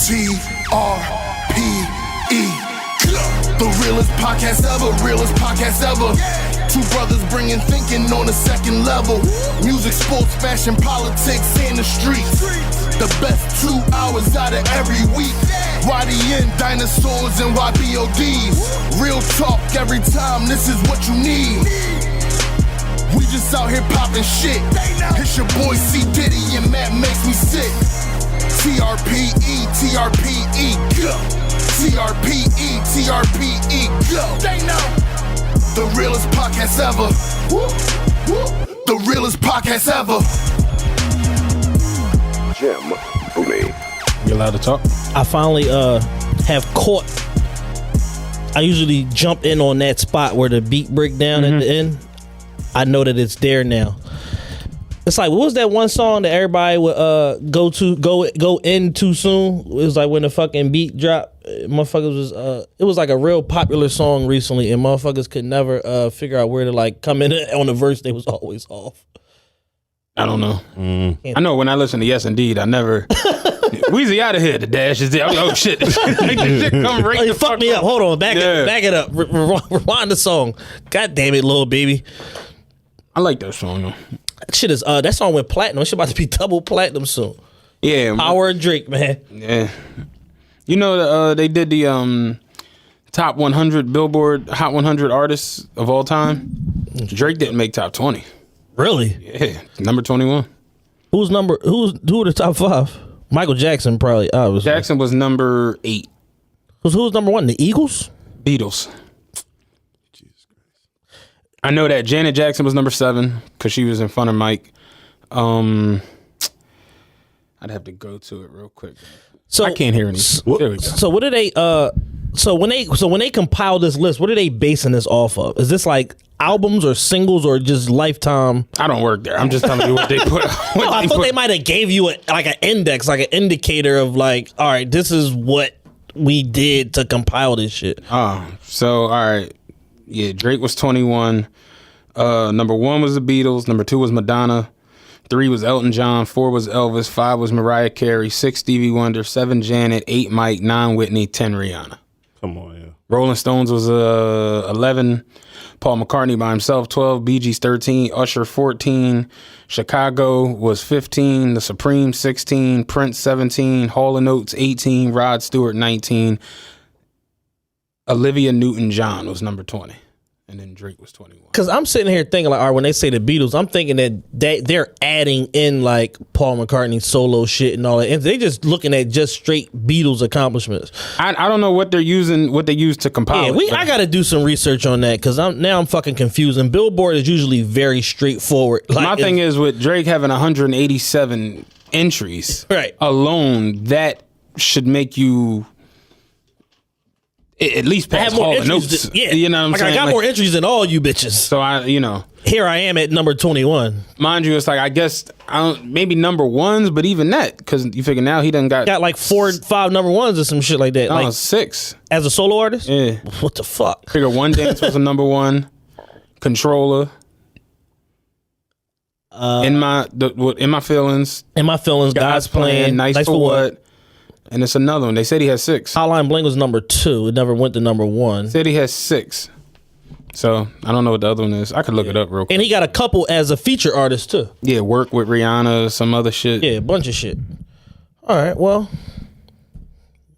TRPE. The realest podcast ever, realest podcast ever. Two brothers bringing thinking on a second level. Music, sports, fashion, politics, and the streets. The best 2 hours out of every week. YDN, dinosaurs, and YBODs. Real talk every time, this is what you need. We just out here popping shit. It's your boy C. Diddy and Matt makes me sick. TRPE, TRPE, go. TRPE, TRPE, go. They know. The realest podcast ever. The realest podcast ever. Jim Booney. You allowed to talk? I finally have caught. I usually jump in on that spot where the beat break down at the end. I know that it's there now. It's like, what was that one song that everybody would go in too soon? It was like when the fucking beat dropped. Motherfuckers was it was like a real popular song recently, and motherfuckers could never figure out where to like come in on the verse. They was always off. I don't know. I know when I listen to Yes Indeed, I never. Weezy out of here. The dash is there. Oh shit! This shit come right the fuck me up. Hold on, back it up. Rewind the song. God damn it, little baby. I like that song though. That shit is that song went platinum. It's about to be double platinum soon. Yeah, Power of Drake, man. Yeah, you know they did the top 100 Billboard Hot 100 artists of all time. Drake didn't make top 20. Really? Yeah, number 21. Who are the top 5? Michael Jackson probably. Obviously. Jackson was number 8. Who was number 1? The Eagles? Beatles. I know that Janet Jackson was number 7 because she was in front of Mike. I'd have to go to it real quick. So I can't hear anything. There we go. So what did they? So when they compile this list, what are they basing this off of? Is this like albums or singles or just lifetime? I don't work there. I'm just telling you what they put. I thought they might have gave you like an index, like an indicator of like, all right, this is what we did to compile this shit. So all right. Yeah, Drake was 21. Number 1 was the Beatles. Number 2 was Madonna. 3 was Elton John. 4 was Elvis. 5 was Mariah Carey. 6 Stevie Wonder. 7 Janet. 8 Mike. 9 Whitney. 10 Rihanna. Come on, yeah. Rolling Stones was 11. Paul McCartney by himself 12. Bee Gees 13. Usher 14. Chicago was 15. The Supremes 16. Prince 17. Hall & Oates 18. Rod Stewart 19. Olivia Newton-John was number 20, and then Drake was 21. Because I'm sitting here thinking, like, all right, when they say the Beatles, I'm thinking that they're adding in, like, Paul McCartney's solo shit and all that. And they just looking at just straight Beatles accomplishments. I don't know what they're using, what they use to compile it. I got to do some research on that because I'm fucking confused. And Billboard is usually very straightforward. Like, my thing is with Drake having 187 entries alone, that should make you... at least pass all the notes. You know what I'm saying? I got more entries than all you bitches. So here I am at number 21. Mind you, it's like, I guess, maybe number 1s, but even that, because you figure now he done got like 4 or 5 number 1s or some shit like that. No, like 6. As a solo artist? Yeah. What the fuck? Figure One Dance was a number 1. Controller. In my feelings. In my feelings, God's Plan. Nice for what? And it's another one. They said he has 6. Hotline Bling was number 2. It never went to number 1. Said he has 6. So I don't know what the other one is. I could look it up real quick. And he got a couple as a feature artist too. Yeah, work with Rihanna, some other shit. Yeah, a bunch of shit. All right, well,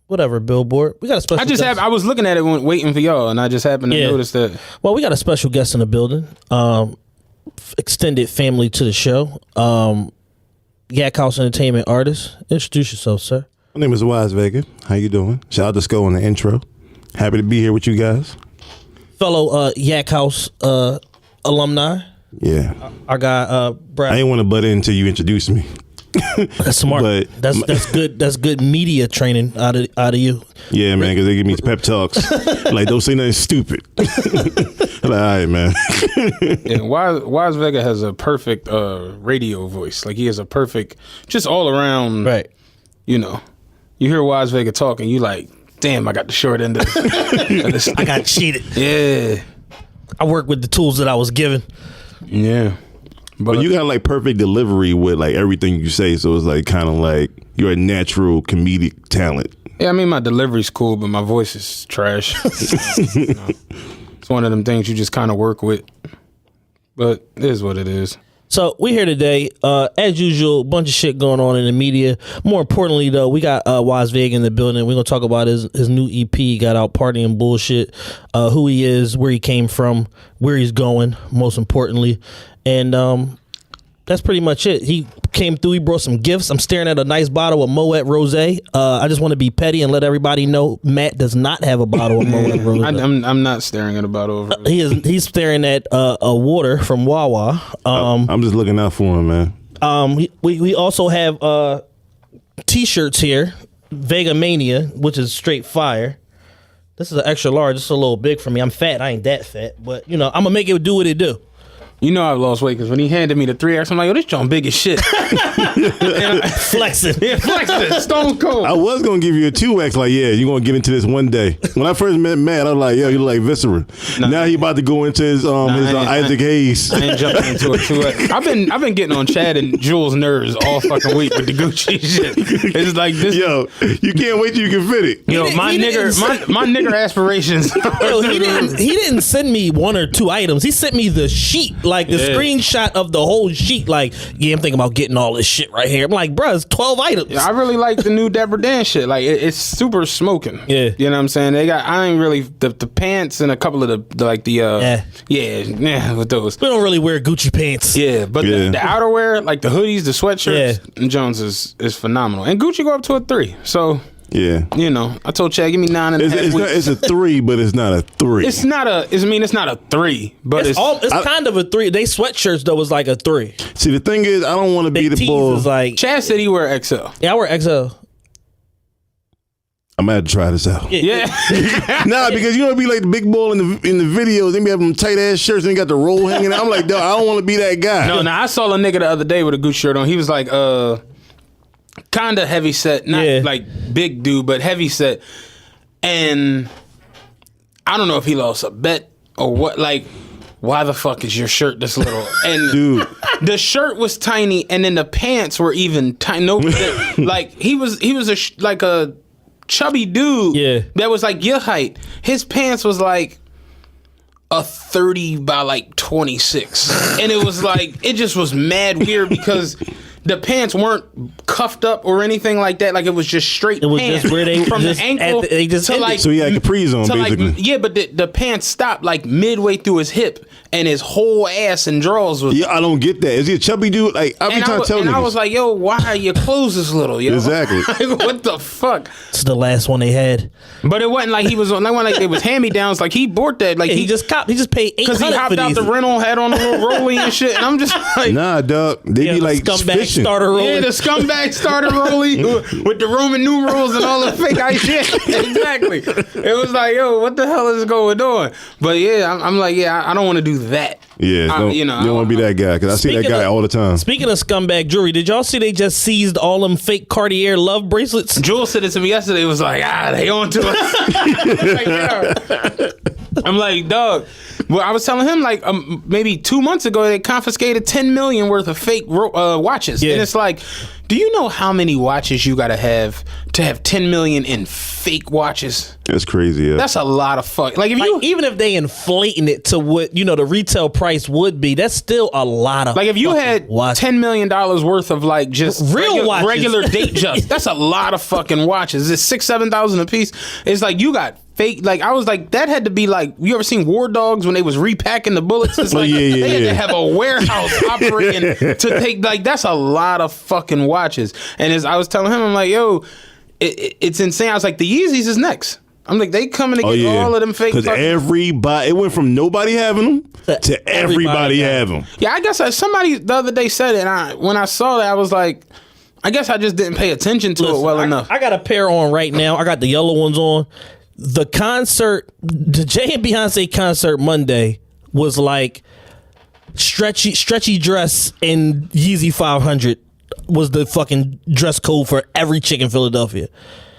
whatever. Billboard. We got a special. I was looking at it waiting for y'all, and I just happened to notice that. Well, we got a special guest in the building. Extended family to the show. Yak House Entertainment artist. Introduce yourself, sir. My name is Wise Vega. How you doing? Shout out to Sko on the intro. Happy to be here with you guys. Fellow Yak House alumni. Yeah. Our guy Brad. I didn't want to butt in until you introduced me. That's smart. But that's good. That's good media training out of you. Yeah, man, because they give me pep talks. Like, don't say nothing stupid. I'm like, all right, man. And Wise Vega has a perfect radio voice. Like, he has a perfect, just all around. Right. You know, you hear Wise Vega talking, you like, damn, I got the short end of this. I got cheated. Yeah. I work with the tools that I was given. Yeah. But you got like perfect delivery with like everything you say. So it's like kind of like you're a natural comedic talent. Yeah, I mean, my delivery's cool, but my voice is trash. You know, it's one of them things you just kind of work with. But it is what it is. So we here today, as usual, a bunch of shit going on in the media. More importantly, though, we got Waz Vega in the building. We're gonna talk about his new EP. He got out partying bullshit, who he is, where he came from, where he's going. Most importantly, and that's pretty much it. He came through. He brought some gifts. I'm staring at a nice bottle of Moet Rosé. I just want to be petty and let everybody know Matt does not have a bottle of Moet Rosé. I'm not staring at a bottle of He's staring at a water from Wawa. I'm just looking out for him, man. We also have t-shirts here, Vega Mania, which is straight fire. This is an extra large. It's a little big for me. I'm fat. I ain't that fat, but you know I'm gonna make it do what it do. You know I've lost weight because when he handed me the 3X, I'm like, yo, this joint big as shit. Flexing. Yeah, flexing. Stone cold. I was gonna give you a 2X, like, yeah, you're gonna get into this one day. When I first met Matt, I was like, yo, you look like Viscera. Now he about to go into his Isaac Hayes. I ain't jumping into it 2X. I've been getting on Chad and Jules' nerves all fucking week with the Gucci shit. It's like this. Yo, you can't wait till you can fit it. Yo, my nigger aspirations. Yo, he didn't send me one or two items. He sent me the sheet. Like the screenshot of the whole sheet, like, yeah, I'm thinking about getting all this shit right here. I'm like, bruh, it's 12 items. Yeah, I really like the new Deborah Dan shit. Like, it's super smoking. Yeah. You know what I'm saying? I ain't really, the pants and a couple of with those. We don't really wear Gucci pants. Yeah, but the outerwear, like the hoodies, the sweatshirts, Jones is phenomenal. And Gucci go up to a 3. So, yeah, you know, I told Chad, give me 9.5 weeks. It's a 3, but it's not a 3. It's not a 3, but it's kind of a 3. They sweatshirts though was like a 3. See, the thing is, I don't want to be the bull. Like, Chad said he wear XL. Yeah, I wear XL. I'm gonna have to try this out. Yeah. Nah, because you know, be like the big bull in the videos. They be having them tight ass shirts and they got the roll hanging out. I'm like, dog, I don't want to be that guy. No, I saw a nigga the other day with a Gucci shirt on. He was like, kind of heavy set, not like big dude, but heavy set. And I don't know if he lost a bet or what. Like, why the fuck is your shirt this little? And dude, the shirt was tiny, and then the pants were even tiny. No, like he was like a chubby dude. Yeah, that was like your height. His pants was like a 30 by like 26, and it was like it just was mad weird because the pants weren't cuffed up or anything like that. Like it was just straight. It was pants just where they from just the ankle they just to like. So he had capris on basically. Yeah, but the pants stopped like midway through his hip, and his whole ass and drawers was. Yeah, I don't get that. Is he a chubby dude? Like I be trying to tell you. And I was like, yo, why are your clothes this little? Yo? Exactly. Like, what the fuck? It's the last one they had. But it wasn't like he was on. Like it was hand me downs. Like he bought that. Like he just paid $800 because he hopped out the rental, had on a little rollie and shit. And I'm just like, nah, dog. They be like scumbag fishing. Starter rollie. Yeah, the scumbag starter rollie with the Roman numerals and all the fake ice shit. Exactly. It was like, yo, what the hell is going on? But yeah, I'm like, yeah, I don't want to do that. Yeah, you don't want to be that guy because I see that guy all the time. Speaking of scumbag jewelry, did y'all see they just seized all them fake Cartier love bracelets? Jules said it to me yesterday. It was like, they on to us. I'm like, dog. Well, I was telling him like maybe 2 months ago they confiscated $10 million worth of fake watches, and it's like, do you know how many watches you gotta have to have $10 million in fake watches? That's crazy. Yeah, that's a lot of fuck. Like even if they inflating it to what the retail price would be, that's still a lot of. Like if you had $10 million worth of like just regular date just, that's a lot of fucking watches. It's $6,000-7,000 a piece. It's like you got fake. Like I was like, that had to be like, you ever seen War Dogs when they was repacking the bullets? It's like they had to have a warehouse operating to take. Like that's a lot of fucking watches. And as I was telling him, I'm like, yo, it's insane. I was like, the Yeezys is next. I'm like, they coming to get all of them fake. Because everybody, it went from nobody having them to everybody having them. Yeah, I guess somebody the other day said it, and when I saw that, I was like, I guess I just didn't pay attention to it well enough. I got a pair on right now. I got the yellow ones on. The Jay and Beyonce concert Monday was like stretchy dress and Yeezy 500 was the fucking dress code for every chick in Philadelphia.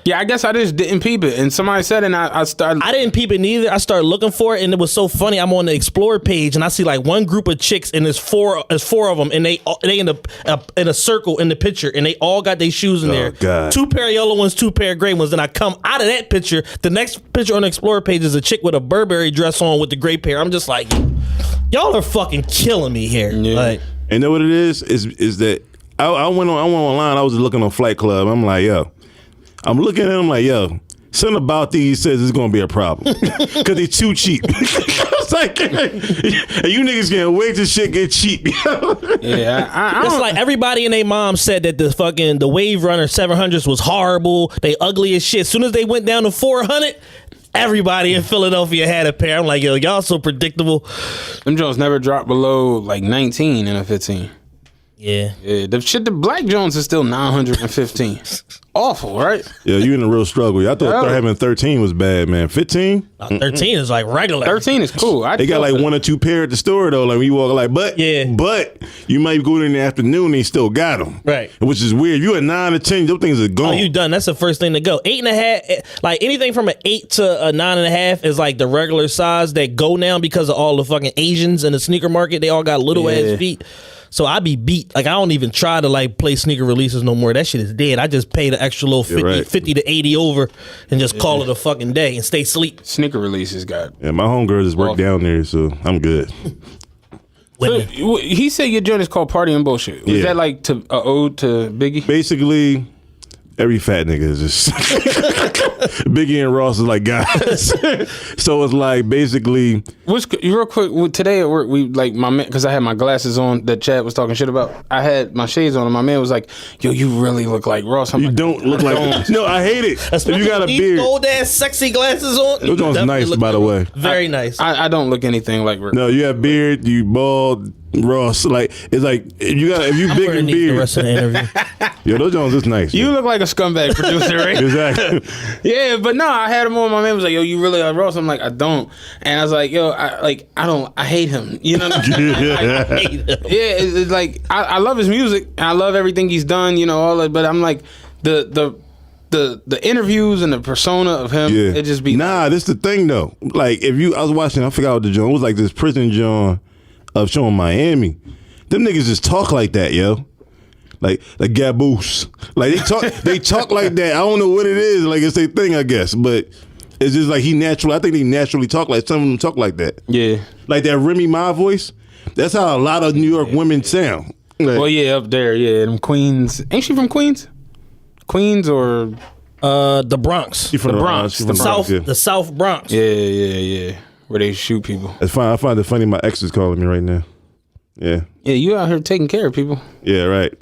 Yeah, I guess I just didn't peep it, and somebody said it, and I started. I didn't peep it neither. I started looking for it, and it was so funny. I'm on the Explore page, and I see like one group of chicks, and there's four of them, and they in a circle in the picture, and they all got their shoes in there. God. 2 pair of yellow ones, 2 pair of gray ones. Then I come out of that picture. The next picture on the Explore page is a chick with a Burberry dress on with the gray pair. I'm just like, y'all are fucking killing me here. Yeah. Like, And you know what it is that I went online. I was looking on Flight Club. I'm like, yo. I'm looking at him like, yo, something about these says it's gonna be a problem because they're too cheap. It's like, you niggas can't wait till shit get cheap. Yeah, it's like everybody and their mom said that the Wave Runner 700s was horrible. They ugly as shit. As soon as they went down to 400, everybody in Philadelphia had a pair. I'm like, yo, y'all so predictable. them Jones never dropped below like 19 in a 15. Yeah. Yeah, the Black Jones is still 915. Awful, right? Yeah, you in a real struggle. I thought having 13 was bad, man. 15? 13 is like regular. 13 is cool. They got like 1 or 2 pair at the store though. Like when you walk, like, but you might go in the afternoon and they still got them, right? Which is weird. You at 9 or 10, those things are gone. Oh, you done? That's the first thing to go. 8.5, like anything from an 8 to a 9.5 is like the regular size that go now because of all the fucking Asians in the sneaker market. They all got little ass feet. So I be beat. Like I don't even try to like play sneaker releases no more. That shit is dead. I just pay the extra little 50 to 80 over and just call it a fucking day and stay sleep. Sneaker releases got. Yeah, my homegirl just work down there, so I'm good. So, he said your joint is called Party and Bullshit. Was that like to ode to Biggie? Basically, every fat nigga is just Biggie and Ross is like guys. So it's like basically. Real quick, today at work, we like my man, because I had my glasses on that Chad was talking shit about. I had my shades on, and my man was like, "Yo, you really look like Ross." You don't look like. No, I hate it. Especially if you got a beard, old ass sexy glasses on. Those ones nice, by the way. Very nice. I don't look anything like Ross. No, you have beard, you bald. Ross, like it's like if you big and beard. The rest of the interview. Yo, those Jones is nice. You look like a scumbag producer, right? Exactly. Yeah, but no, I had him on. My man was like, "Yo, you really like Ross?" I'm like, "I don't," and I was like, "Yo, I hate him." You know what I mean? I hate him. Yeah, it's like I love his music and I love everything he's done. You know all that, but I'm like the interviews and the persona of him. Yeah. It just be this the thing though. Like I was watching, I forgot what the joint. It was like this prison joint of showing Miami. Them niggas just talk like that, yo. Like gaboose. Like they talk like that. I don't know what it is. Like it's their thing, I guess. But it's just like I think they naturally talk like some of them talk like that. Yeah. Like that Remy Ma voice. That's how a lot of New York women sound. Like, Well, yeah, up there, yeah. Them Queens. Ain't she from Queens? Queens or the Bronx. she from The Bronx. she from The South Bronx. Yeah. Where they shoot people. It's fine. I find it funny. My ex is calling me right now. Yeah. Yeah, you out here taking care of people. Yeah. Right.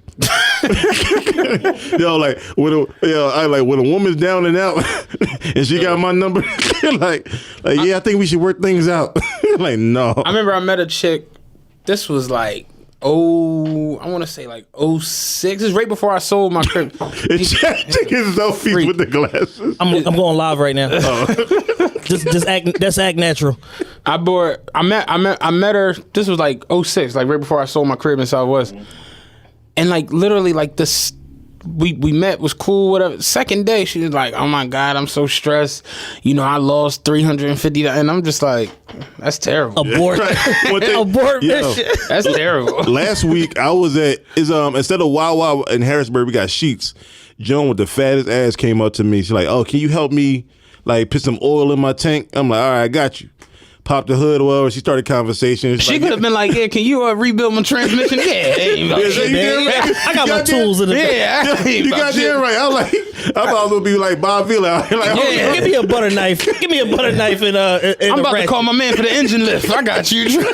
Yo, like when a woman's down and out and she got my number, like yeah, I think we should work things out. Like no. I remember I met a chick. This was like I want to say like 06. This is right before I sold my crib. Check his selfies with the glasses. I'm going live right now. Just act natural. I met her. This was like 06, like right before I sold my crib in Southwest. And like literally like this, we met, was cool, whatever. Second day, she was like, "Oh my God, I'm so stressed. You know, I lost $350." And I'm just like, that's terrible. Abort. Abort mission. That's terrible. Last week I was at instead of Wawa in Harrisburg, we got Sheets. Joan with the fattest ass came up to me. She's like, "Oh, can you help me like put some oil in my tank?" I'm like, "All right, I got you." Popped the hood oil. She started conversation. She could have been like, "Yeah, can you rebuild my transmission?" I got my tools in the back. You got that right. I'm about to be like Bob Vila. Like, give me a butter knife. Give me a butter knife and I'm about to call my man for the engine lift. I got you. so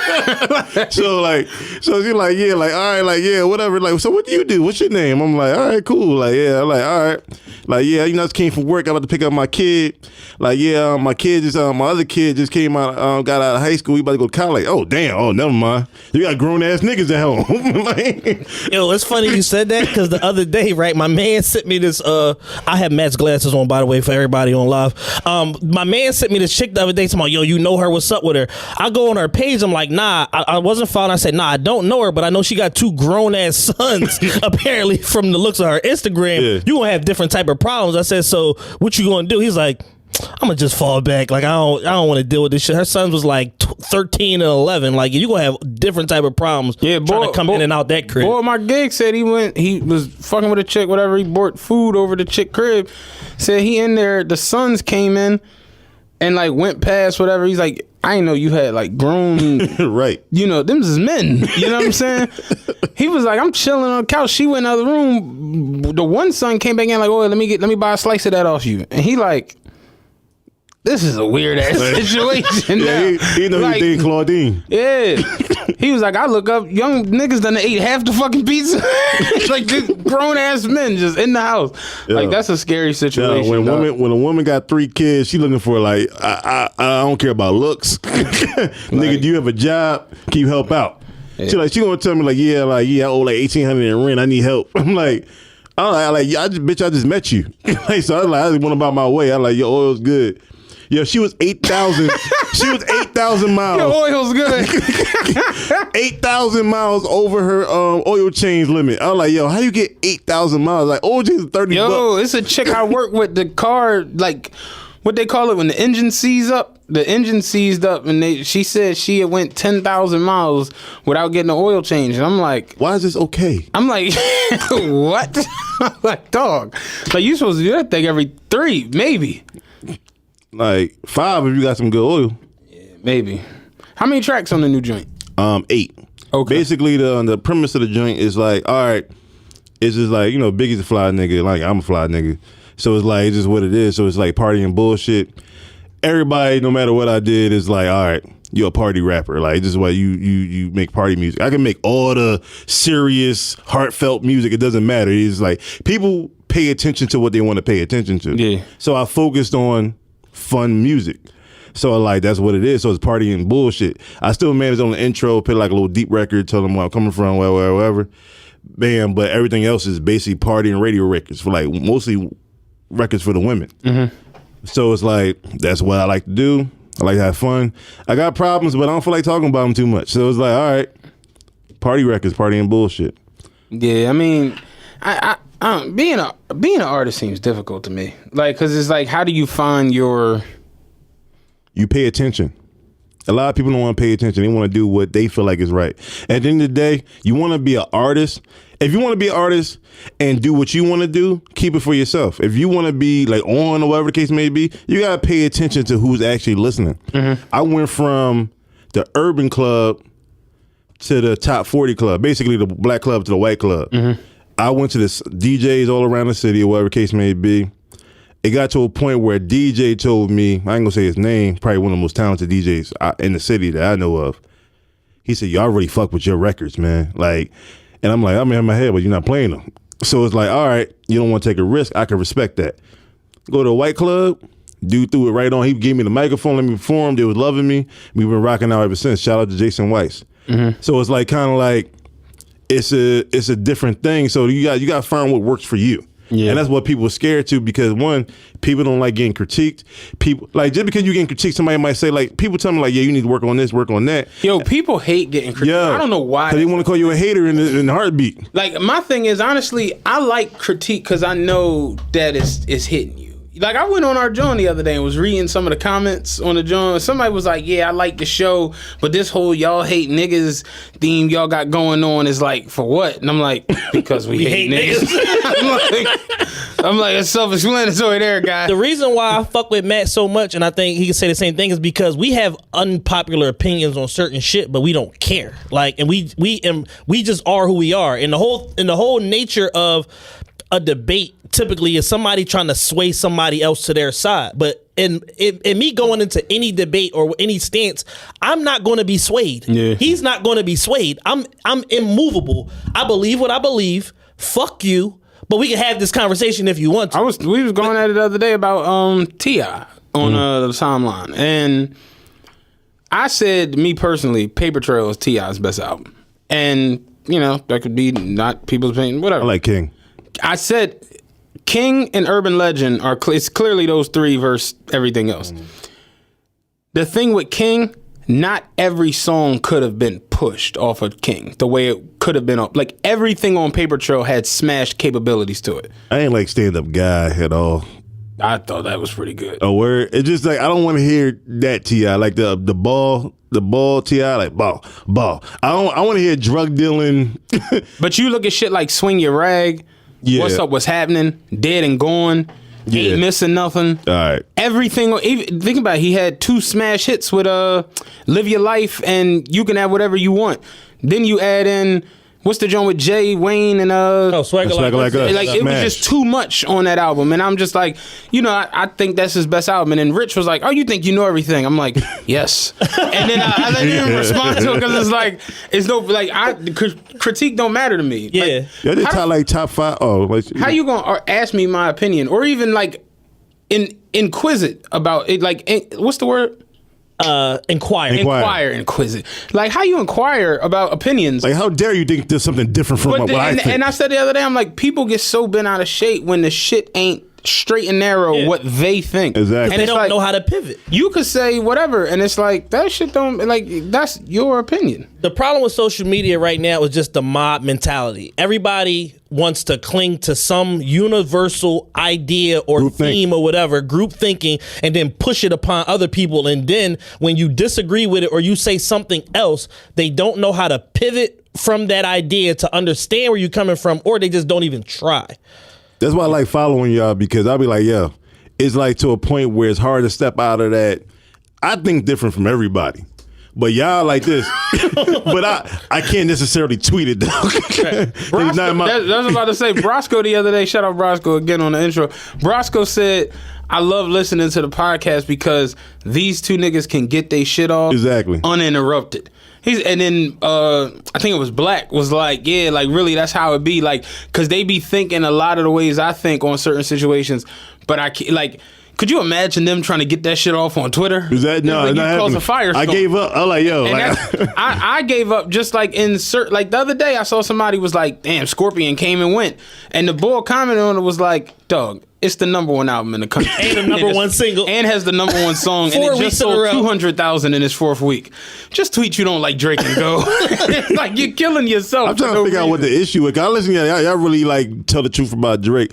she's like, yeah, like, all right, like, yeah, whatever. Like, so what do you do? What's your name? I'm like, all right, cool. Like, yeah, I'm like, all right. Like, yeah, you know, I just came from work. I'm about to pick up my kid. Like, yeah, my other kid just came out, got out of high school. We about to go to college. Oh damn. Oh never mind. You got grown ass niggas at home. Like, Yo, it's funny you said that because the other day, right, my man sent me this. I have Matt's glasses on, by the way, for everybody on live. My man sent me this chick the other day. Talking about, yo, you know her? What's up with her? I go on her page. I'm like, nah, I wasn't following. I said, nah, I don't know her, but I know she got 2 grown ass sons. Apparently, from the looks of her Instagram, you gonna have different type of problems. I said, so what you gonna do? He's like, I'm gonna just fall back. Like I don't want to deal with this shit. Her sons was like 13 and 11. Like you gonna have different type of problems. Yeah, trying to come in and out that crib. Boy, my gig said he was fucking with a chick, whatever. He bought food over the chick crib. Said he in there. The sons came in and like went past whatever. He's like, I didn't know you had like grown. right. You know, them is men. You know what I'm saying? He was like, I'm chilling on the couch. She went in the other room. The one son came back in like, oh, let me buy a slice of that off you. And he like, this is a weird ass situation. Yeah, he know like, he dating Claudine. Yeah. He was like, I look up, young niggas done ate half the fucking pizza. Like this grown ass men just in the house. Yeah. Like that's a scary situation. When a woman got 3 kids, she looking for like, I don't care about looks. Nigga, do you have a job? Can you help out? Yeah. She gonna tell me like, yeah, I owe like $1,800 in rent. I need help. I'm like, I just met you. Like, so I was like, I just went about my way. I like, your oil's good. Yo, she was 8,000. She was 8,000 miles. Your oil's good. 8,000 miles over her oil change limit. I was like, yo, how you get 8,000 miles? Like, oil change is $30. Yo, it's a chick I work with. The car, like, what they call it when the engine seized up. The engine seized up, and she said she had went 10,000 miles without getting the oil change. And I'm like, why is this okay? I'm like, what? I'm like, dog. Like, you supposed to do that thing every 3, maybe. Like 5 if you got some good oil. Yeah, maybe. How many tracks on the new joint? 8. Okay. Basically, the premise of the joint is like, all right, it's just like, you know, Biggie's a fly nigga, like I'm a fly nigga. So it's like, it's just what it is. So it's like party and bullshit. Everybody, no matter what I did, is like, all right, you're a party rapper. Like, this is why you make party music. I can make all the serious, heartfelt music. It doesn't matter. It's like people pay attention to what they want to pay attention to. Yeah. So I focused on fun music. So like that's what it is. So it's party and bullshit. I still managed on the intro, put like a little deep record, tell them where I'm coming from, wherever. Bam, but everything else is basically party and radio records for like mostly records for the women. Mm-hmm. So it's like that's what I like to do. I like to have fun. I got problems, but I don't feel like talking about them too much. So it's like, all right, party records, party and bullshit. Yeah, I mean, I being an artist seems difficult to me. Like, cause it's like, how do you find your? You pay attention. A lot of people don't want to pay attention. They want to do what they feel like is right. At the end of the day, you want to be an artist. If you want to be an artist and do what you want to do, keep it for yourself. If you want to be like on or whatever the case may be, you got to pay attention to who's actually listening. Mm-hmm. I went from the urban club to the top 40 club, basically the black club to the white club. Mm-hmm. I went to this DJs all around the city or whatever the case may be. It got to a point where a DJ told me, I ain't gonna say his name, probably one of the most talented DJs in the city that I know of. He said, y'all really fuck with your records, man. Like, and I'm like, I'm in my head, but you're not playing them. So it's like, all right, you don't want to take a risk. I can respect that. Go to a white club, dude threw it right on. He gave me the microphone, let me perform. They was loving me. We've been rocking out ever since. Shout out to Jason Weiss. Mm-hmm. So it's like kind of like, it's a different thing. So you got to find what works for you. Yeah. And that's what people are scared to, because one, people don't like getting critiqued. People like, just because you getting critiqued, somebody might say like, people tell me like, yeah, you need to work on this, work on that. Yo, people hate getting critiqued. Yeah. I don't know why. Because they want to call you a hater in the heartbeat. Like, my thing is, honestly, I like critique because I know that it's hitting you. Like, I went on our joint the other day and was reading some of the comments on the joint. Somebody was like, yeah, I like the show, but this whole y'all hate niggas theme y'all got going on is like, for what? And I'm like, because we hate niggas. I'm like, it's self-explanatory there, guy. The reason why I fuck with Matt so much, and I think he can say the same thing, is because we have unpopular opinions on certain shit, but we don't care. Like, and we just are who we are. And the whole nature of a debate typically is somebody trying to sway somebody else to their side. But in me going into any debate or any stance, I'm not going to be swayed. Yeah. He's not going to be swayed. I'm immovable. I believe what I believe. Fuck you. But we can have this conversation if you want to. We was going at it the other day about T.I. on the timeline, and I said, me personally, Paper Trail is T.I.'s best album. And, you know, that could be not people's opinion, whatever. I like King. I said King and Urban Legend are it's clearly those three versus everything else. The thing with King, not every song could have been pushed off of King the way it could have been up. Like everything on Paper Trail had smashed capabilities to it. I ain't like stand up guy at all. I thought that was pretty good. A word. It's just like I don't want to hear that T.I. Like the ball T.I. like ball. I want to hear drug dealing. But you look at shit like Swing Your Rag, Yeah. What's Up, What's Happening, Dead and Gone, Yeah. Ain't Missing Nothing. All right. Everything. Even, think about it, he had 2 smash hits with Live Your Life and You Can Have Whatever You Want. Then you add in, what's the joint with Jay, Wayne, and Swagger Like Us. like it was Smash. just too much on that album, and I'm just like, you know, I think that's his best album. And then Rich was like, "Oh, you think you know everything?" I'm like, "Yes." And then I didn't even respond to it because it's like, it's no like critique don't matter to me. Yeah. Like, Yeah, they top 5. Oh, like, how you gonna ask me my opinion, or even like inquisit about it? Like, what's the word? Inquire. Inquisit. Like, how you inquire about opinions? Like, how dare you think there's something different from what I think? And I said the other day, I'm like, people get so bent out of shape when the shit ain't straight and narrow what they think. Exactly. And They it's don't like, know how to pivot. you could say whatever, and it's like, that shit don't, like, that's your opinion. The problem with social media right now is just the mob mentality. Everybody wants to cling to some universal idea or Group theme or whatever, group thinking, and then push it upon other people. And then when you disagree with it or you say something else, they don't know how to pivot from that idea to understand where you're coming from, or they just don't even try. That's why I like following y'all, because I'll be like, yo, it's like to a point where it's hard to step out of that. I think different from everybody. But y'all like this. But I can't necessarily tweet it, though. Brosco, that's what I was about to say. Brosco the other day, shout out Brosco again on the intro. Brosco said, I love listening to the podcast because these two niggas can get their shit off Exactly. uninterrupted. And then I think it was Black was like, yeah, like really that's how it be, like, because they be thinking a lot of the ways I think on certain situations, but I can't, like, could you imagine them trying to get that shit off on Twitter? Is that no? Like, Not you cause happening. a firestorm. I gave up. I'm like, yo, And like, I gave up just like like the other day I saw somebody was like, damn, Scorpion came and went. And the boy commented on it was like, dog, it's the #1 album in the country. And the number one single. And has the #1 song. 4 and it weeks just in a sold row. 200,000 in its 4th week. Just tweet you don't like Drake and go. Like, you're killing yourself. I'm trying to figure out what the issue is. 'Cause I listen to y'all really like tell the truth about Drake.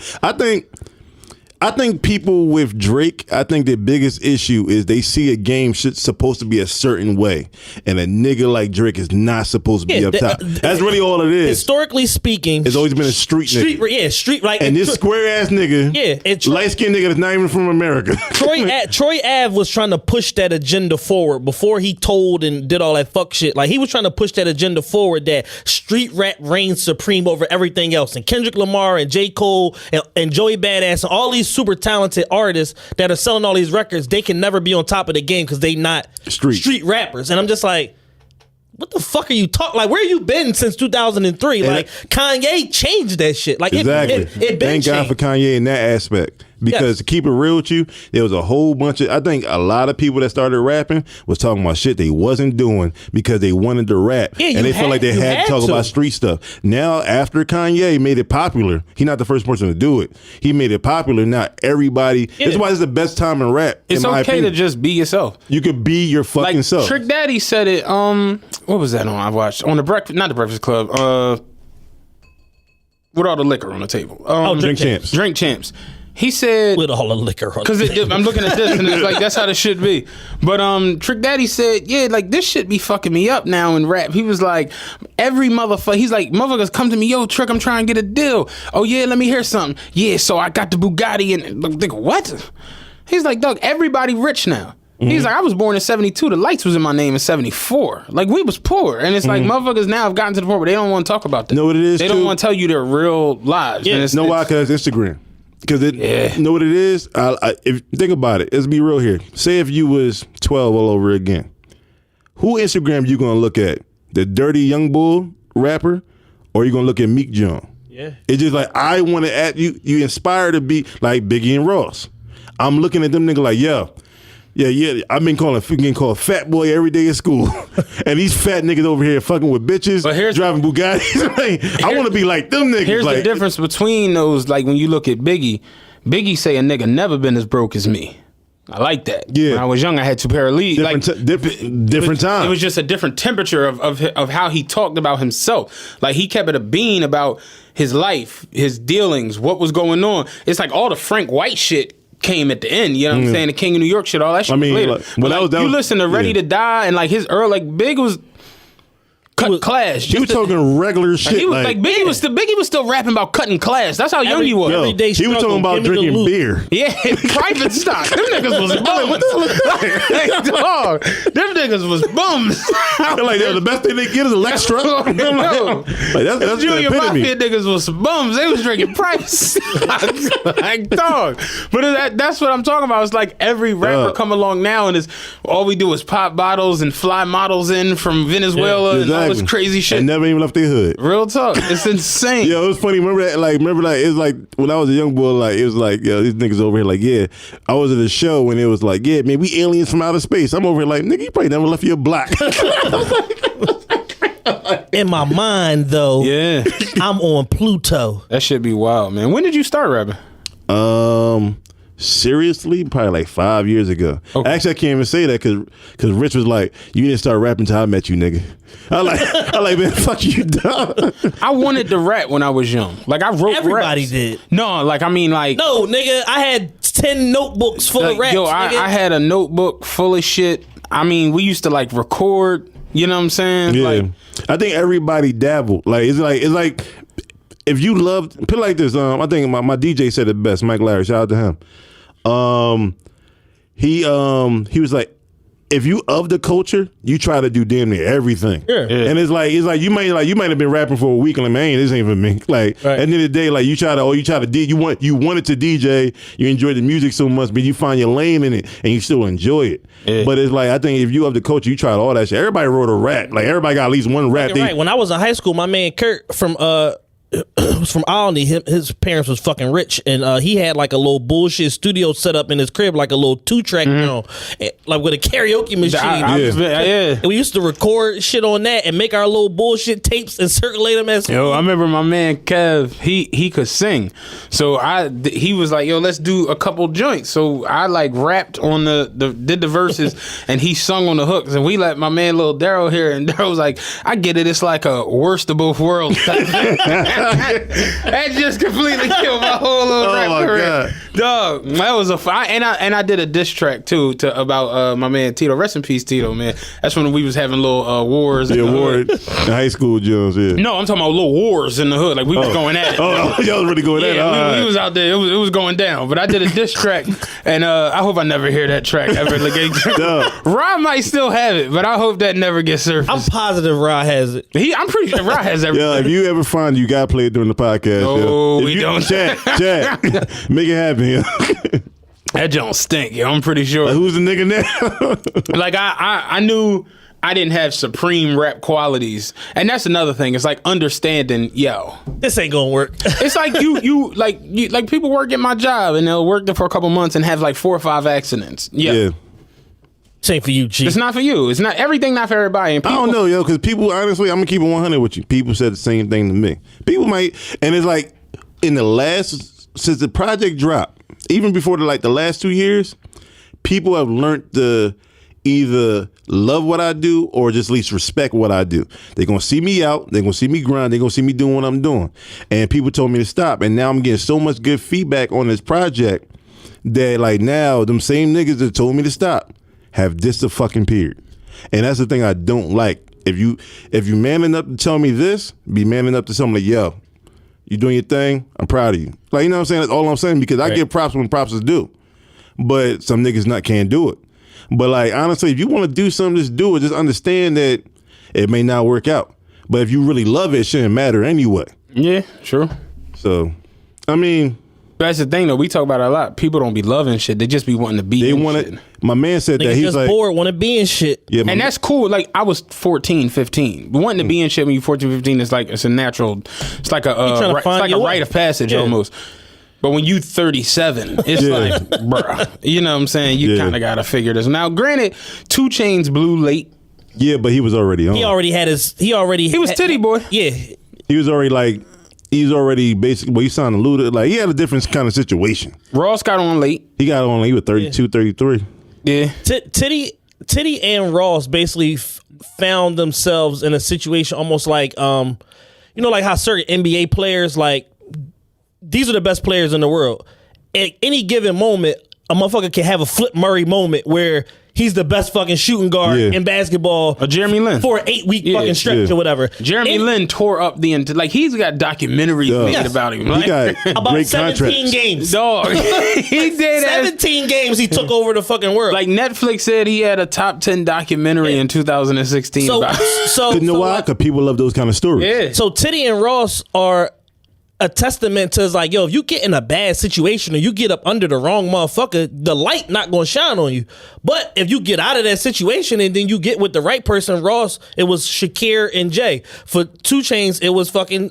I think people with Drake, I think their biggest issue is they see a game supposed to be a certain way, and a nigga like Drake is not supposed to be up top. That's really all it is. Historically speaking, It's always been a street nigga. Yeah, street like. And this square ass nigga, Yeah, and light skinned nigga that's not even from America. Troy Ave was trying to push that agenda forward before he told and did all that fuck shit. Like, he was trying to push that agenda forward that street rap reigns supreme over everything else. And Kendrick Lamar and J. Cole and Joey Badass and all these super talented artists that are selling all these records, they can never be on top of the game because they not street rappers. And I'm just like, what the fuck are you talking? Like, where you been since 2003? Like, Kanye changed that shit. Like, exactly. it been Thank God for Kanye in that aspect. Because to keep it real with you, there was a whole bunch of, I think a lot of people that started rapping was talking about shit they wasn't doing because they wanted to rap. Yeah, and they felt like they had to talk about street stuff. Now, after Kanye made it popular, he's not the first person to do it. He made it popular. Now everybody, that's why it's the best time in rap. It's okay to just be yourself. You could be your fucking like, self. Trick Daddy said it, what was that on I watched? On the Breakfast, not the Breakfast Club, with all the liquor on the table. Drink Champs. Drink Champs. He said, with all the liquor on because I'm looking at this and it's like that's how this should be. But Trick Daddy said, yeah, like this shit be fucking me up now in rap. He was like, every motherfucker, he's like, motherfuckers come to me, yo, Trick, I'm trying to get a deal. Oh yeah, let me hear something. Yeah, so I got the Bugatti and like, what? He's like, dog, everybody rich now. He's like, I was born in 72. The lights was in my name in 74. Like, we was poor. And it's like, motherfuckers now have gotten to the point where they don't want to talk about that. Know what it is, They don't want to tell you their real lives. Yeah, and know why? Because Instagram. Because know what it is? If think about it. Let's be real here. Say if you was 12 all over again. Who Instagram you gonna look at? The dirty young bull rapper, or you gonna look at Meek John? Yeah. It's just like I want to add you. You inspire to be like Biggie and Ross. I'm looking at them nigga like, yo, Yeah. I've been getting called fat boy every day at school, and these fat niggas over here fucking with bitches, But here's- driving Bugattis. Like, I want to be like them niggas. Here's like, the difference between those. Like when you look at Biggie say a nigga never been as broke as me. I like that. Yeah. When I was young, I had 2 pair of leads. Different time. It was just a different temperature of how he talked about himself. Like he kept it a bean about his life, his dealings, what was going on. It's like all the Frank White shit came at the end. You know what I'm saying? The King of New York shit, all that shit. I mean, was later. like, But well, that you was- listen to Ready yeah. to Die and like his early, like Big was cut class. He was Just to- talking regular shit. He was like Biggie was still rapping about cutting class. That's how young he was. yo, everyday he was struggle, talking about give me the drinking loot. beer. Yeah, private stock. Them niggas was bums. Like, dog, them niggas was bums. Like the best thing they get is Electra. No. Like that's the Junior epitome. Mafia niggas was bums. They was drinking private stock. Like, dog. But that's what I'm talking about. It's like every rapper come along now and all we do is pop bottles and fly models in from Venezuela and all this crazy shit. And never even left their hood. Real talk. It's insane. Yo, it was funny. Remember that? Like, it was like when I was a young boy. Like, it was like, yo, these niggas over here. Like, yeah, I was at a show and it was like, yeah, man, we aliens from outer space. I'm over here like, nigga, you probably never left your block. In my mind, though, Yeah. I'm on Pluto. That should be wild, man. When did you start rapping? Seriously, probably like 5 years ago. Okay. Actually, I can't even say that because Rich was like, you didn't start rapping until I met you, nigga. I like, man, fuck you, dog. I wanted to rap when I was young. Like I wrote Everybody raps. did. No, like I mean like No, nigga, I had 10 notebooks full like, of raps. yo, nigga. I had a notebook full of shit. I mean, we used to like record, you know what I'm saying? Yeah, Like I think everybody dabbled. Like it's like if you loved, put it like this. I think my DJ said it best. Mike Larry, shout out to him. He was like, if you of the culture, you try to do damn near everything. Yeah. And it's like you might have been rapping for a week and like, man, this ain't for me. Like Right. at the end of the day, like you wanted to DJ, you enjoyed the music so much, but you find your lane in it and you still enjoy it. Yeah. But it's like I think if you of the culture, you tried all that shit. Everybody wrote a rap. Like everybody got at least one rap. Right. When I was in high school, my man Kurt from was from Alney. His parents was fucking rich, and he had like a little bullshit studio set up in his crib, like a little 2-track, like with a karaoke machine. yeah. And we used to record shit on that and make our little bullshit tapes and circulate them as. Yo, I remember my man Kev. He could sing, so he was like, "Yo, let's do a couple joints." So I like rapped on did the verses, and he sung on the hooks, and we let my man Lil Daryl hear, and Daryl was like, "I get it. It's like a worst of both worlds." Type thing. That just completely killed my whole little rap my career. God. Dog, that was and I did a diss track too about my man Tito. Rest in peace, Tito, man. That's when we was having little wars. Yeah, in the Ward hood. in high school, Jones. Yeah. No, I'm talking about little wars in the hood. Like we was going at it. Oh, y'all was really going at it. Yeah, All we right. was out there. It was going down. But I did a diss track, and I hope I never hear that track ever. Like, Rob might still have it, but I hope that never gets surfaced. I'm positive Rod has it. I'm pretty sure Rob has everything. Yeah, if you ever find you gotta play it during the podcast. No, If we you- don't. Chat, make it happen. Yeah. That don't stink. Yo, I'm pretty sure. Who's the nigga now? Like I knew I didn't have supreme rap qualities, and that's another thing. It's like understanding, yo. This ain't gonna work. It's like you like people work at my job and they'll work there for a couple months and have like 4 or 5 accidents. Yeah. This ain't for you, G. It's not for you. It's not everything. Not for everybody. And I people, don't know, yo, because people, honestly, I'm gonna keep it 100 with you. People said the same thing to me. People might, and it's like since the project dropped, even before the last 2 years, people have learned to either love what I do or just at least respect what I do. They're gonna see me out, they're gonna see me grind, they're gonna see me doing what I'm doing. And people told me to stop, and now I'm getting so much good feedback on this project that like now them same niggas that told me to stop have dissed the fucking period. And that's the thing I don't like. If you man enough to tell me this, be man enough to tell me like, yo, you doing your thing, I'm proud of you. Like, you know what I'm saying? That's all I'm saying, because I give props when props is due. But some niggas can't do it. But like, honestly, if you want to do something, just do it. Just understand that it may not work out. But if you really love it shouldn't matter anyway. Yeah, true. So, I mean, That's the thing though. We talk about it a lot. People don't be loving shit. They just be wanting to be. they in want shit. it. My man said that Niggas he's just like, bored, want to be in shit. yeah, And that's cool. Like I was 14, 15. But wanting to be in shit when you're 14, 15 is like it's a natural. It's like a trying to it's find like a your rite way. of passage Yeah. almost. But when you 37, it's like, bruh, you know what I'm saying? You kind of got to figure this. Now, granted, 2 Chainz blew late. Yeah, but he was already on. He was Titty Boy. Yeah. He was already basically, well, he signed a Luda. Like, he had a different kind of situation. Ross got on late. He got on, he was 32, 33. Yeah. Titty and Ross basically found themselves in a situation almost like, like how certain NBA players, like, these are the best players in the world. At any given moment, a motherfucker can have a Flip Murray moment where he's the best fucking shooting guard in basketball. Or Jeremy Lin. For an 8-week fucking stretch or whatever. Jeremy Lin tore up the like he's got documentaries made about him. He got about great 17 contracts. Dog. He did 17 games he took over the fucking world. Like Netflix said he had a top 10 documentary in 2016 about You know why? Because people love those kind of stories. Yeah. So Titty and Ross are a testament to, it's like, yo, if you get in a bad situation or you get up under the wrong motherfucker, the light not gonna shine on you. But if you get out of that situation and then you get with the right person, Ross, it was Shakir and Jay. For 2 Chainz, it was fucking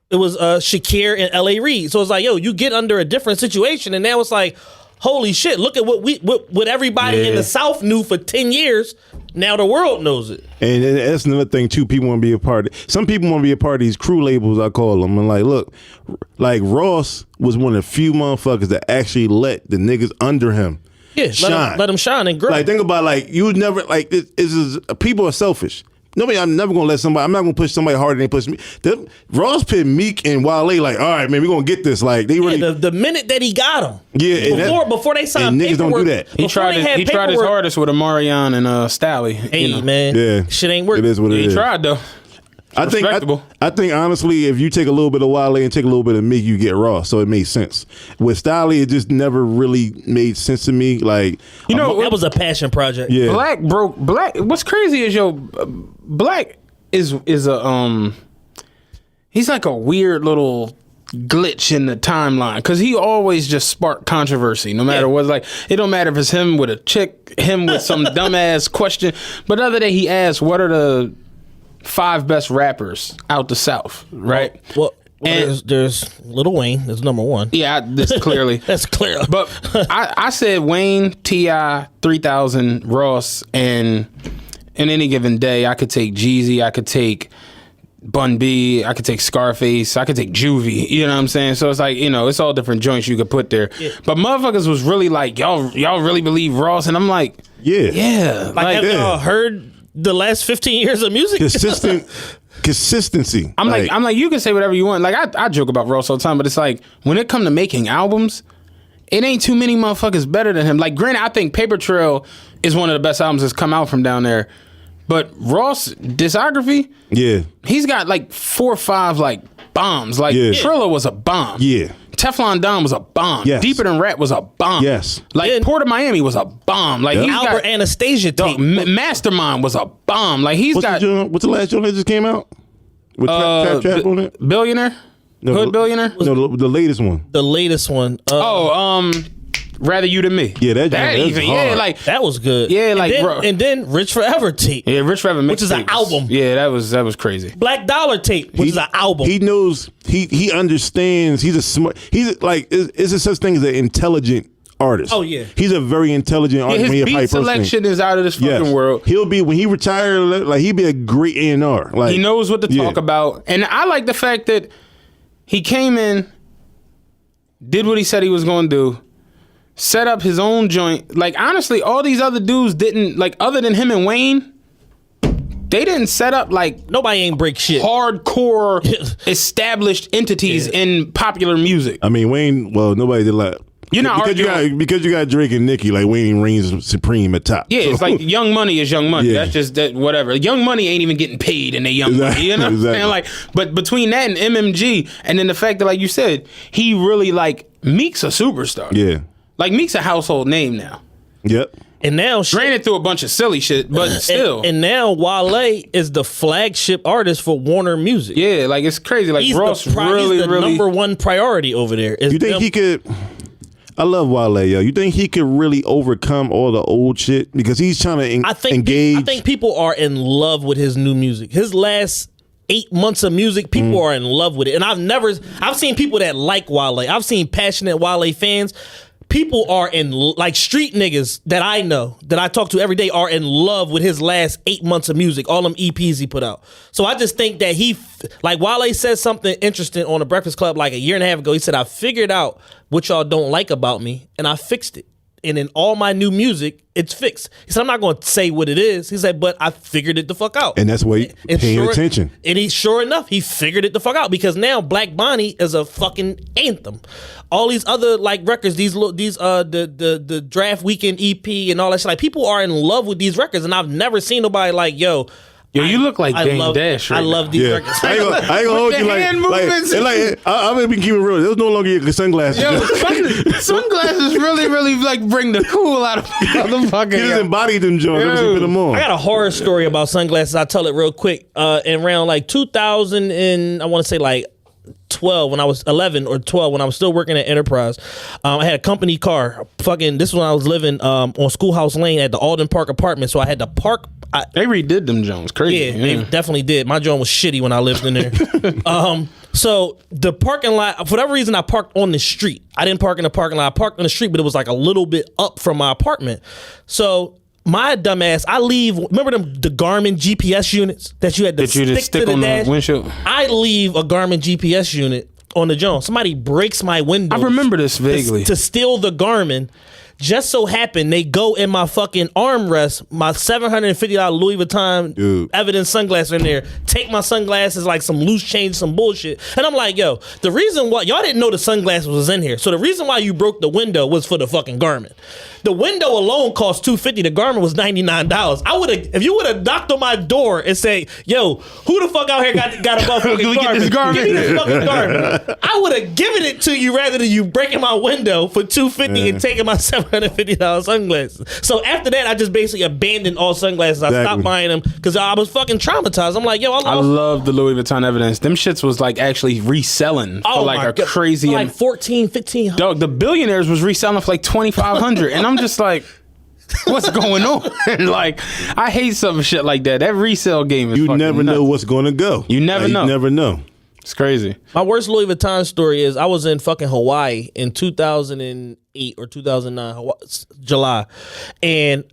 Shakir and L.A. Reid. So it's like, yo, you get under a different situation and now it's like, holy shit, look at what everybody in the South knew for 10 years. Now the world knows it. And that's another thing, too. People want to be a part of. Some people want to be a part of these crew labels, I call them. And like, look, like Ross was one of the few motherfuckers that actually let the niggas under him shine. Let him shine and grow. Like, think about, like, you would never, like, this is people are selfish. I'm never gonna let somebody. I'm not gonna push somebody harder than they push me. Ross put Meek and Wale like, all right, man, we gonna get this. Like, they really the minute that he got him, before they signed and niggas don't do that. He tried his hardest with Amarion and Stally. Hey man, shit ain't working. It is what it is. He tried though. I think honestly, if you take a little bit of Wale and take a little bit of Meek, you get Ross. So it made sense. With Stally, it just never really made sense to me. Like, that was a passion project. Yeah, Black. What's crazy is Black is a he's like a weird little glitch in the timeline because he always just sparked controversy no matter what. Like, it don't matter if it's him with a chick, him with some dumbass question, but the other day he asked, what are the 5 best rappers out the South, right? Well, there's Lil Wayne. That's number 1. Yeah, this clearly. That's clear. But I said Wayne, T.I., 3000, Ross, and in any given day, I could take Jeezy, I could take Bun B, I could take Scarface, I could take Juvie. You know what I'm saying? So it's like, it's all different joints you could put there. Yeah. But motherfuckers was really like, y'all really believe Ross? And I'm like, yeah. Like have y'all heard the last 15 years of music? Consistency. I'm like, you can say whatever you want. Like, I joke about Ross all the time, but it's like, when it come to making albums, it ain't too many motherfuckers better than him. Like, granted, I think Paper Trail is one of the best albums that's come out from down there. But Ross' discography, he's got like 4 or 5 like bombs. Like, Triller was a bomb. Yeah. Teflon Don was a bomb. Yes. Deeper Than Rap was a bomb. Yes. Like, Port of Miami was a bomb. Like, he's Albert Anastasia tape. Mastermind was a bomb. Like, what's the last joint that just came out? With Trap on it? Billionaire? No, Hood Billionaire? No, the latest one. The latest one. Rather You Than Me. Yeah, that even hard. Yeah, like that was good. Yeah, like and then Rich Forever tape. Yeah, Rich Forever, which is an album. Yeah, that was crazy. Black Dollar tape, which is an album. He knows. He understands. He's a smart. He's like is there such thing as an intelligent artist? Oh yeah, he's a very intelligent artist. His beat selection is out of this fucking world. He'll be when he retires. Like he'd be a great A&R. Like he knows what to talk about, and I like the fact that he came in, did what he said he was going to do. Set up his own joint. Like, honestly, all these other dudes didn't, like, other than him and Wayne, they didn't set up, like, nobody ain't break shit. Hardcore established entities in popular music. I mean, Wayne, well, nobody did like. You're not because you got Drake and Nicki, like Wayne reigns supreme at top. Yeah, so. It's like Young Money is Young Money. That's just that whatever. Young Money ain't even getting paid in they Young Money. You know what I'm saying? Like, but between that and MMG, and then the fact that, like you said, he really like Meek's a superstar. Yeah. Like, Meek's a household name now. Yep. And now, granted, through a bunch of silly shit, but still. And now Wale is the flagship artist for Warner Music. Yeah, like, it's crazy. Like, Ross he's the number one priority over there. You think he could? I love Wale, yo. You think he could really overcome all the old shit because he's trying to engage? I think people are in love with his new music. His last 8 months of music, people are in love with it. And I've seen people that like Wale. I've seen passionate Wale fans. People are in, like, street niggas that I know, that I talk to every day, are in love with his last 8 months of music, all them EPs he put out. So I just think that Wale said something interesting on the Breakfast Club like a year and a half ago. He said, I figured out what y'all don't like about me, and I fixed it. And in all my new music, it's fixed. He said, I'm not going to say what it is. He said, but I figured it the fuck out. And that's why you paying attention. And sure enough, he figured it the fuck out, because now Black Bonnie is a fucking anthem. All these other, like, records, the Draft Weekend EP and all that shit, like, people are in love with these records, and I've never seen nobody like, yo, you look like Dame Dash right I love these records. I ain't gonna hold you like I'm gonna be keeping real. It was no longer your sunglasses. Yo, sunglasses really like bring the cool out of motherfucker. He just embodied them joints ever since he put them on. I got a horror story about sunglasses. I'll tell it real quick. In around like 2000 and I want to say like 12 when I was 11 or 12 when I was still working at Enterprise. I had a company car. This is when I was living on Schoolhouse Lane at the Alden Park apartment. So I had to park. They redid them Jones. Crazy. Yeah, they definitely did. My joint was shitty when I lived in there. So the parking lot, for whatever reason, I parked on the street. I didn't park in the parking lot. I parked on the street, but it was like a little bit up from my apartment. So my dumbass, remember the Garmin GPS units that you had to stick to the dash? Windshield? I leave a Garmin GPS unit on the joint. Somebody breaks my window. I remember this vaguely. To steal the Garmin. Just so happened they go in my fucking armrest, my $750 Louis Vuitton evidence sunglasses in there, take my sunglasses like some loose change, some bullshit. And I'm like, yo, the reason why, y'all didn't know the sunglasses was in here. So the reason why you broke the window was for the fucking Garmin. The window alone cost $250. The Garmin was $99. If you would have knocked on my door and say, yo, who the fuck out here got a motherfucking Garmin? Give me this fucking Garmin. I would have given it to you rather than you breaking my window for $250 and taking my $750 sunglasses. So after that, I just basically abandoned all sunglasses. I stopped buying them because I was fucking traumatized. I'm like, yo, I love the Louis Vuitton evidence. Them shits was like actually reselling for like a crazy, like $1,400, $1,500. Dog, the billionaires was reselling for like $2,500, and I'm just like, what's going on? Like, I hate some shit like that. That resale game is you never nuts. know what's going to go. You never know. You never know. It's crazy. My worst Louis Vuitton story is I was in fucking Hawaii in 2008 or 2009, July, and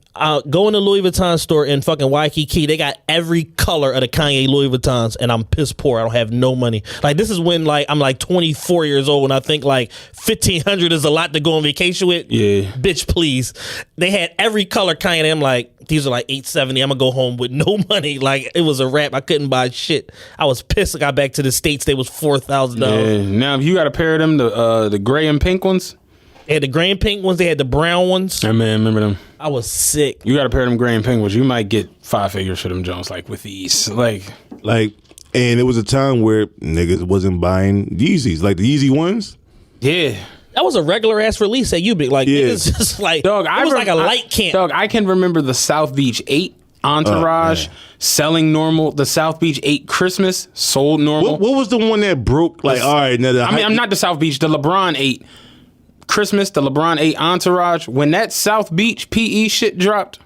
go in the Louis Vuitton store in fucking Waikiki. They got every color of the Kanye Louis Vuittons, and I'm piss poor. I don't have no money. Like, this is when like I'm like 24 years old, and I think like $1,500 is a lot to go on vacation with. Yeah, bitch, please. They had every color Kanye. And I'm like, these are like $870. I'm gonna go home with no money. Like, it was a wrap. I couldn't buy shit. I was pissed. I got back to the States. They was $4,000. Yeah. Now if you got a pair of them, the gray and pink ones. They had the gray and pink ones. They had the brown ones. I remember them. I was sick. You got a pair of them gray and pink ones. You might get 5 figures for them Jones, like with these. Like, and it was a time where niggas wasn't buying Yeezys, like the Yeezy ones. Yeah. That was a regular ass release at Ubik. Like, niggas just like, dog, it was like a light camp. Dog, I can remember the South Beach 8 Entourage selling normal. The South Beach 8 Christmas sold normal. What was the one that broke? Like, all right, now I'm not the South Beach. The LeBron 8 Christmas, the LeBron 8 Entourage. When that South Beach PE shit dropped,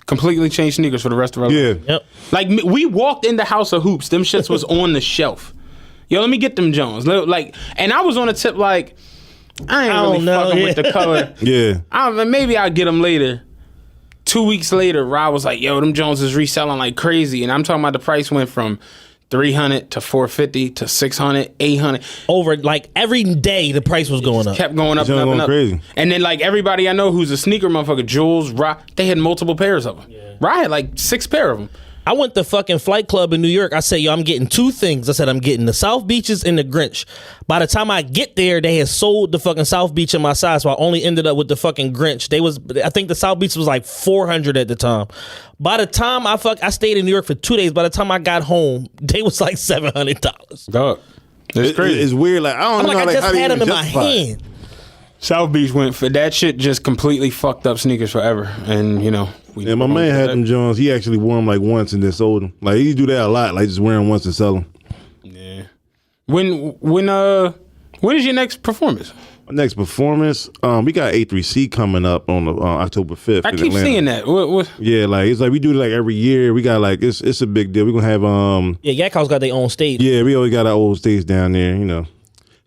completely changed sneakers for the rest of our life. Yep. Like, we walked in the House of Hoops. Them shits was on the shelf. Yo, let me get them Jones. Like, and I was on a tip like, I ain't really fucking with the color. Yeah. Maybe I'll get them later. 2 weeks later, Rob was like, yo, them Jones is reselling like crazy. And I'm talking about the price went from $300 to $450 to $600, $800. Over like every day, the price was going up. Kept going up and up and up. Crazy. And then like everybody I know who's a sneaker motherfucker, Jules, Rob, they had multiple pairs of them. Yeah. Rob had like 6 pair of them. I went to fucking Flight Club in New York. I said, yo, I'm getting 2 things. I said, I'm getting the South Beaches and the Grinch. By the time I get there, they had sold the fucking South Beach in my size, so I only ended up with the fucking Grinch. I think the South Beach was like $400 at the time. By the time I stayed in New York for 2 days. By the time I got home, they was like $700. Dog, it's crazy. It's weird. Like, I don't know. I just had them in my hand. South Beach went for that shit. Just completely fucked up sneakers forever, and you know. Yeah, my man had them Jones. He actually wore them like once and then sold them. Like, he do that a lot. Like, just wear them once and sell them. Yeah. When is your next performance? Next performance, we got A3C coming up on October 5th. I keep seeing that. What? Yeah, like it's like we do it like every year. We got like it's a big deal. We're gonna have Yeah, Yak House got their own stage. Yeah, we always got our old stage down there, you know.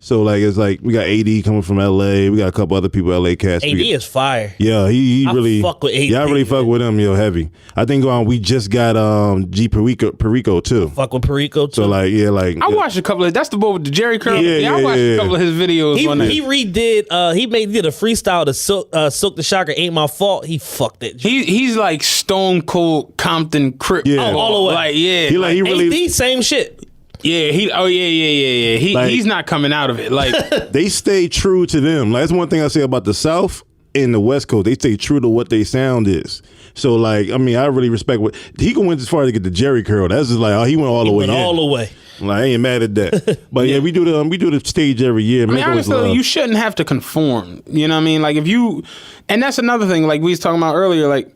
So like it's like we got AD coming from LA. We got a couple other people, LA cats. AD is fire. Yeah, he I really fuck with AD. Yeah, I really fuck with him, heavy. I think we just got G Perico too. Fuck with Perico too. So like I watched a couple of that's the boy with the Jerry curl. I watched a couple of his videos. He redid. He did a freestyle to Silk the Shocker. Ain't my fault. He fucked it. He's like Stone Cold Compton Crip. Yeah. All the way. Like yeah. He really AD same shit. Yeah, he's not coming out of it. Like they stay true to them. Like that's one thing I say about the South and the West Coast. They stay true to what they sound is. So like, I mean, I really respect what he went as far to get the Jerry curl. That's just like, he went all the way. All the way. Like I ain't mad at that. But yeah, we do the stage every year. I mean, honestly, you shouldn't have to conform. You know what I mean? Like if you, and that's another thing. Like we was talking about earlier. Like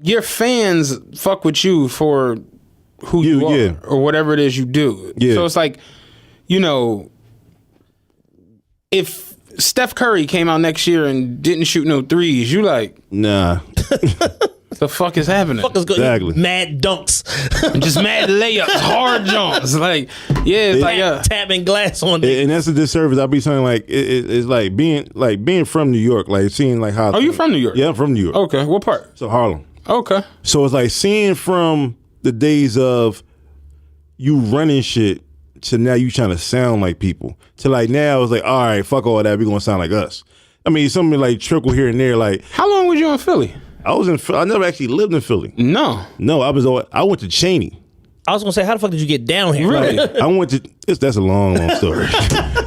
your fans fuck with you for who you are or whatever it is you do. Yeah. So it's like, you know, if Steph Curry came out next year and didn't shoot no threes, you like, nah. The fuck is happening? Exactly. Mad dunks. Just mad layups, hard jumps. Like, yeah, it's like tapping glass on it. And that's a disservice. I'll be saying like it's like being from New York, like seeing like how. Oh, you from New York? Yeah, I'm from New York. Okay, what part? So Harlem. Okay. So it's like seeing from the days of you running shit to now you trying to sound like people. To like now it's like, all right, fuck all that, we gonna sound like us. I mean, something like trickle here and there. Like, how long was you in Philly? I never actually lived in Philly. No, I went to Cheney. I was gonna say, how the fuck did you get down here? Really? I went to. That's a long story,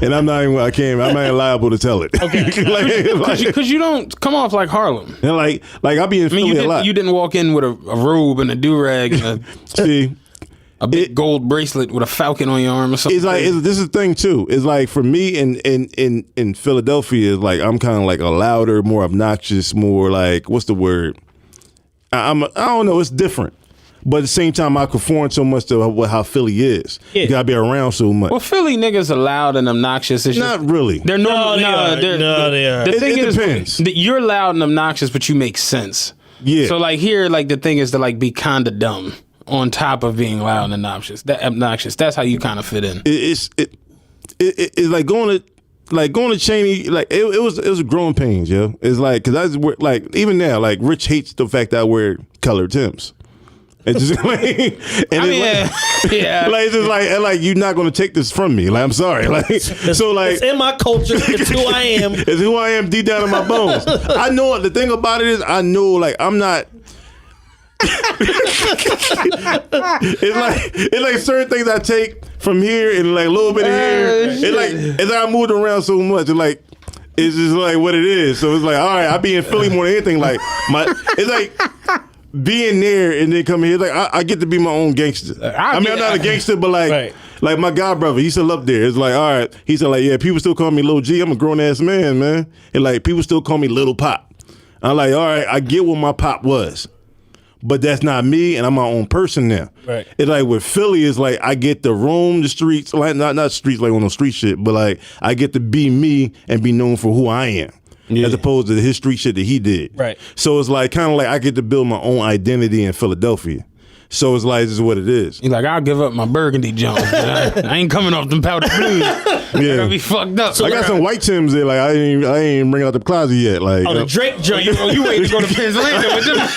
and I'm not even liable to tell it. Okay, because you don't come off like Harlem. And like I be in Philly a lot. You didn't walk in with a robe and a do rag and see a big gold bracelet with a falcon on your arm or something. It's like this is the thing too. It's like for me in Philadelphia, it's like I'm kind of like a louder, more obnoxious, more like what's the word? I don't know. It's different. But at the same time, I conform so much to how Philly is. Yeah. You gotta be around so much. Well, Philly niggas are loud and obnoxious. It's not really. They're normal. No, they are. The thing is, depends. You're loud and obnoxious, but you make sense. Yeah. So like here, like the thing is to like be kind of dumb on top of being loud and obnoxious. That's how you kind of fit in. It's like going to Cheney. Like it was growing pains, yo. It's like because like even now, like Rich hates the fact that I wear colored Timbs. It's just like, yeah. Like it's just like you're not gonna take this from me. Like I'm sorry. Like so, like it's in my culture. It's who I am. It's who I am deep down in my bones. I know the thing about it is I know like I'm not. it's like certain things I take from here and like a little bit of here. It's like I moved around so much. It's just like what it is. So it's like all right, I be in Philly more than anything. Like it's like. Being there and then coming here, like I get to be my own gangster. I'm not a gangster, but like my god brother, he's still up there. It's like, all right, he said like, yeah, people still call me Lil G. I'm a grown ass man, and like people still call me Little Pop. I'm like, all right, I get what my pop was, but that's not me, and I'm my own person now. Right. It's like with Philly, it's like I get to roam the streets, like not streets like on no street shit, but like I get to be me and be known for who I am. Yeah. As opposed to his street shit that he did. Right. So it's like kind of like I get to build my own identity in Philadelphia. So it's like this is what it is. He's like, I'll give up my burgundy Jones. I ain't coming off them powder blues. Yeah. I gotta be fucked up. So I got some white Timbs there. Like I ain't bring out the closet yet. Like the Drake joint. You wait to go to Pennsylvania with them.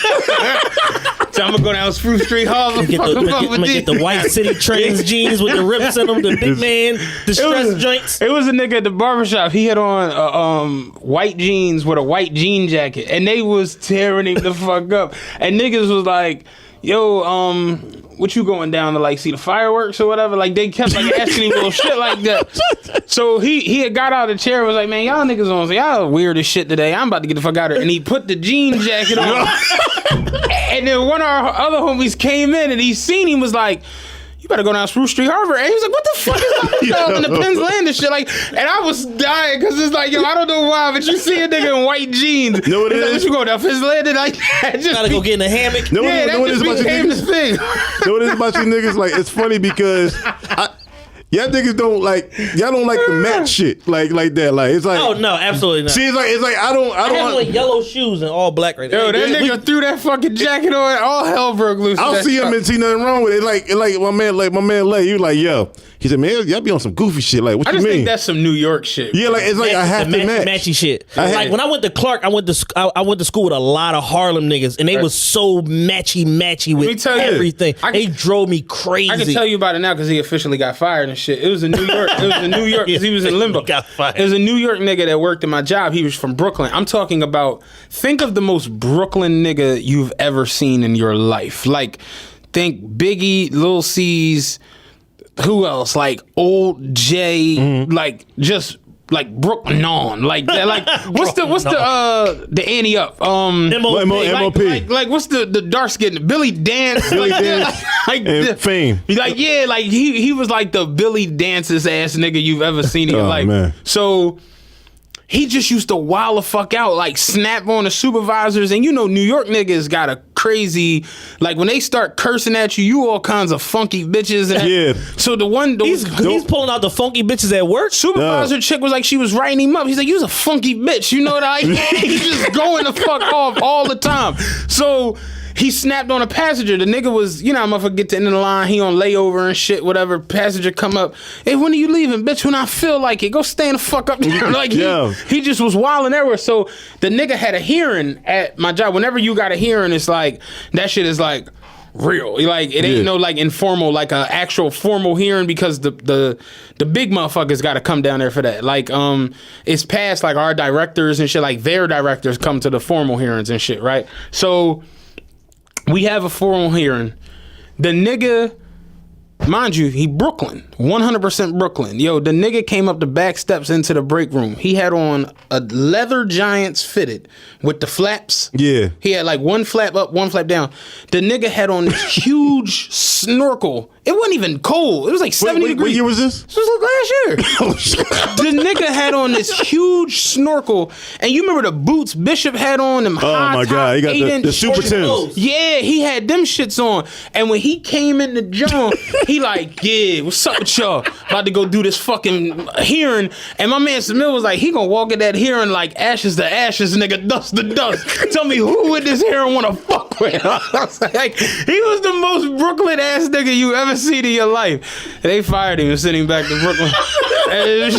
So I'm gonna go down Spruce Street, Harlem. I'm gonna get the white city trans jeans with the rips in them, the big man, the stress joints. It was a nigga at the barbershop. He had on white jeans with a white jean jacket, and they was tearing him the fuck up. And niggas was like, yo, what you going down to like see the fireworks or whatever? Like they kept like asking him little shit like that. So he had got out of the chair and was like, man, y'all niggas on, so y'all weird as shit today. I'm about to get the fuck out of here. And he put the jean jacket on. And then one of our other homies came in and he seen him, was like, you better go down Spruce Street, Harvard. And he was like, what the fuck is up in the Penn's Land and shit? Like, and I was dying because it's like, yo, I don't know why, but you see a nigga in white jeans. Know what it is? Like, what you going down Penn's Land and like that? Just gotta go get in the hammock. Know that what just became the thing. Know what it is about you niggas? Like, it's funny because Y'all niggas don't like. Y'all don't like the match shit like that. Like it's like. Oh no, absolutely not. See, it's like I don't. I have like yellow shoes and all black right now. Yo, that nigga threw that fucking jacket on. All hell broke loose. I'll see him and see nothing wrong with it. Like my man Lay. He was like, yo. He said, man, y'all be on some goofy shit. Like, what I you just mean? think that's some New York shit. Yeah, like it's like I have to match. Matchy shit. Like when I went to Clark, I went to school with a lot of Harlem niggas, and they was so matchy with everything. They drove me crazy. I can tell you about it now because he officially got fired and shit. It was in New York. Because he was in limbo. Got fired. It was a New York nigga that worked in my job. He was from Brooklyn. I'm talking about. Think of the most Brooklyn nigga you've ever seen in your life. Like, think Biggie, Lil C's. Who else? Like Old J, like just like Brooklyn on, like that. Like what's the Annie up? MOP. Like what's the dark skin Billy Dance? Like Fame. Like yeah, like he was like the Billy Dance's ass nigga you've ever seen in your life. Man. So. He just used to wild the fuck out, like snap on the supervisors. And you know, New York niggas got a crazy, like when they start cursing at you, you all kinds of funky bitches. And Yeah. So he's pulling out the funky bitches at work. Supervisor chick was like, she was writing him up. He's like, you's a funky bitch. You know what I mean? He's just going the fuck off all the time. So he snapped on a passenger. The nigga was, you know, motherfucker get to the end of the line. He on layover and shit, whatever. Passenger come up. Hey, when are you leaving, bitch? When I feel like it. Go stand the fuck up there. Like, he just was wilding everywhere. So the nigga had a hearing at my job. Whenever you got a hearing, it's like, that shit is like real. Like, it ain't no like informal, like a actual formal hearing because the big motherfuckers got to come down there for that. Like, it's past like our directors and shit. Like, their directors come to the formal hearings and shit, right? So we have a formal hearing. The nigga, mind you, he Brooklyn, 100% Brooklyn. Yo, the nigga came up the back steps into the break room. He had on a leather Giants fitted with the flaps. Yeah. He had like one flap up, one flap down. The nigga had on this huge snorkel. It wasn't even cold. It was like 70 degrees. What year was this? This was last year. The nigga had on this huge snorkel, and you remember the boots Bishop had on them high my top, God, he got 8-inch the Super Timbs. Yeah, he had them shits on. And when he came in the joint, he like, yeah, what's up with y'all? About to go do this fucking hearing. And my man Samil was like, he gonna walk in that hearing like ashes to ashes, nigga, dust to dust. Tell me who would this hearing wanna fuck with? I was like, he was the most Brooklyn ass nigga you ever seen in your life. They fired him and sent him back to Brooklyn. How you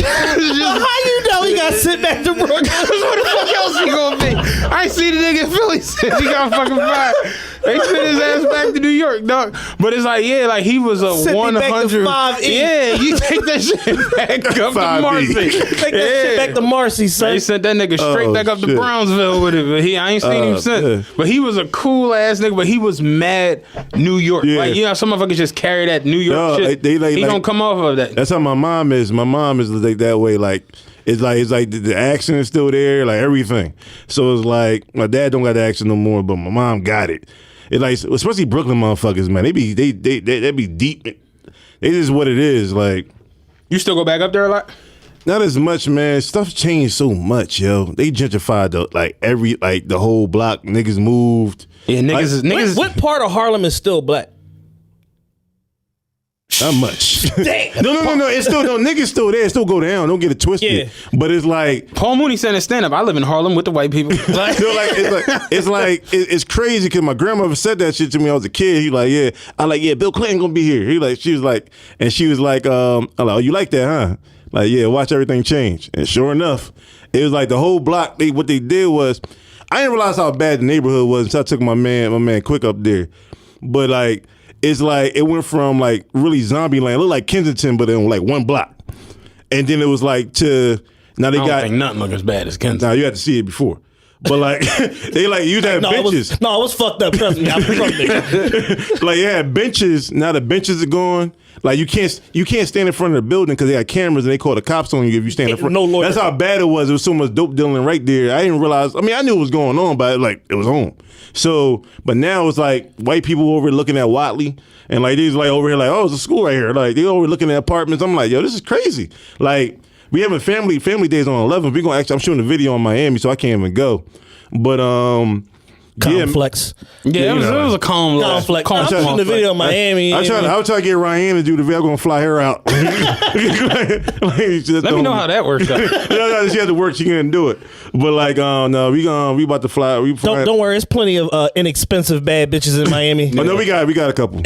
know he got sent back to Brooklyn? Where the fuck else he gonna be? I ain't see the nigga in Philly since he got fucking fired. They sent his ass back to New York, dog. But it's like, yeah, like he was a 100. Yeah, you take that shit back up to Marcy. Take that shit back to Marcy, son. They sent that nigga straight back up to Brownsville with it. But I ain't seen him since. Yeah. But he was a cool ass nigga. But he was mad New York. Yeah. Like, you know, some motherfuckers just carry that New York shit. He don't come off of that. That's how my mom is. My mom is like that way. Like it's like the action is still there, like everything. So it's like my dad don't got the action no more, but my mom got it. It's like, especially Brooklyn motherfuckers, man. They be deep. It is what it is. Like, you still go back up there a lot? Not as much, man. Stuff changed so much, yo. They gentrified the whole block. Niggas moved. Yeah, niggas. What part of Harlem is still black? Not much. Damn. No. It's still niggas still there. Still go down. Don't get it twisted. Yeah. But it's like Paul Mooney said in stand up. I live in Harlem with the white people. It's crazy because my grandmother said that shit to me when I was a kid. He like, yeah. I like, yeah. Bill Clinton gonna be here. She was like, I'm like, oh, you like that, huh? Like, yeah. Watch everything change. And sure enough, it was like the whole block. What they did was, I didn't realize how bad the neighborhood was until I took my man Quick up there. But like. It's like it went from like really zombie land, it looked like Kensington, but in like one block, and then it was like to now they I don't think nothing look as bad as Kensington. Now you had to see it before, but like they like used to have benches. It was fucked up. Trust me, I was from there. Like you had benches. Now the benches are gone. Like you can't stand in front of the building because they had cameras and they call the cops on you if you stand in front. No lawyer. That's how bad it was. There was so much dope dealing right there. I didn't realize. I mean, I knew what was going on, but like it was home. So, but now it's like white people over looking at Watley, and like these like over here like, oh, it's a school right here. Like they over looking at apartments. I'm like, yo, this is crazy. Like we having family days on 11th. I'm shooting a video in Miami, so I can't even go. But complex. Yeah, it was a calm look. Complex. Calm I'm shooting the video in Miami. I was trying to get Ryan to do the video. I'm gonna fly her out. Let me know how that works out. She had to work. She couldn't do it. But like, no, we about to fly. Don't worry. There's plenty of inexpensive bad bitches in Miami. Oh, no, we got a couple.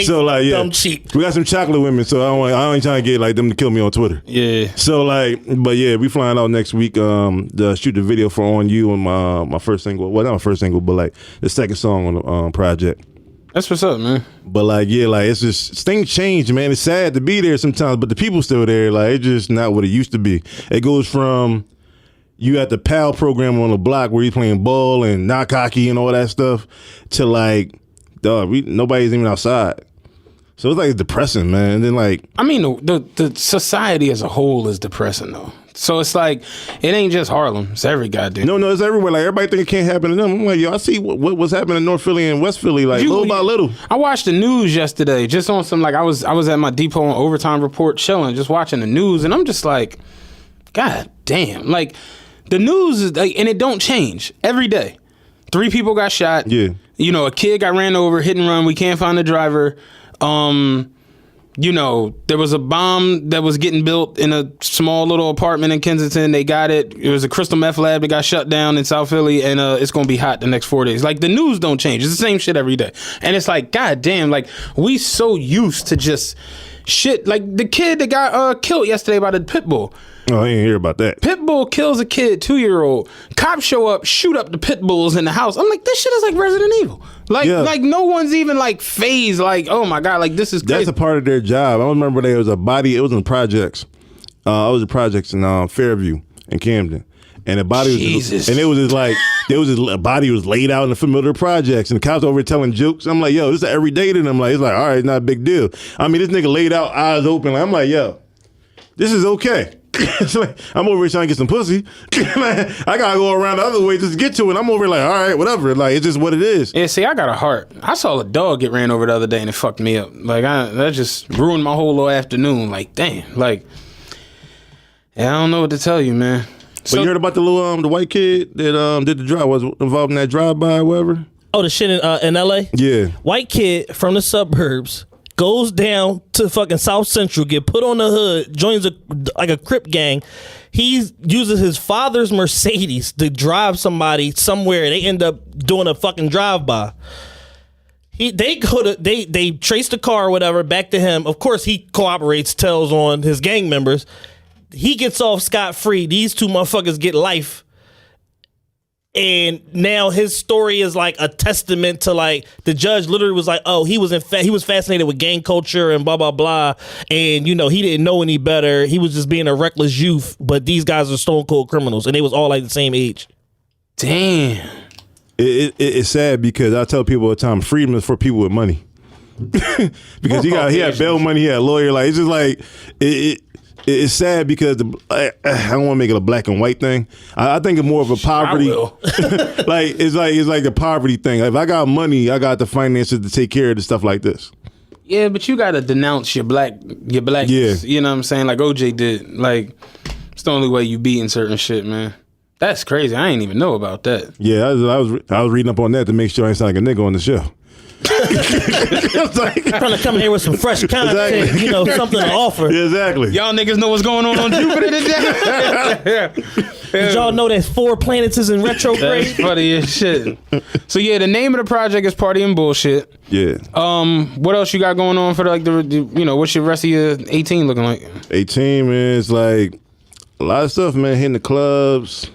So like, yeah, dumb cheap. We got some chocolate women. So I ain't trying to get like them to kill me on Twitter. Yeah. So like, but yeah, we flying out next week. To shoot the video for On You and my first single. Well, not my first single, but like the second song on the project. That's what's up, man. But like, yeah, like it's just things change, man. It's sad to be there sometimes, but the people still there. Like it's just not what it used to be. It goes from you at the PAL program on the block where you playing ball and knock hockey and all that stuff to like, dog, nobody's even outside. So it's like it's depressing, man. And then like, I mean, the society as a whole is depressing though. So it's like, it ain't just Harlem. It's every goddamn. No, it's everywhere. Like everybody think it can't happen to them. I'm like, yo, I see what's happening in North Philly and West Philly, like little by little. I watched the news yesterday, just on some like I was at my Depot on Overtime Report chilling, just watching the news, and I'm just like, God damn, like the news is like, and it don't change every day. 3 people got shot. Yeah, you know, a kid got ran over, hit and run. We can't find the driver. You know, there was a bomb that was getting built in a small little apartment in Kensington. They got it. It was a crystal meth lab that got shut down in South Philly, and it's going to be hot the next 4 days. Like, the news don't change. It's the same shit every day. And it's like, God damn, like, we so used to just shit. Like, the kid that got killed yesterday by the pit bull. Oh, I didn't hear about that. Pit bull kills a kid, 2-year-old. Cops show up, shoot up the pit bulls in the house. I'm like, this shit is like Resident Evil. Like no one's even like phased. Like, oh my God, like this is crazy. That's a part of their job. I remember there was a body. It was in projects. I was in projects in Fairview in Camden, and the body was just, and it was just like a body was laid out in the middle of the projects, and the cops over telling jokes. I'm like, yo, this is every day to them. Like, it's like, all right, it's not a big deal. I mean, this nigga laid out, eyes open. Like, I'm like, yo, this is okay. Like, I'm over here trying to get some pussy. I gotta go around the other way just to get to it. I'm over here like, all right, whatever. Like, it's just what it is. Yeah, see, I got a heart. I saw a dog get ran over the other day and it fucked me up. Like, that just ruined my whole little afternoon. Like, damn. Like, yeah, I don't know what to tell you, man. But you heard about the little the white kid that did the drive, was involved in that drive-by or whatever? Oh, the shit in L.A.? Yeah. White kid from the suburbs goes down to fucking South Central, get put on the hood, joins a Crip gang. He uses his father's Mercedes to drive somebody somewhere. They end up doing a fucking drive-by. They trace the car or whatever back to him. Of course, he cooperates, tells on his gang members. He gets off scot-free. These 2 motherfuckers get life. And now his story is like a testament to like the judge literally was like, oh, he was fascinated with gang culture and blah blah blah, and you know he didn't know any better. He was just being a reckless youth. But these guys are stone cold criminals, and they was all like the same age. Damn. It's sad because I tell people all the time, freedom is for people with money. Because he had bail money, he had a lawyer. Like it's just like it's sad because I don't want to make it a black and white thing. I think it's more of a poverty. Like it's like a poverty thing. If I got money, I got the finances to take care of the stuff like this. Yeah, but you gotta denounce your blackness. Yeah. You know what I'm saying? Like OJ did. Like it's the only way you beating certain shit, man. That's crazy. I ain't even know about that. Yeah, I was reading up on that to make sure I ain't sound like a nigga on the show. Trying to come here with some fresh content, exactly. You know, something to offer. Yeah, exactly. Y'all niggas know what's going on Jupiter today? Did y'all know that 4 planets is in retrograde? That's funny as shit. So yeah, the name of the project is Party and Bullshit. Yeah. What else you got going on for what's your rest of your 18 looking like? 18, man, it's like a lot of stuff, man. Hitting the clubs.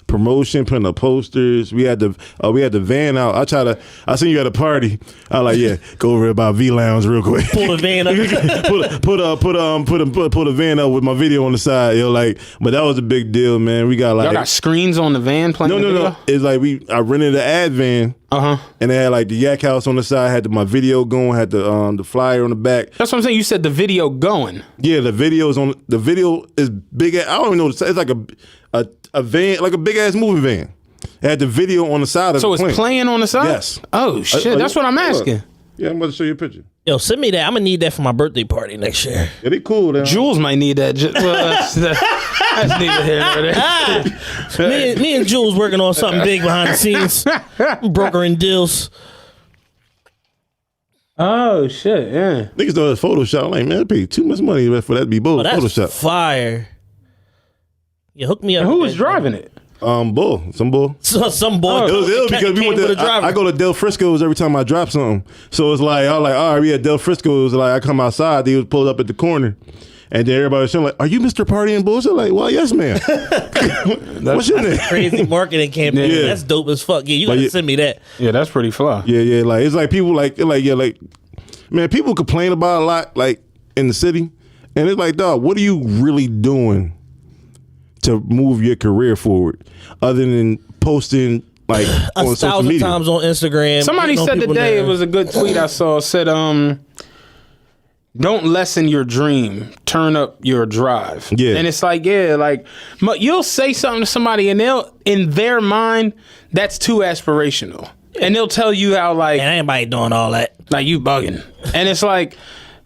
Promotion, putting up posters. We had the van out. I seen you at a party. I was like, yeah, go over by V Lounge real quick. Pull the van up. put a van up with my video on the side. Yo, like, but that was a big deal, man. We got like y'all got screens on the van playing. No. It's like I rented an ad van. And they had like the Yak House on the side. Had my video going. Had the flyer on the back. That's what I'm saying. You said the video going. Yeah, the video is big. I don't even know. It's like a van, like a big ass moving van. It had the video on the side of the plane. So it's playing on the side? Yes. Oh shit, that's what I'm asking. Yeah, I'm about to show you a picture. Yo, send me that. I'm gonna need that for my birthday party next year. Yeah, they cool. Though. Jules might need that. That's neither here nor there. Me and Jules working on something big behind the scenes, brokering deals. Oh shit! Yeah. Niggas know it's Photoshop. I'm like, man, I paid too much money for that to be both That's Photoshop. fire. Yeah, hook me up. And who with was that, driving it? Bull, some bull. So, some boy. It was ill because we came went with to. a driver. I go to Del Frisco's every time I drop something. So it's like I was like, all right, we at Del Frisco's. Like I come outside, they was pulled up at the corner, and then everybody was like, "Are you Mr. Party and Bullshit?" Like, well, yes, ma'am. What's your name? Crazy marketing campaign. Yeah. That's dope as fuck. Yeah, you gotta yeah. send me that. Yeah, that's pretty fly. Yeah. Like it's like people like man, people complain about a lot like in the city, and it's like, dog, what are you really doing to move your career forward, other than posting like on social 1,000 media? times on Instagram. Somebody getting on said people today, it nerves. was a good tweet I saw, said, don't lessen your dream, turn up your drive. Yeah. And it's like, you'll say something to somebody and in their mind, that's too aspirational. And they'll tell you how like, And anybody doing all that. like you bugging. And it's like,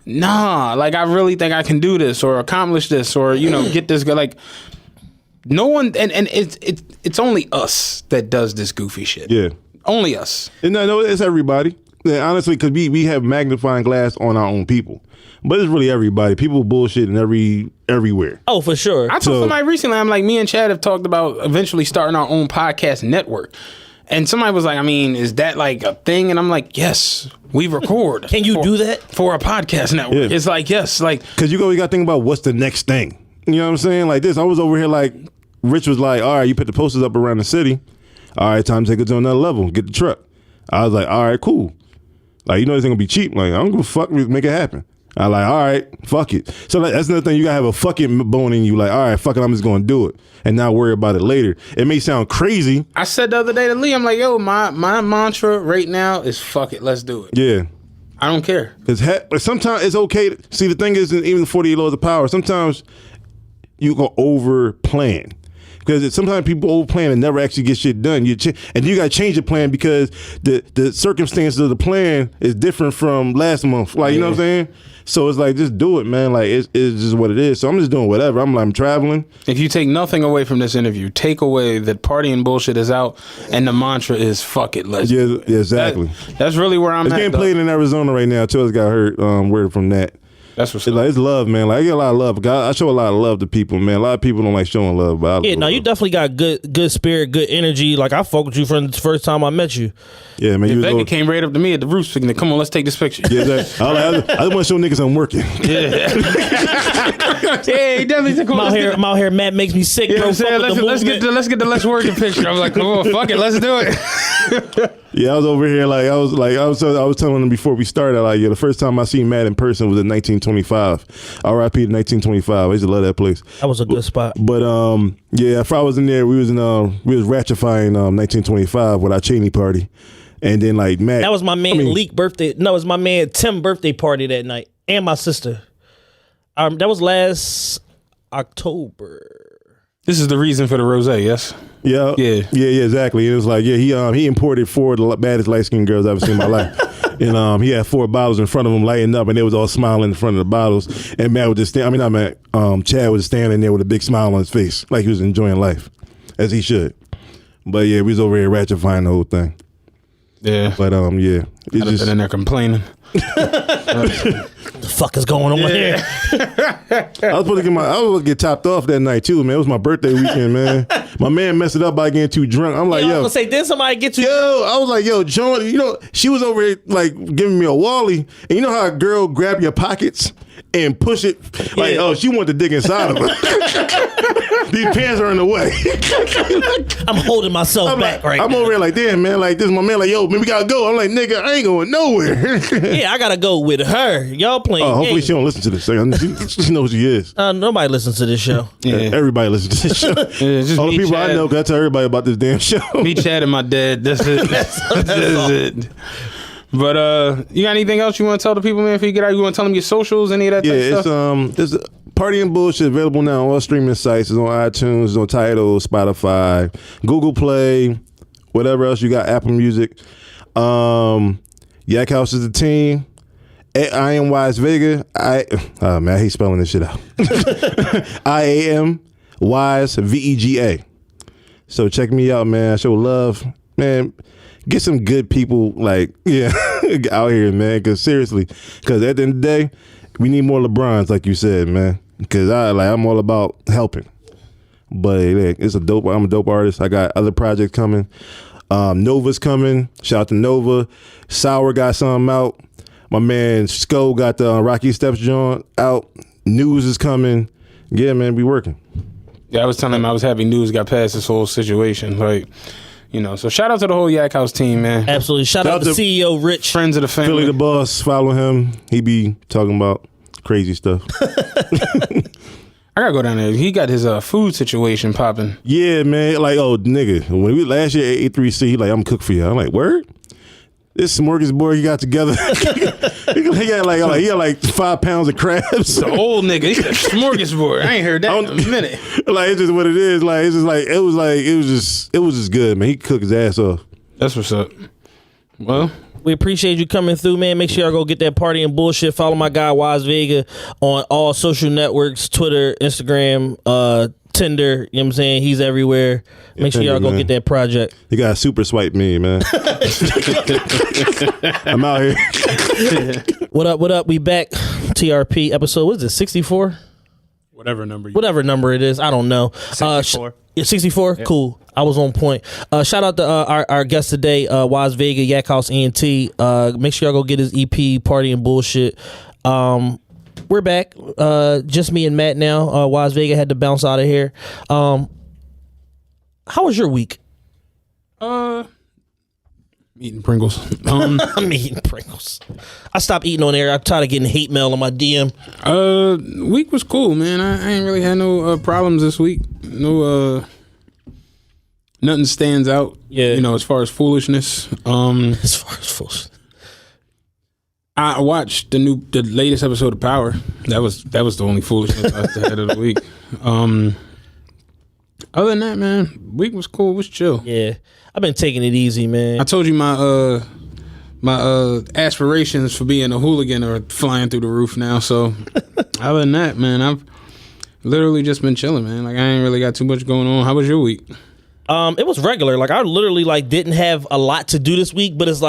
nah, like I really think I can do this or accomplish this or, get this good. Like no one, and it's only us that does this goofy shit. Yeah. Only us. And no, it's everybody. Yeah, honestly, because we have magnifying glass on our own people, but it's really everybody. People bullshitting everywhere. Oh, for sure. I told somebody recently, I'm like, me and Chad have talked about eventually starting our own podcast network. And somebody was like, I mean, is that like a thing? And I'm like, yes, we record. Can you do that? For a podcast network. Yeah. It's like, yes, like. Because you got to think about what's the next thing. You know what I'm saying? Like this, I was over here like, Rich was like, all right, you put the posters up around the city. All right, time to take it to another level. Get the truck. I was like, all right, cool. Like, this ain't gonna be cheap. Like, I don't give a fuck. Make it happen. I like, all right, fuck it. So like, that's another thing. You gotta have a fucking bone in you. Like, all right, fuck it. I'm just gonna do it and not worry about it later. It may sound crazy. I said the other day to Lee, I'm like, yo, my mantra right now is fuck it. Let's do it. Yeah. I don't care. Because sometimes it's okay. See, the thing is, even 48 laws of power, sometimes you go over plan. Because sometimes people overplan and never actually get shit done. And you got to change the plan because the circumstances of the plan is different from last month. Like, you know what I'm saying? So it's like, just do it, man. Like, it's just what it is. So I'm just doing whatever. I'm traveling. If you take nothing away from this interview, take away that party and bullshit is out and the mantra is fuck it, let's do it. Yeah, exactly. That's really where I'm It's at. getting though. played in Arizona right now. Chills got hurt. Word from that. That's what's It's like, it's love, man. Like, I get a lot of love. God, I show a lot of love to people, man. A lot of people don't like showing love, but I Yeah, love no, you love. definitely got good spirit, good energy. Like I fucked with you from the first time I met you. Yeah, man. You was Becca over- came right up to me at the roof speaking. Come on, let's take this picture. Yeah, exactly. I just want to show niggas I'm working. Yeah, he definitely said, come on, I'm out here, Matt makes me sick, You know bro. what I'm saying? Fuck with the Let's movement. get the less working picture. I was like, come on, fuck it, let's do it. Yeah, I was over here I was telling them before we started, like, yeah, the first time I seen Matt in person was in 1925. R.I.P. to 1925. I used to love that place. That was a good spot. But yeah, if I was in there, we was ratifying 1925 with our Cheney party, and then like Matt. That was my man Leak birthday. No, it was my man Tim birthday party that night, and my sister. That was last October. This is the reason for the rosé, yes? Yeah, exactly. It was like, yeah, he imported 4 of the baddest light skinned girls I've ever seen in my life. And he had 4 bottles in front of him lighting up, and they was all smiling in front of the bottles. And Matt was just Chad was standing there with a big smile on his face, like he was enjoying life, as he should. But yeah, we was over here ratifying the whole thing. Yeah. But yeah, I'd have been in there complaining. What the fuck is going on here? I was supposed to get topped off that night too, man. It was my birthday weekend, man. My man messed it up by getting too drunk. I'm like, I was yo, gonna say, did somebody get you? I was like, yo, Joan, she was over here like giving me a wally, and you know how a girl grab your pockets and push it like, oh, she wanted to dig inside of her. These pants are in the way. I'm holding myself back right I'm now. over here like, damn, man, like this is my man, like, yo, man, we gotta go. I'm like, nigga, I ain't going nowhere. Yeah, I gotta go with her. Y'all playing Hopefully games. she don't listen to this. She knows who she is. Nobody listens to this show. Yeah. Everybody listens to this show. Yeah, just All the me, people I Chad. know, 'cause I tell everybody about this damn show. Me, Chad, and my dad. That's it. That's it. But you got anything else you want to tell the people, man? If you get out, you want to tell them your socials, any of that Yeah, type stuff? it's Party and Bullshit available now on all streaming sites. It's on iTunes, it's on Tidal, Spotify, Google Play, whatever else you got, Apple Music. Yak House is the team. I am Wise Vega. Man, I hate spelling this shit out. IAM Wise VEGA. So check me out, man. Show love, man. Get some good people, like, yeah, out here, man. Because seriously, because at the end of the day, we need more LeBrons, like you said, man. Because I'm all about helping. But it's I'm a dope artist. I got other projects coming. Nova's coming. Shout out to Nova. Sour got something out. My man Sko got the Rocky Steps joint out. News is coming. Yeah, man, we working. Yeah, I was telling him I was happy News got past this whole situation. Like, so shout out to the whole Yak House team, man. Absolutely. Shout out to CEO Rich. Friends of the family. Philly the Boss. Follow him. He be talking about crazy stuff. I gotta go down there. He got his food situation popping. Yeah, man. Like, oh, nigga. When we last year at A3C, he like, I'm cook for you. I'm like, word? This smorgasbord he got together. he got like 5 pounds of crabs. The old nigga. He got a smorgasbord. I ain't heard that in a minute. Like, it's just what it is. Like, it's just like it was just good, man. He cooked his ass off. That's what's up. Well, we appreciate you coming through, man. Make sure y'all go get that party and bullshit. Follow my guy Wise Vega on all social networks, Twitter, Instagram, Tinder. You know what I'm saying? He's everywhere. Make sure y'all go get that project. You gotta super swipe me, man. I'm out here. What up? We back. TRP episode, what is it, 64? Whatever number it is. I don't know. 64. 64? Yep. Cool. I was on point. Shout out to our guest today, Wise Vega, Yak House ENT. Make sure y'all go get his EP, Party and Bullshit. We're back. Just me and Matt now. Wise Vega had to bounce out of here. How was your week? Eating Pringles. I'm eating Pringles. I stopped eating on air. I tried getting hate mail on my DM. Week was cool, man. I ain't really had no problems this week. No, nothing stands out. Yeah, as far as foolishness. I watched the latest episode of Power. That was the only foolishness I had of the week. Other than that, man, week was cool. It was chill. Yeah, I've been taking it easy, man. I told you my aspirations for being a hooligan are flying through the roof now. So other than that, man, I've literally just been chilling, man. Like, I ain't really got too much going on. How was your week? It was regular. Like, I literally didn't have a lot to do this week, but it's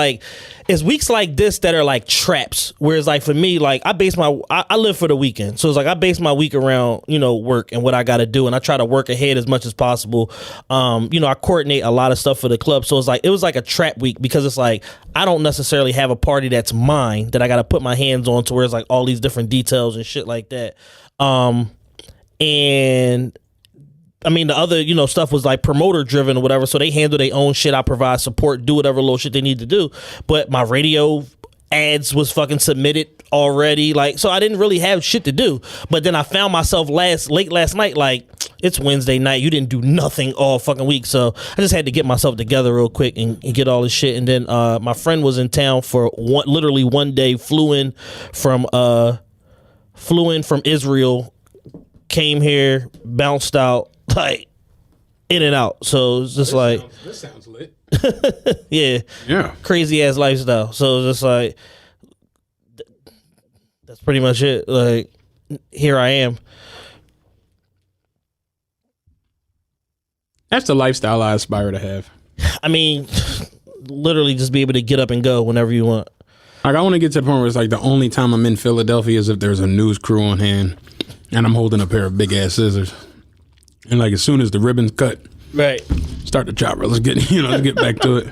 weeks like this that are like traps. Whereas for me, I live for the weekend. So it's I base my week around, work and what I got to do. And I try to work ahead as much as possible. I coordinate a lot of stuff for the club. So it was like a trap week because it's I don't necessarily have a party that's mine that I got to put my hands on to where it's all these different details and shit like that. And I mean, the other, stuff was promoter driven or whatever. So they handle their own shit. I provide support, do whatever little shit they need to do. But my radio ads was fucking submitted already. So I didn't really have shit to do. But then I found myself late last night, it's Wednesday night. You didn't do nothing all fucking week. So I just had to get myself together real quick and get all this shit. And then my friend was in town for literally one day, flew in from Israel, came here, bounced out. In and out. So it's just this sounds lit. yeah crazy ass lifestyle. So it's just that's pretty much it. Here I am. That's the lifestyle I aspire to have. I mean, literally just be able to get up and go whenever you want. I want to get to the point where it's the only time I'm in Philadelphia is if there's a news crew on hand and I'm holding a pair of big ass scissors. And as soon as the ribbon's cut, right, start the chopper. Let's get back to it.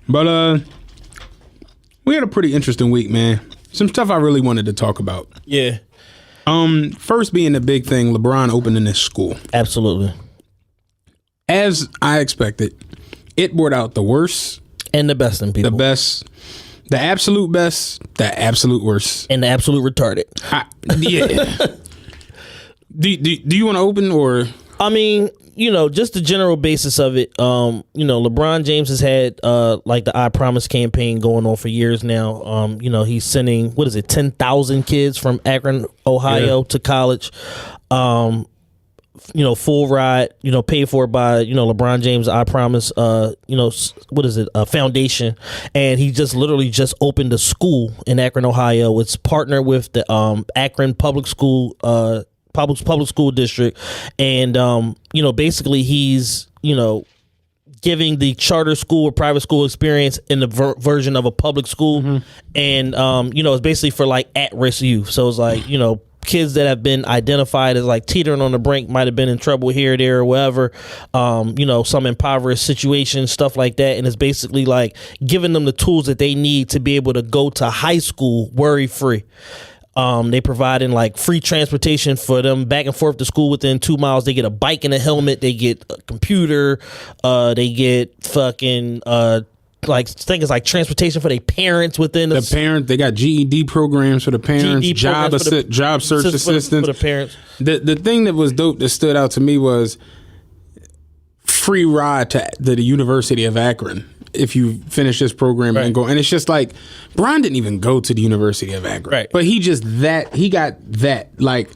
But we had a pretty interesting week, man. Some stuff I really wanted to talk about. Yeah. First being the big thing, LeBron opening this school. Absolutely. As I expected, it brought out the worst and the best in people. The best, the absolute best, the absolute worst, and the absolute retarded. Yeah. Do you want to open or? I mean, just the general basis of it. LeBron James has had the I Promise campaign going on for years now. He's sending 10,000 kids from Akron, Ohio to college. full ride, paid for by, LeBron James, I Promise, what is it, foundation. And he just literally just opened a school in Akron, Ohio. It's partnered with the Akron Public School, public school district. And, basically he's, giving the charter school or private school experience in the version of a public school. Mm-hmm. And, it's basically for like at-risk youth. So it's like, kids that have been identified as like teetering on the brink, might have been in trouble here, there, or wherever, some impoverished situations, stuff like that. And it's basically like giving them the tools that they need to be able to go to high school worry-free. They providing like free transportation for them back and forth to school within 2 miles. They get a bike and a helmet. They get a computer. They get fucking things like transportation for their parents within the parent. They got GED programs for the parents. Job search assistance for the parents. The thing that was dope that stood out to me was free ride to the University of Akron if you finish this program and go. And it's just like, Bron didn't even go to the University of Akron. Right. But he got that. Like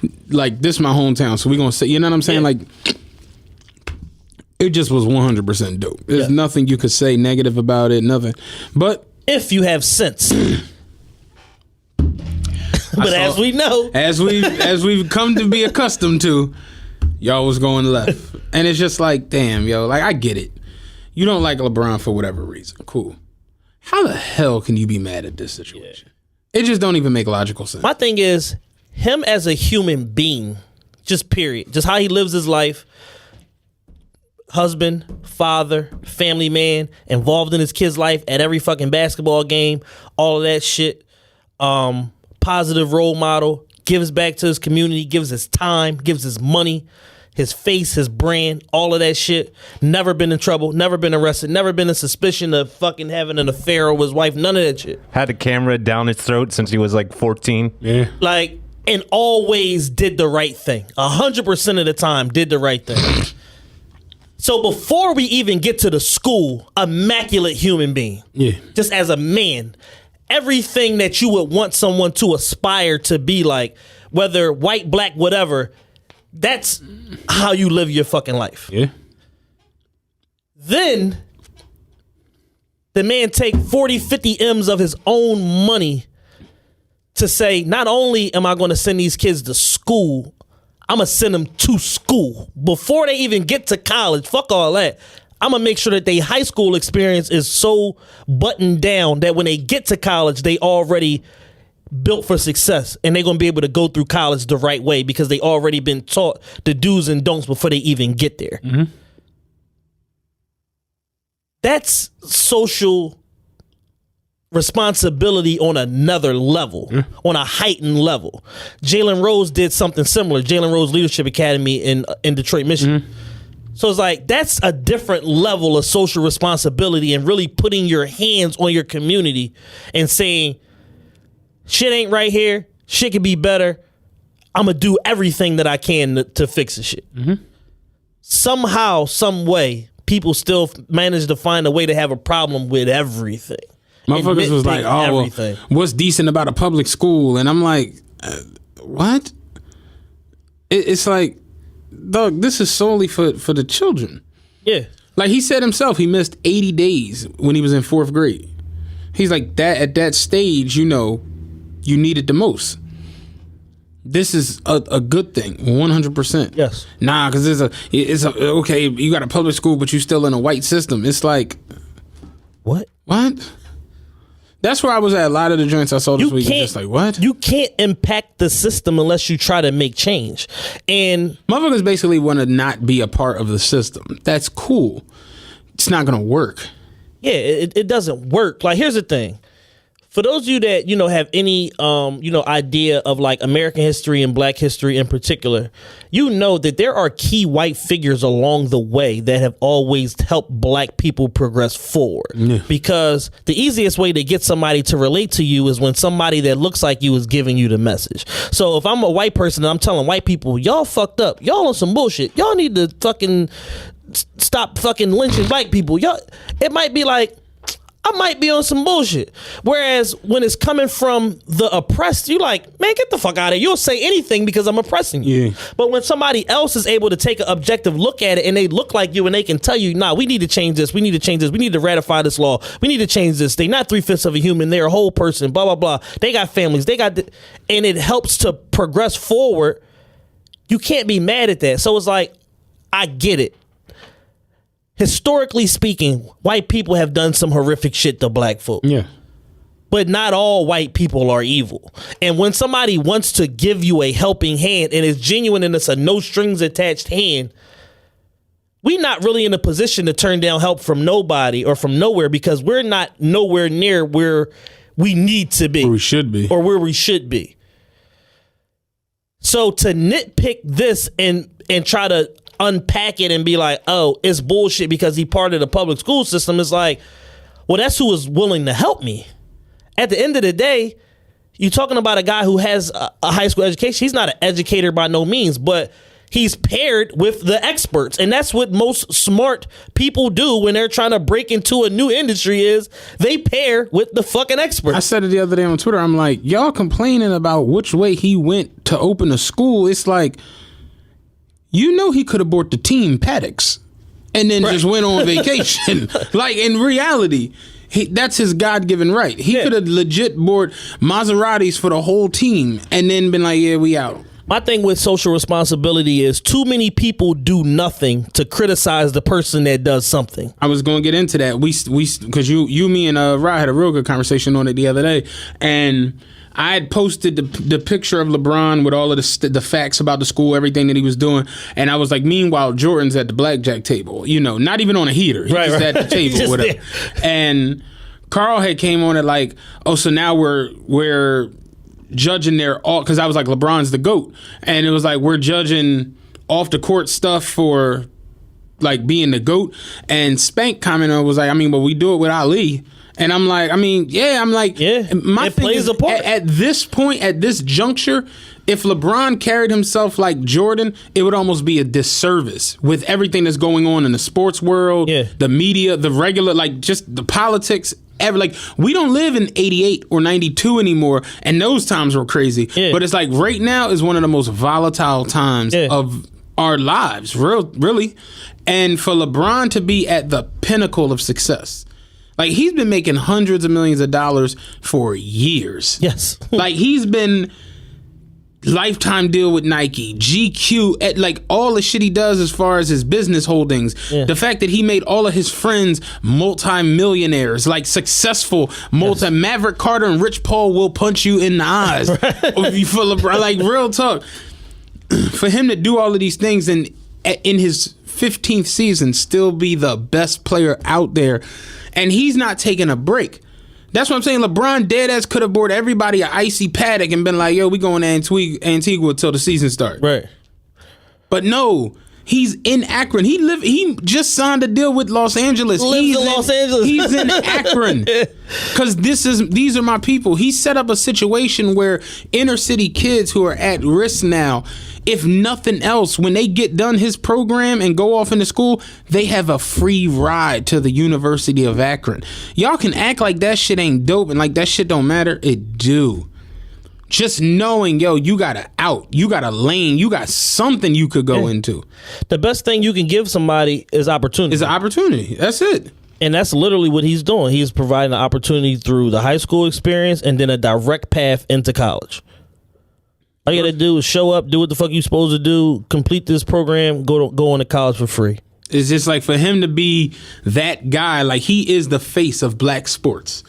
this is my hometown, so we gonna say, you know what I'm saying? Yeah. Like, it just was 100% dope. There's nothing you could say negative about it, nothing. But if you have sense. But as we know, as we've come to be accustomed to, y'all was going left. And it's just like, damn, yo, like, I get it. You don't like LeBron for whatever reason. Cool. How the hell can you be mad at this situation? It just don't even make logical sense. My thing is, him as a human being, just period. Just how he lives his life. Husband, father, family man, involved in his kid's life at every fucking basketball game, all of that shit. Positive role model, gives back to his community, gives his time, gives his money, his face, his brand, all of that shit. Never been in trouble, never been arrested, never been in suspicion of fucking having an affair with his wife, none of that shit. Had a camera down his throat since he was like 14. Yeah. Like, and always did the right thing. 100% of the time did the right thing. So before we even get to the school, immaculate human being. Yeah. Just as a man, everything that you would want someone to aspire to be like, whether white, black, whatever, that's how you live your fucking life. Yeah. Then the man take 40, 50 M's of his own money to say, not only am I going to send these kids to school, I'm going to send them to school. Before they even get to college, fuck all that. I'm going to make sure that their high school experience is so buttoned down that when they get to college, they already built for success. And they're going to be able to go through college the right way because they already been taught the do's and don'ts before they even get there. Mm-hmm. That's social responsibility on another level, on a heightened level. Jalen Rose did something similar. Jalen Rose Leadership Academy in Detroit, Michigan. So it's like, that's a different level of social responsibility and really putting your hands on your community and saying, shit ain't right here. Shit could be better. I'm going to do everything that I can to fix the shit. Mm-hmm. Somehow, some way, people still manage to find a way to have a problem with everything. Motherfuckers was like, oh, well, what's decent about a public school? And I'm like, what? It's like, dog, this is solely for the children. Yeah. Like he said himself, he missed 80 days when he was in 4th grade. He's like, that at that stage, you need it the most. This is a good thing, 100%. Yes. Nah, because it's a okay, you got a public school, but you still in a white system. It's like, what? That's where I was at. A lot of the joints I saw this week. Just like, what? You can't impact the system unless you try to make change. And motherfuckers basically want to not be a part of the system. That's cool. It's not going to work. Yeah, it doesn't work. Like, here's the thing. For those of you that, have any, idea of like American history and black history in particular, that there are key white figures along the way that have always helped black people progress forward. Yeah. Because the easiest way to get somebody to relate to you is when somebody that looks like you is giving you the message. So if I'm a white person and I'm telling white people, y'all fucked up, y'all on some bullshit, y'all need to fucking stop fucking lynching black people. Y'all, it might be like, I might be on some bullshit. Whereas when it's coming from the oppressed, you like, man, get the fuck out of here. You'll say anything because I'm oppressing you. Yeah. But when somebody else is able to take an objective look at it and they look like you and they can tell you, nah, we need to change this. We need to change this. We need to ratify this law. We need to change this. They're not 3/5 of a human. They're a whole person, blah, blah, blah. They got families. And it helps to progress forward. You can't be mad at that. So it's like, I get it. Historically speaking, white people have done some horrific shit to black folk. Yeah. But not all white people are evil. And when somebody wants to give you a helping hand and it's genuine and it's a no strings attached hand, we're not really in a position to turn down help from nobody or from nowhere because we're not nowhere near where we need to be. Where we should be. Or where we should be. So to nitpick this and try to unpack it and be like, oh, it's bullshit because he part of the public school system, is like, well, that's who is willing to help me. At the end of the day, you're talking about a guy who has a high school education. He's not an educator by no means, but he's paired with the experts. And that's what most smart people do when they're trying to break into a new industry is they pair with the fucking experts. I said it the other day on Twitter. I'm like, y'all complaining about which way he went to open a school. It's like, you know, he could have bought the team paddocks and then just went on vacation. Like, in reality, that's his God-given right. He could have legit bought Maseratis for the whole team and then been like, yeah, we out. My thing with social responsibility is too many people do nothing to criticize the person that does something. I was going to get into that. We because you, me, and Rod had a real good conversation on it the other day, and I had posted the picture of LeBron with all of the facts about the school, everything that he was doing, and I was like, meanwhile, Jordan's at the blackjack table, you know, not even on a heater, he's just at the table, Just whatever. there. And Carl had came on it like, oh, so now we're judging their all, because I was like, LeBron's the GOAT, and it was like, we're judging off the court stuff for like being the GOAT, and Spank commented was like, I mean, but we do it with Ali. And I'm like, I mean, yeah, I'm like, yeah, my it thing plays is, a part. at this point, at this juncture, if LeBron carried himself like Jordan, it would almost be a disservice with everything that's going on in the sports world, the media, the regular, like just the politics. Like, we don't live in 88 or 92 anymore, and those times were crazy. Yeah. But it's like right now is one of the most volatile times of our lives, really. And for LeBron to be at the pinnacle of success, like, he's been making hundreds of millions of dollars for years. Yes. Like, he's been lifetime deal with Nike, GQ, like all the shit he does as far as his business holdings. Yeah. The fact that he made all of his friends multi-millionaires, like successful Maverick Carter and Rich Paul will punch you in the eyes. Right. For LeBron, like, real talk. For him to do all of these things and in his 15th season still be the best player out there, and he's not taking a break. That's what I'm saying. LeBron deadass could have bought everybody an icy paddock and been like, yo, we going to Antigua till the season starts. Right. But no, he's in Akron. He just signed a deal with Los Angeles. Lives in Los Angeles. He's in Akron. Because these are my people. He set up a situation where inner city kids who are at risk now, if nothing else, when they get done his program and go off into school, they have a free ride to the University of Akron. Y'all can act like that shit ain't dope and like that shit don't matter. It do. Just knowing, yo, you got a out, you got a lane, you got something you could go into. The best thing you can give somebody is opportunity. Is an opportunity. That's it. And that's literally what he's doing. He's providing an opportunity through the high school experience and then a direct path into college. All you got to do is show up, do what the fuck you supposed to do, complete this program, go on to college for free. It's just like for him to be that guy, like he is the face of black sports.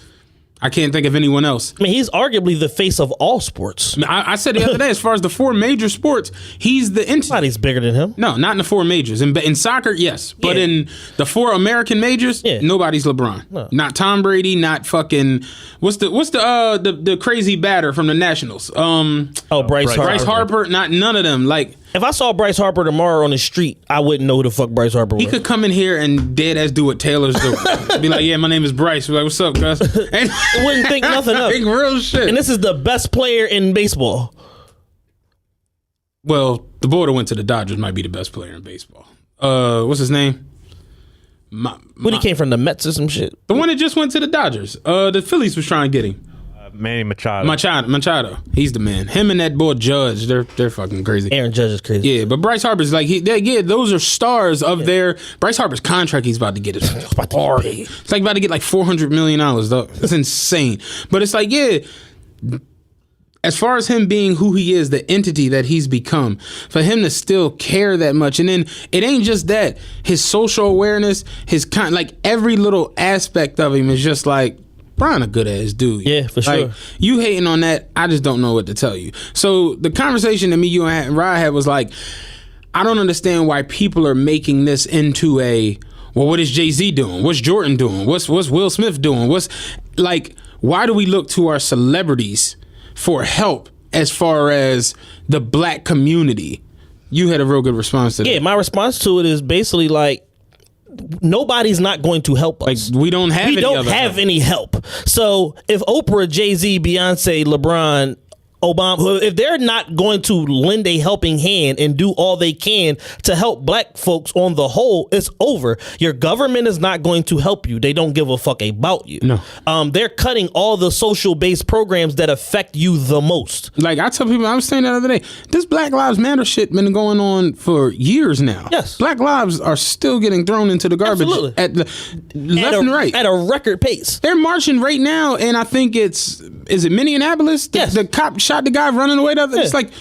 I can't think of anyone else. I mean, he's arguably the face of all sports. I said the other day, as far as the four major sports, he's the entity. Nobody's bigger than him. No, not in the four majors. In soccer, yes. But in the four American majors, nobody's LeBron. No. Not Tom Brady, not fucking what's the crazy batter from the Nationals? Bryce Harper. Bryce Harper, none of them. Like, if I saw Bryce Harper tomorrow on the street, I wouldn't know who the fuck Bryce Harper was. He could come in here and dead ass do what Taylor's doing. Be like, yeah, my name is Bryce. Be like, what's up, guys? And wouldn't think nothing of it. Think real shit. And this is the best player in baseball. Well, the boy that went to the Dodgers might be the best player in baseball. What's his name? When he came from the Mets or some shit. The one that just went to the Dodgers. The Phillies was trying to get him. Manny Machado. Machado. He's the man. Him and that boy Judge, they're fucking crazy. Aaron Judge is crazy. Yeah, but Bryce Harper's like, those are stars of their. Bryce Harper's contract he's about to get is hard. It's like about to get like $400 million, though. It's insane. But it's like, yeah, as far as him being who he is, the entity that he's become, for him to still care that much. And then it ain't just that. His social awareness, like every little aspect of him is just like, Brian a good ass dude. Yeah, for sure. Like, you hating on that, I just don't know what to tell you. So the conversation that me, you, and Rod had was like, I don't understand why people are making this into a, well, what is Jay-Z doing? What's Jordan doing? What's Will Smith doing? What's like, why do we look to our celebrities for help as far as the black community? You had a real good response to that. Yeah, my response to it is basically like, nobody's not going to help us. Like, we don't have any help. So if Oprah, Jay-Z, Beyonce, LeBron, Obama, if they're not going to lend a helping hand and do all they can to help black folks on the whole, it's over. Your government is not going to help you. They don't give a fuck about you. No. They're cutting all the social-based programs that affect you the most. Like I tell people, I was saying the other day, this Black Lives Matter shit been going on for years now. Yes. Black lives are still getting thrown into the garbage. Absolutely. At the left and right. At a record pace. They're marching right now, and I think is it Minneapolis? Yes. The cop shot the guy running away. It's like,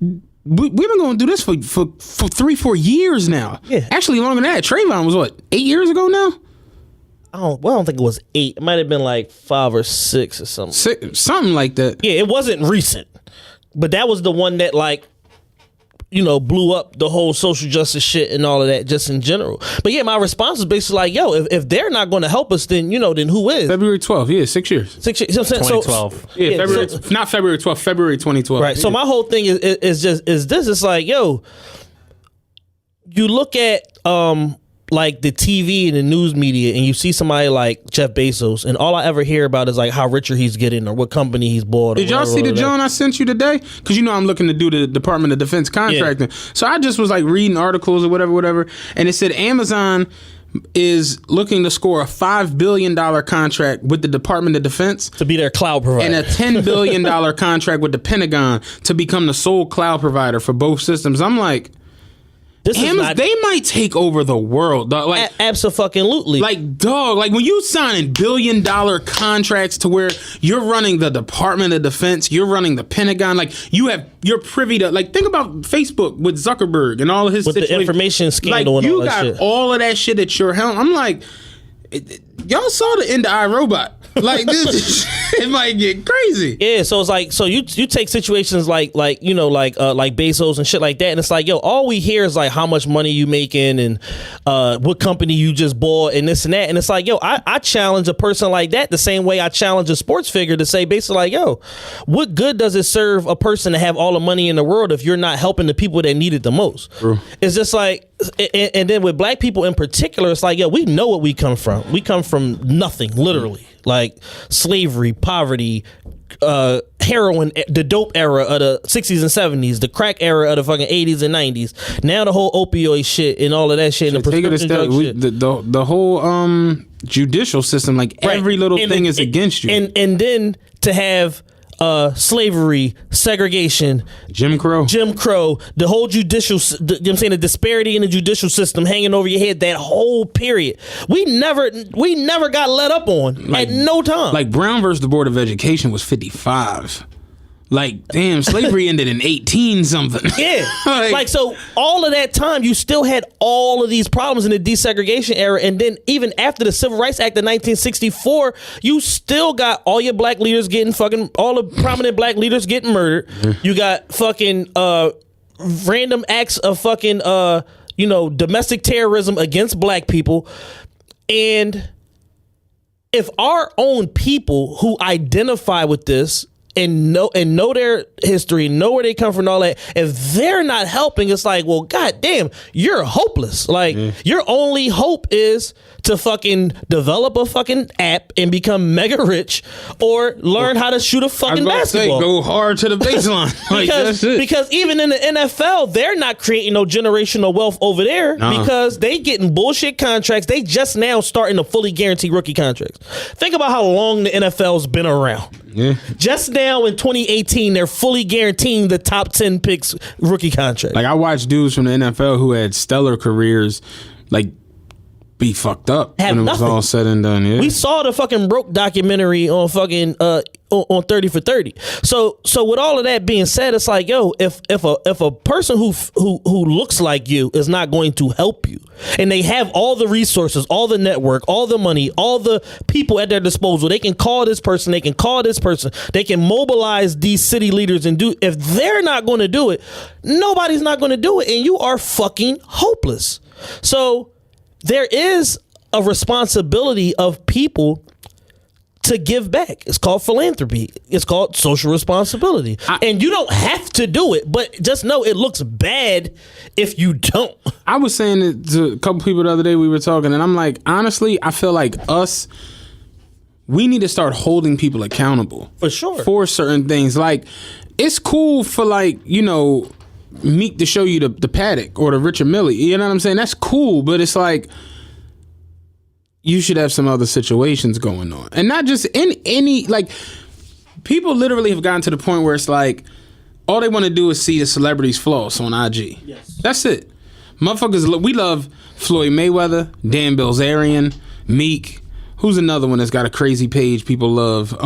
we've been going to do this for 3-4 years now. Yeah. Actually, longer than that. Trayvon was what, 8 years ago now? I don't think it was 8. It might have been like 5 or 6 or something. Something like that. Yeah, it wasn't recent, but that was the one that like, you know, blew up the whole social justice shit and all of that just in general. But yeah, my response is basically like, yo, if they're not going to help us, then, you know, then who is? February 12th, yeah, 6 years. 6 years. So, 2012. Yeah, not February 12th, February 2012. Right. So my whole thing is this. It's like, yo, you look at like the TV and the news media, and you see somebody like Jeff Bezos, and all I ever hear about is like how richer he's getting or what company he's bought. Did y'all see the John I sent you today? Because you know I'm looking to do the Department of Defense contracting. Yeah. So I just was like reading articles or whatever, and it said Amazon is looking to score a $5 billion contract with the Department of Defense to be their cloud provider, and a $10 billion contract with the Pentagon to become the sole cloud provider for both systems. I'm like, they might take over the world, dog. Like, absolutely. Like, dog, like when you signing $1 billion contracts to where you're running the Department of Defense, you're running the Pentagon, like you're privy to, like, think about Facebook with Zuckerberg and all of his the information scandal, like, and all you that got shit. all of that shit at your helm. I'm like, y'all saw the end of iRobot. Like, this it might get crazy. Yeah, so it's like, so you take situations like you know, like Bezos and shit like that, and it's like, yo, all we hear is like how much money you making and what company you just bought and this and that, and it's like, yo, I challenge a person like that the same way I challenge a sports figure to say basically like, yo, what good does it serve a person to have all the money in the world if you're not helping the people that need it the most? True. It's just like, and then with black people in particular, it's like, yo, we know what we come from. We come from nothing, literally. Like slavery, poverty, heroin, the dope era of the 60s and 70s, the crack era of the fucking 80s and 90s. Now the whole opioid shit and all of that shit. And the prescription drug shit. The whole judicial system, like every little thing is against you. And then to have slavery, segregation, Jim Crow, the whole judicial, you know what I'm saying, the disparity in the judicial system hanging over your head, that whole period. We never got let up on, like, at no time. Like Brown versus the Board of Education was 55. Like, damn, slavery ended in 18 something. Yeah. like, so all of that time, you still had all of these problems in the desegregation era. And then even after the Civil Rights Act of 1964, you still got all your black leaders getting fucking, all the prominent black leaders getting murdered. You got fucking random acts of fucking, you know, domestic terrorism against black people. And if our own people who identify with this and know their history, know where they come from, and all that. If they're not helping, it's like, well, goddamn, you're hopeless. Like your only hope is to fucking develop a fucking app and become mega rich, or learn how to shoot a fucking basketball. Go hard to the baseline. Like, that's it. Because even in the NFL, they're not creating no generational wealth over there because they getting bullshit contracts. They just now starting to fully guarantee rookie contracts. Think about how long the NFL's been around. Yeah. Just now in 2018, they're fully guaranteeing the top 10 picks rookie contract. Like I watched dudes from the NFL who had stellar careers, like be fucked up Have when it nothing. was all said and done. Yeah. We saw the fucking Broke documentary on fucking on 30 for 30. So with all of that being said, it's like, yo, if a person who looks like you is not going to help you, and they have all the resources, all the network, all the money, all the people at their disposal, they can call this person, they can call this person, they can mobilize these city leaders and do. If they're not going to do it, nobody's not going to do it, and you are fucking hopeless. So there is a responsibility of people to give back. It's called philanthropy. It's called social responsibility. And you don't have to do it, but just know it looks bad if you don't. I was saying it to a couple people the other day, we were talking, and I'm like, honestly, I feel like we need to start holding people accountable. For sure. For certain things. Like, it's cool for, like, you know, Meek to show you the paddock or the Richard Mille. You know what I'm saying? That's cool, but it's like, you should have some other situations going on. And not just in any, like, people literally have gotten to the point where it's like, all they want to do is see the celebrities floss on IG. Yes. That's it. Motherfuckers, we love Floyd Mayweather, Dan Bilzerian, Meek. Who's another one that's got a crazy page people love?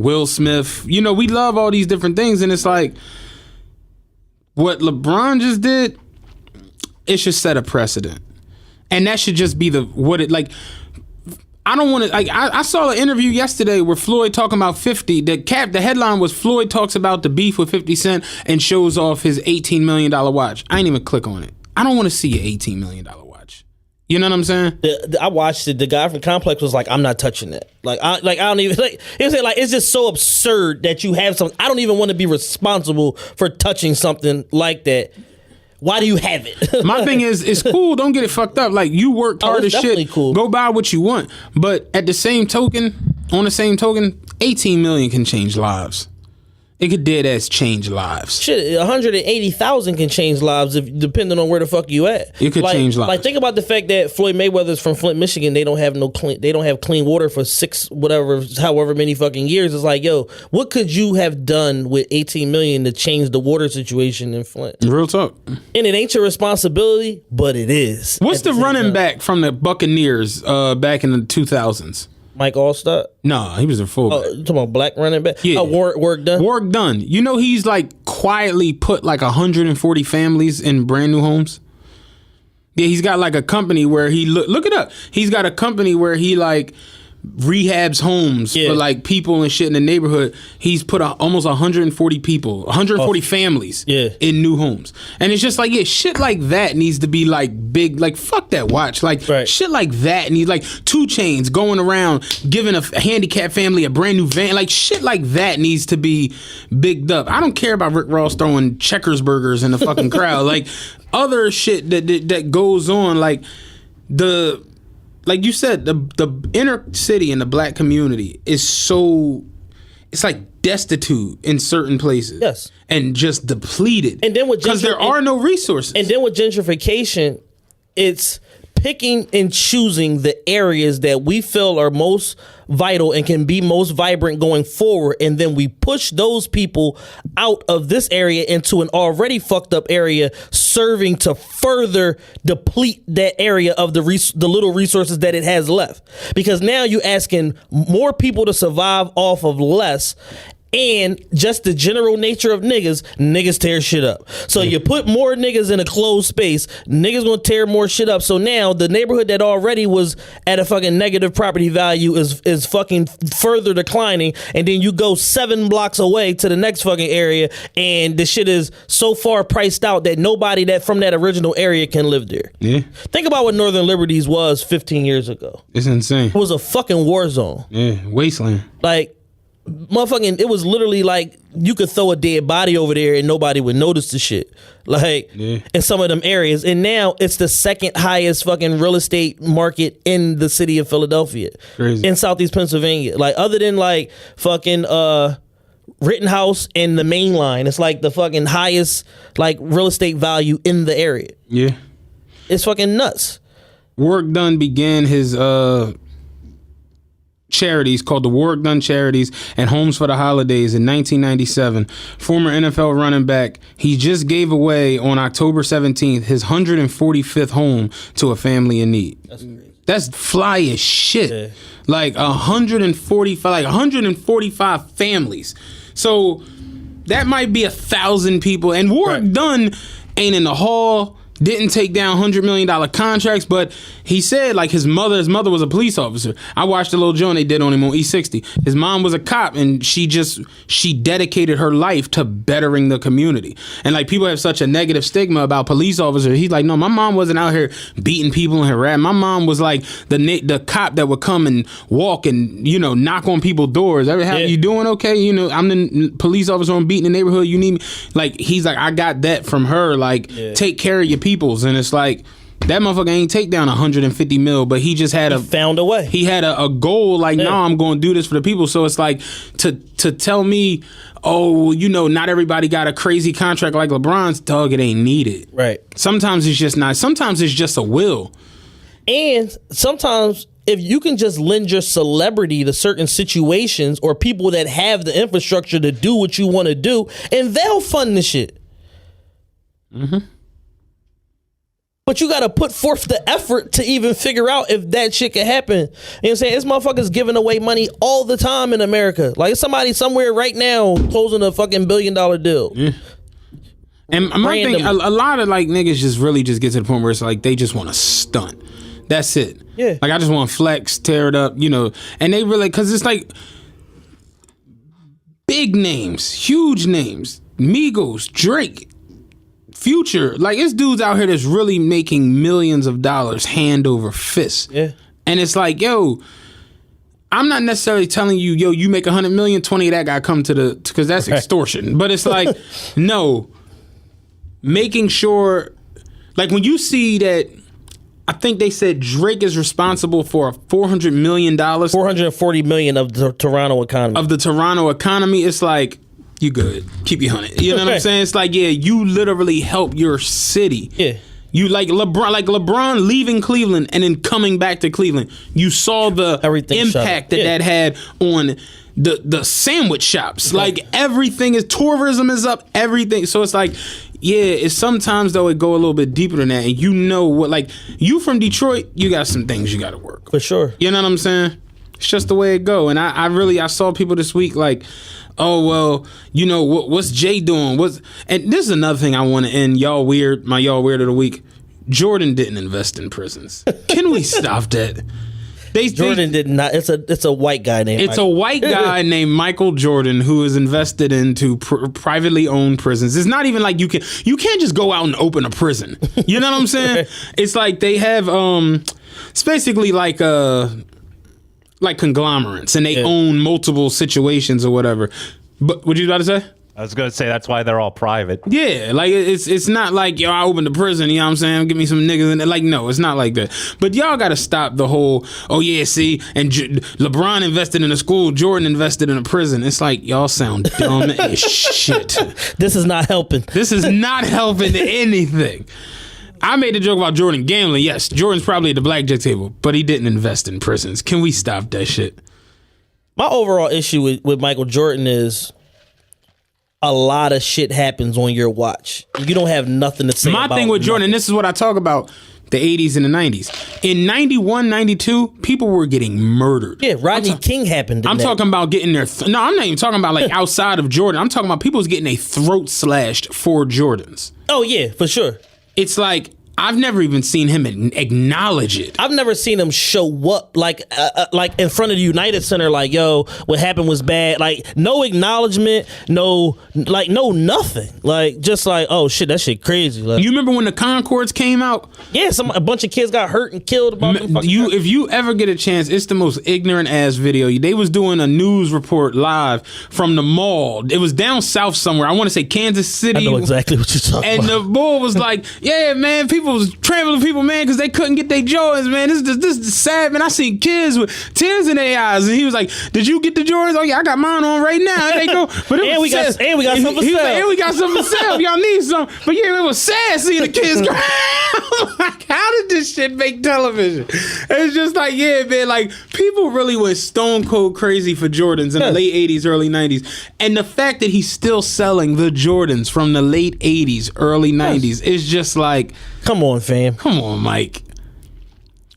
Will Smith. You know, we love all these different things, and it's like, what LeBron just did, it should set a precedent. And that should just be I don't want to, like, I saw an interview yesterday where Floyd talking about 50. The headline was Floyd talks about the beef with 50 Cent and shows off his $18 million watch. I ain't even click on it. I don't want to see an $18 million watch. You know what I'm saying? I watched it. The guy from Complex was like, I'm not touching it. I don't even, like, it's just so absurd that you have something. I don't even want to be responsible for touching something like that. Why do you have it? My thing is, it's cool. Don't get it fucked up. Like, you worked hard as shit. Cool. Go buy what you want. But on the same token, 18 million can change lives. It could dead ass change lives. Shit, 180,000 can change lives depending on where the fuck you at. It could change lives. Like, think about the fact that Floyd Mayweather's from Flint, Michigan. They don't have clean water for however many fucking years. It's like, yo, what could you have done with 18 million to change the water situation in Flint? Real talk. And it ain't your responsibility, but it is. What's the running back from the Buccaneers back in the 2000s? Mike Allstott? No, he was a fullback. Oh, you talking about black running back? Yeah. Oh, Warwick Dunn? Warwick Dunn. You know, he's like quietly put like 140 families in brand new homes. Yeah, he's got like a company where he look it up. He's got a company where he like rehabs homes for like people and shit in the neighborhood. He's put almost 140 families in new homes. And it's just like, yeah, shit like that needs to be like big, like fuck that watch. Like shit like that needs, like 2 Chainz going around giving a handicapped family a brand new van. Like shit like that needs to be bigged up. I don't care about Rick Ross throwing Checkers burgers in the fucking crowd. Like other shit that goes on, like like you said, the inner city and the black community is it's like destitute in certain places. Yes. And just depleted. And then because there are no resources. And then with gentrification, it's picking and choosing the areas that we feel are most vital and can be most vibrant going forward, and then we push those people out of this area into an already fucked up area, serving to further deplete that area of the little resources that it has left. Because now you're asking more people to survive off of less. And just the general nature of niggas tear shit up. So you put more niggas in a closed space, niggas gonna tear more shit up. So now the neighborhood that already was at a fucking negative property value is fucking further declining. And then you go 7 blocks away to the next fucking area, and the shit is so far priced out that nobody that from that original area can live there. Yeah. Think about what Northern Liberties was 15 years ago. It's insane. It was a fucking war zone. Yeah, wasteland. Like, motherfucking, it was literally like you could throw a dead body over there and nobody would notice the shit. Like in some of them areas. And now it's the second highest fucking real estate market in the city of Philadelphia. Crazy. In Southeast Pennsylvania. Like other than like fucking Rittenhouse and the main line, it's like the fucking highest like real estate value in the area. Yeah. It's fucking nuts. Warwick Dunn began his charities called the Warwick Dunn Charities and Homes for the Holidays in 1997. Former NFL running back, he just gave away on October 17th his 145th home to a family in need. That's fly as shit. Yeah. Like 145 families. So that might be 1,000 people. And Warwick Dunn ain't in the hall. Didn't take down $100 million contracts, but he said like his mother was a police officer. I watched the little joint they did on him on E60. His mom was a cop, and she dedicated her life to bettering the community. And like people have such a negative stigma about police officers. He's like, no, my mom wasn't out here beating people and harassing. My mom was like the cop that would come and walk and knock on people's doors. You doing okay? I'm the police officer. I'm beating the neighborhood. You need me? Like he's like, I got that from her. Like take care of your peoples. And it's like that motherfucker ain't take down 150 mil, but he just had found a way. He had a goal like, no, I'm going to do this for the people. So it's like to tell me, oh, not everybody got a crazy contract like LeBron's. Dog, it ain't needed. Right. Sometimes it's just not. Sometimes it's just a will. And sometimes if you can just lend your celebrity to certain situations or people that have the infrastructure to do what you want to do, and they'll fund the shit. Mm-hmm. But you got to put forth the effort to even figure out if that shit can happen. You know what I'm saying? This motherfucker's giving away money all the time in America. Like it's somebody somewhere right now closing a fucking $1 billion deal. Yeah. And my thing, a lot of like niggas just really just get to the point where it's like they just want to stunt. That's it. Yeah. Like I just want to flex, tear it up, and they really, because it's like big names, huge names, Migos, Drake, Future, like it's dudes out here that's really making millions of dollars hand over fist. Yeah. And it's like, yo, I'm not necessarily telling you, yo, you make 100 million, 20 of that guy come to because that's extortion. But it's like, no, making sure, like when you see that, I think they said Drake is responsible for $400 million. $440 million of the Toronto economy. It's like, you good. Keep your 100. You know what I'm saying? It's like, yeah, you literally help your city. Yeah. You like LeBron leaving Cleveland and then coming back to Cleveland. You saw the impact that had on the sandwich shops. Like everything is, tourism is up, everything. So it's like, yeah, it's sometimes though it go a little bit deeper than that. And what, like you from Detroit, you got some things you got to work. For sure. You know what I'm saying? It's just the way it go. And I saw people this week like, oh, well, what's Jay doing? And this is another thing I want to end my y'all weird of the week. Jordan didn't invest in prisons. Can we stop that? Jordan did not. It's a white guy named. It's Michael. A white guy named Michael Jordan who is invested into privately owned prisons. It's not even like you can't just go out and open a prison. You know what I'm saying? It's like they have it's basically like conglomerates and they own multiple situations or whatever. But what you about to say? I was going to say that's why they're all private. Yeah, like it's not like, yo, I opened a prison, you know what I'm saying? Give me some niggas in there. Like, no, it's not like that. But y'all got to stop the whole, oh yeah, see, and LeBron invested in a school, Jordan invested in a prison. It's like, y'all sound dumb as shit. This is not helping. This is not helping anything. I made a joke about Jordan gambling. Yes, Jordan's probably at the blackjack table, but he didn't invest in prisons. Can we stop that shit? My overall issue with Michael Jordan is a lot of shit happens on your watch. You don't have nothing to say about. My thing with Jordan, and this is what I talk about, the 80s and the 90s. In 91, 92, people were getting murdered. Yeah, Rodney King happened. I'm talking about getting their... No, I'm not even talking about like outside of Jordan. I'm talking about people was getting a throat slashed for Jordans. Oh, yeah, for sure. It's like, I've never even seen him acknowledge it. I've never seen him show up like in front of the United Center, like, yo, what happened was bad. Like, no acknowledgement, no nothing. Like, just like, oh shit, that shit crazy. Like, You remember when the Concords came out? yeah, a bunch of kids got hurt and killed about them fucking If you ever get a chance, it's the most ignorant ass video. They was doing a news report live from the mall. It was down south somewhere. I want to say Kansas City. I know exactly what you're talking And about. the bull was like, yeah, man, people was trampling people, man, because they couldn't get their Jordans, man. This is sad, man. I seen kids with tears in their eyes. And he was like, did you get the Jordans? Oh, yeah, I got mine on right now. And they go, but And we got something for he was sale. like, and we got something for sale. If y'all need some. But yeah, it was sad seeing the kids cry. Like, how did this shit make television? It's just like, yeah, man, like, people really went stone cold crazy for Jordans in the late 80s, early 90s. And the fact that he's still selling the Jordans from the late 80s, early 90s is just like, Come on, fam. come on, Mike.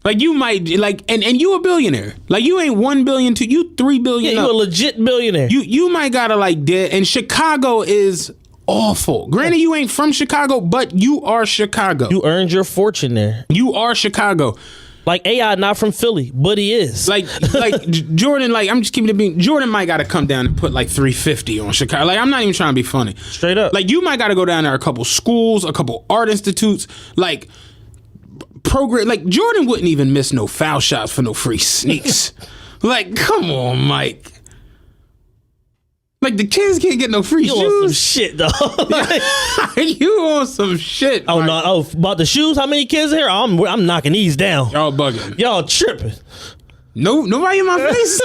Like, you might, like, and you a billionaire. Like, you ain't 1 billion to you 3 billion. Yeah, you a legit billionaire. You might gotta like dead. And Chicago is awful. Granted, you ain't from Chicago, but you are Chicago. You earned your fortune there. You are Chicago. Like AI, not from Philly, but he is. Like Jordan. Like, I'm just keeping it being. Jordan might gotta come down and put like 350 on Chicago. Like, I'm not even trying to be funny. Straight up. Like, you might gotta go down there a couple schools, a couple art institutes, like program. Like, Jordan wouldn't even miss no foul shots for no free sneaks. Like, come on, Mike. Like, the kids can't get no free you on some shoes. shit, dog. You on some shit. Oh Mike. no! Oh, about the shoes. How many kids here? I'm knocking these down. Y'all bugging. Y'all tripping, No, nobody in my face.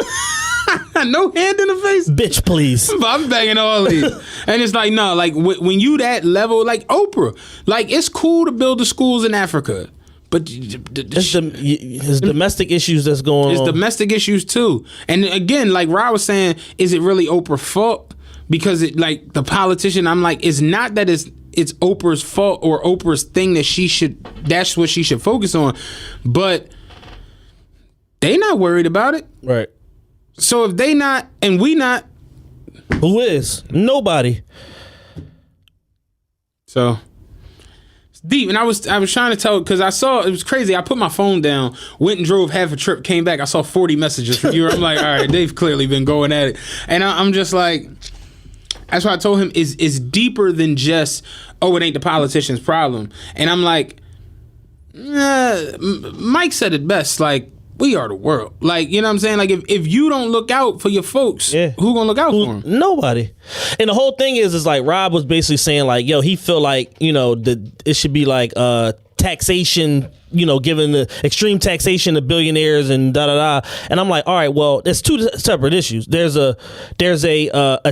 No hand in the face. bitch. Please. I'm banging all these. And it's like, no, like when you that level, like Oprah, like, it's cool to build the schools in Africa, but It's domestic issues that's going it's on. domestic issues too. And again, like Rod was saying, is it really Oprah's fault? Because it, like, the politician, I'm like, it's not that it's Oprah's fault or Oprah's thing that's what she should focus on, but they not worried about it. Right. So if they not and we not, Who is? Nobody. so it's deep. And I was trying to tell, because I saw, it was crazy. I put my phone down, went and drove half a trip, came back. I saw 40 messages from you. I'm like, all right, they've clearly been going at it. And I'm just like, that's why I told him it's deeper than just, oh, it ain't the politician's problem. And I'm like, Mike said it best, like, we are the world. Like, you know what I'm saying? Like, if you don't look out for your folks, Yeah. who gonna look out for them? Nobody. And the whole thing is like Rob was basically saying like, yo, he feel like, you know, it should be like taxation, you know, giving the extreme taxation to billionaires and da da da. And I'm like, all right, well, there's two separate issues. There's a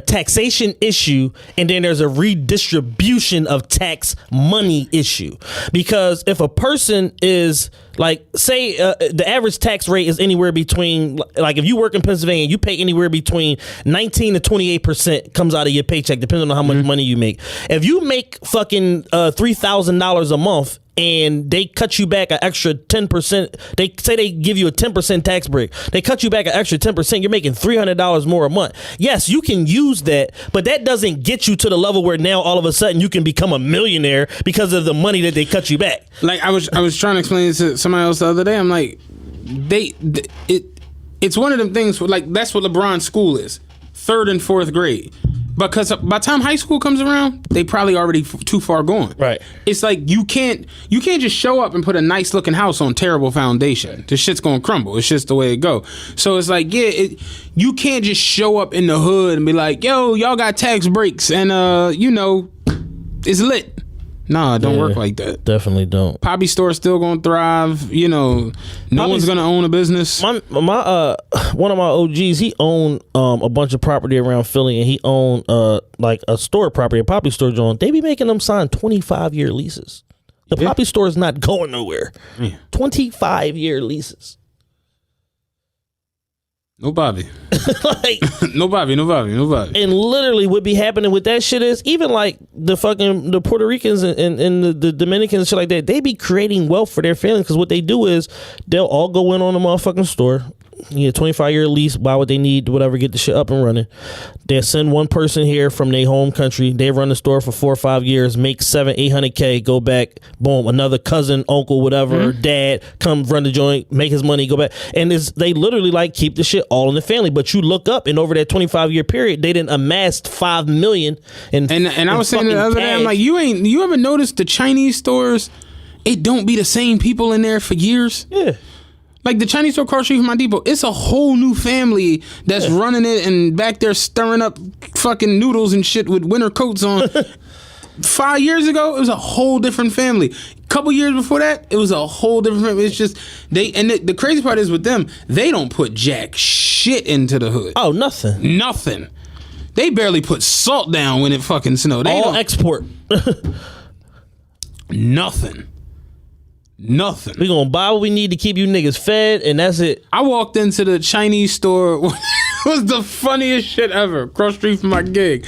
taxation issue, and then there's a redistribution of tax money issue. Because if a person is like, say the average tax rate is anywhere between, like, if you work in Pennsylvania, you pay anywhere between 19 to 28% comes out of your paycheck, depending on how much money you make. If you make fucking $3,000 a month and they cut you back an extra 10%, they say they give you a 10% tax break, they cut you back an extra 10%, you're making $300 more a month. Yes, you can use that, but that doesn't get you to the level where now all of a sudden you can become a millionaire because of the money that they cut you back. Like, I was trying to explain it to somebody else the other day. I'm like, it's one of them things where, like, that's what LeBron's school is, 3rd and 4th grade. Because by the time high school comes around, they probably already too far gone. Right. It's like you can't just show up and put a nice looking house on terrible foundation. This shit's gonna crumble. It's just the way it go. So it's like, yeah, you can't just show up in the hood and be like, yo, y'all got tax breaks and you know, it's lit. Nah, it don't work like that. Definitely don't. Poppy store's still gonna thrive. You know, no one's gonna own a business. My one of my OGs, he owned a bunch of property around Philly, and he owned like a store property, a Poppy store joint. They be making them sign 25-year leases. The Poppy store is not going nowhere. 25-year leases. No Bobby. Like, No Bobby. and literally what be happening with that shit is, even like the Puerto Ricans and the Dominicans and shit like that, they be creating wealth for their families, because what they do is they'll all go in on the motherfucking store, 25-year lease. Buy what they need, whatever, get the shit up and running. They send one person here from their home country. They run the store for 4 or 5 years, make $700-800K, go back, boom, another cousin, uncle, whatever, dad, come run the joint, make his money, go back. And they literally like keep the shit all in the family. But you look up, and over that 25-year period, they didn't amassed $5 million in And I was saying the other day, I'm like, you ever noticed the Chinese stores? It don't be the same people in there for years. Yeah. Like the Chinese store across the street from my depot, it's a whole new family that's running it and back there stirring up fucking noodles and shit with winter coats on. 5 years ago, it was a whole different family. A couple years before that, it was a whole different family. It's just the crazy part is with them, they don't put jack shit into the hood. Oh, nothing. Nothing. They barely put salt down when it fucking snowed. They All don't export. nothing. Nothing. We gonna buy what we need to keep you niggas fed, and that's it. I walked into the Chinese store. It was the funniest shit ever. Cross street from my gig.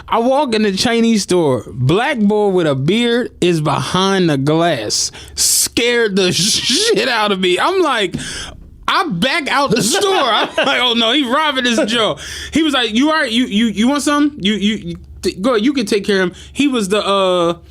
I walk in the Chinese store. Black boy with a beard is behind the glass. Scared the shit out of me. I'm like, I back out the store. I'm like, oh no, he robbing this Joe. He was like, you all right? You want some? You go ahead, you can take care of him. He was the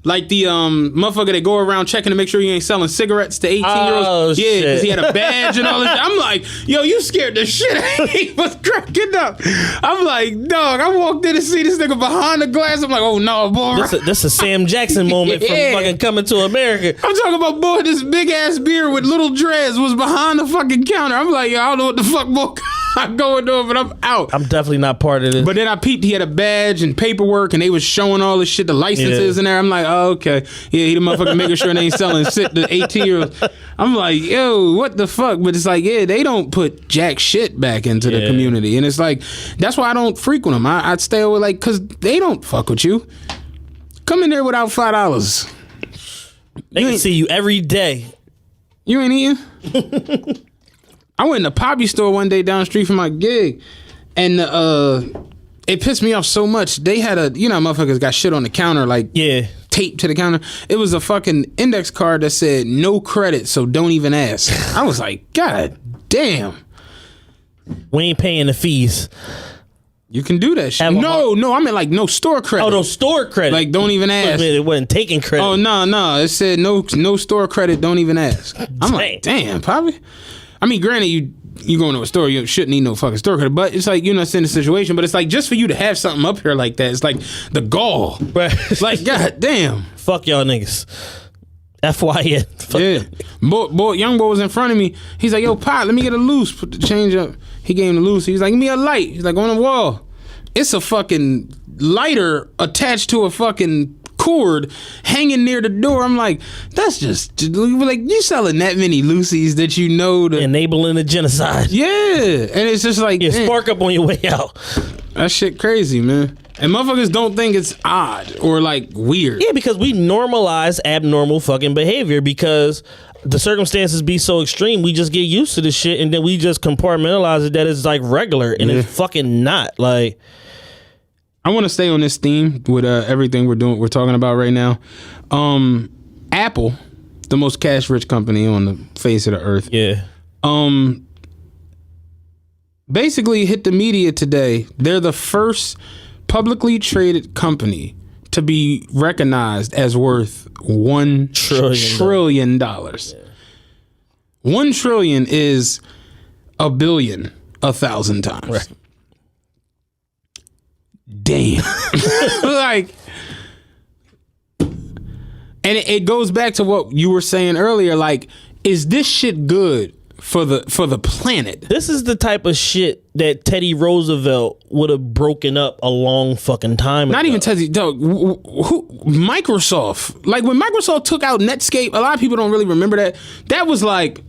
like the motherfucker that go around checking to make sure you ain't selling cigarettes to 18-year-olds. Oh, yeah, shit. because he had a badge and all this. I'm like, yo, you scared the shit out of me. He was cracking up. I'm like, dog, I walked in to see this nigga behind the glass. I'm like, oh no, boy. This a Sam Jackson moment from Yeah. fucking Coming to America. I'm talking about, boy, this big ass beard with little dreads was behind the fucking counter. I'm like, yo, I don't know what the fuck, boy. I'm going to it, but I'm out. I'm definitely not part of this. But then I peeped, he had a badge and paperwork, and they was showing all this shit, the licenses in there. I'm like, oh, okay. Yeah, he the motherfucker making sure they ain't selling shit to 18-year-olds. I'm like, yo, what the fuck? But it's like, yeah, they don't put jack shit back into the community. And it's like, that's why I don't frequent them. I'd stay away, like, because they don't fuck with you. Come in there without $5. They can see you every day. You ain't eating? I went in the Poppy store one day down the street from my gig, and it pissed me off so much. They had motherfuckers got shit on the counter, like taped to the counter. It was a fucking index card that said no credit, so don't even ask. I was like, God damn. We ain't paying the fees. You can do that shit. No, I mean like no store credit. Oh, no store credit. Like don't even ask. It wasn't taking credit. Oh no, it said no store credit, don't even ask. I'm like, damn, Poppy. I mean, granted, you going to a store, you shouldn't need no fucking store credit, but it's like, you're not in the situation, but it's like, just for you to have something up here like that, it's like the gall. Right. It's like, god damn. Fuck y'all niggas. FYN. Boy, young boy was in front of me. He's like, yo, Pot, let me get a loose. Put the change up. He gave him the loose. He's like, give me a light. He's like, on the wall. It's a fucking lighter attached to a fucking cord hanging near the door. I'm like, that's just like, you selling that many Lucy's that you know to enabling the genocide. Yeah, and it's just like, spark up on your way out. That shit crazy, man. And motherfuckers don't think it's odd or like weird. Yeah, because we normalize abnormal fucking behavior because the circumstances be so extreme. We just get used to the shit and then we just compartmentalize it that it's like regular and it's fucking not. Like, I want to stay on this theme with everything we're talking about right now. Apple, the most cash rich company on the face of the earth. Yeah. Basically hit the media today. They're the first publicly traded company to be recognized as worth $1 trillion. Yeah. 1 trillion is a billion 1,000 times. Right. Damn. Like, and it goes back to what you were saying earlier. Like, is this shit good for the planet? This is the type of shit that Teddy Roosevelt would have broken up a long fucking time ago. Not even Teddy, dog. Microsoft. Like, when Microsoft took out Netscape, a lot of people don't really remember that. That was like,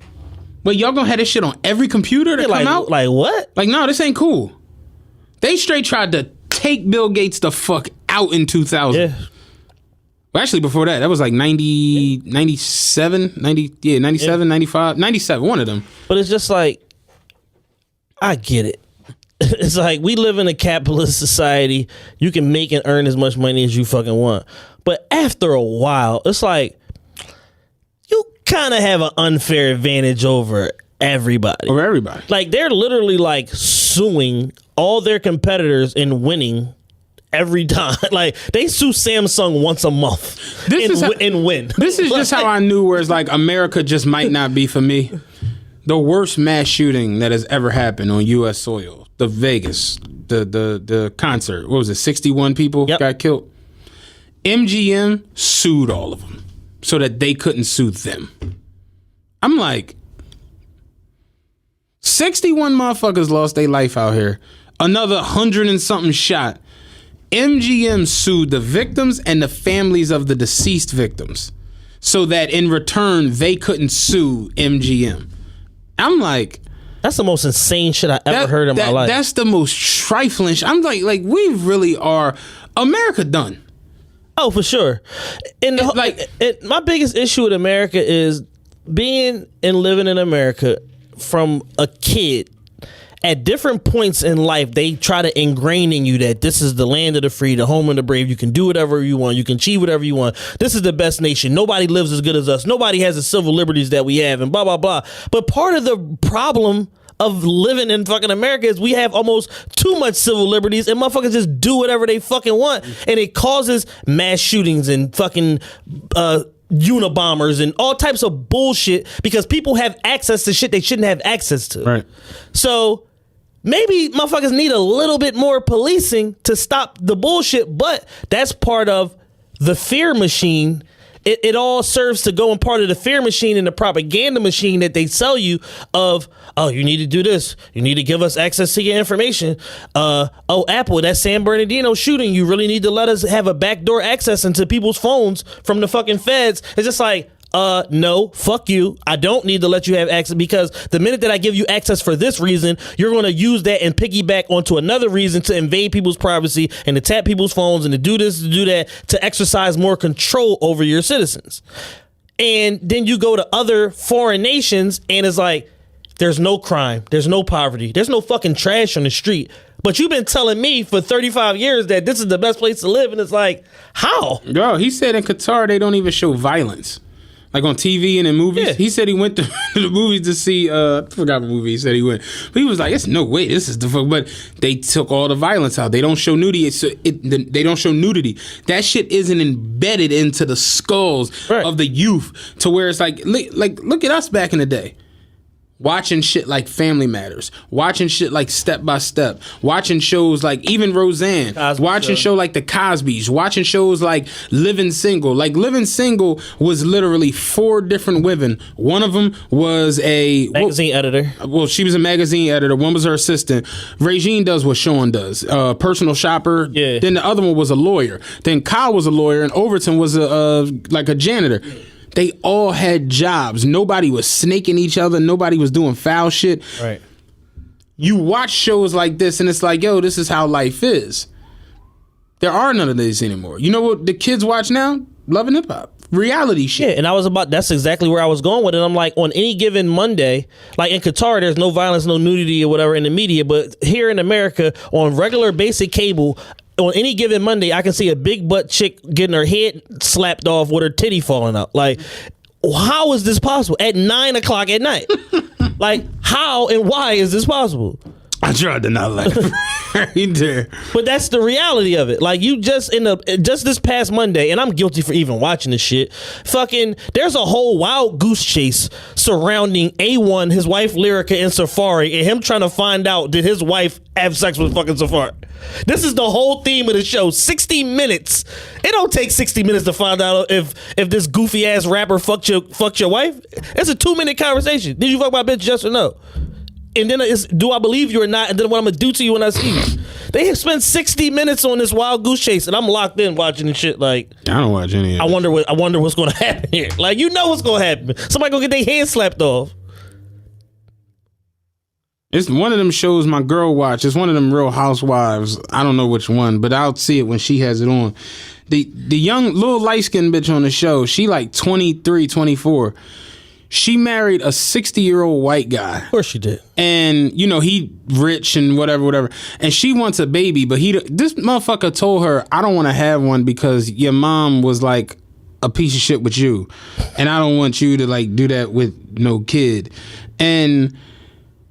wait, y'all gonna have this shit on every computer that come out? Like what? Like, no, this ain't cool. They straight tried to take Bill Gates the fuck out in 2000. Yeah. Well, actually, before that was like 90, 97, 95, 97, one of them. But it's just like, I get it. It's like, we live in a capitalist society. You can make and earn as much money as you fucking want. But after a while, it's like, you kind of have an unfair advantage over everybody. Over everybody. Like they're literally like suing all their competitors and winning every time. Like they sue Samsung once a month and win. This is just how I knew where it's like America just might not be for me. The worst mass shooting that has ever happened on U.S. soil, the Vegas, the concert. What was it? 61 people got killed. MGM sued all of them so that they couldn't sue them. I'm like, 61 motherfuckers lost their life out here. Another 100 and something shot. MGM sued the victims and the families of the deceased victims so that in return they couldn't sue MGM. I'm like, that's the most insane shit I ever heard in my life. That's the most trifling shit. I'm like we really are America done. Oh, for sure. And my biggest issue with America is being and living in America from a kid. At different points in life, they try to ingrain in you that this is the land of the free, the home of the brave. You can do whatever you want. You can achieve whatever you want. This is the best nation. Nobody lives as good as us. Nobody has the civil liberties that we have and blah, blah, blah. But part of the problem of living in fucking America is we have almost too much civil liberties and motherfuckers just do whatever they fucking want. And it causes mass shootings and fucking Unabombers and all types of bullshit because people have access to shit they shouldn't have access to. Right. So maybe motherfuckers need a little bit more policing to stop the bullshit, but that's part of the fear machine. It all serves to go in part of the fear machine and the propaganda machine that they sell you of, oh, you need to do this. You need to give us access to your information. Oh, Apple, that San Bernardino shooting, you really need to let us have a backdoor access into people's phones from the fucking feds. It's just like, no, fuck you. I don't need to let you have access because the minute that I give you access for this reason, you're going to use that and piggyback onto another reason to invade people's privacy and to tap people's phones and to do this, to do that, to exercise more control over your citizens. And then you go to other foreign nations and it's like, there's no crime. There's no poverty. There's no fucking trash on the street. But you've been telling me for 35 years that this is the best place to live. And it's like, how? Girl, he said in Qatar, they don't even show violence. Like on TV and in movies. Yeah. He said he went to the movies to see, I forgot what movie he said he went. But he was like, it's no way, this is the fuck. But they took all the violence out. They don't show nudity. They don't show nudity. That shit isn't embedded into the skulls of the youth to where it's like look at us back in the day. Watching shit like Family Matters, watching shit like Step by Step, watching shows like even Roseanne, watching show like The Cosbys, watching shows like Living Single. Like Living Single was literally 4 different women. One of them was a magazine editor. Well, she was a magazine editor. One was her assistant. Regine does what Sean does, personal shopper. Yeah. Then the other one was a lawyer. Then Kyle was a lawyer, and Overton was like a janitor. They all had jobs. Nobody was snaking each other. Nobody was doing foul shit. Right. You watch shows like this, and it's like, yo, this is how life is. There are none of these anymore. You know what the kids watch now? Love and Hip Hop. Reality shit. Yeah, and that's exactly where I was going with it. I'm like, on any given Monday, like in Qatar, there's no violence, no nudity or whatever in the media, but here in America, on regular basic cable, on any given Monday, I can see a big butt chick getting her head slapped off with her titty falling out. Like, how is this possible at 9 o'clock at night? Like, how and why is this possible? I tried to not laugh right there. But that's the reality of it. Like, you just this past Monday, and I'm guilty for even watching this shit. Fucking, there's a whole wild goose chase surrounding A1, his wife Lyrica, and Safari, and him trying to find out did his wife have sex with fucking Safari. This is the whole theme of the show. 60 minutes. It don't take 60 minutes to find out if this goofy ass rapper fucked your wife. It's a 2-minute conversation. Did you fuck my bitch? Yes or no? And then it's, do I believe you or not? And then what I'm gonna do to you when I see you. They have spent 60 minutes on this wild goose chase, and I'm locked in watching this shit. Like, I don't watch any of it. I wonder what's gonna happen here. Like, you know what's gonna happen. Somebody gonna get their hand slapped off. It's one of them shows my girl watch. It's one of them Real Housewives. I don't know which one, but I'll see it when she has it on. The young little light skinned bitch on the show, she like 23, 24. She married a 60-year-old white guy. Of course she did. And, you know, he rich and whatever. And she wants a baby, but this motherfucker told her, I don't want to have one because your mom was like a piece of shit with you, and I don't want you to like do that with no kid. And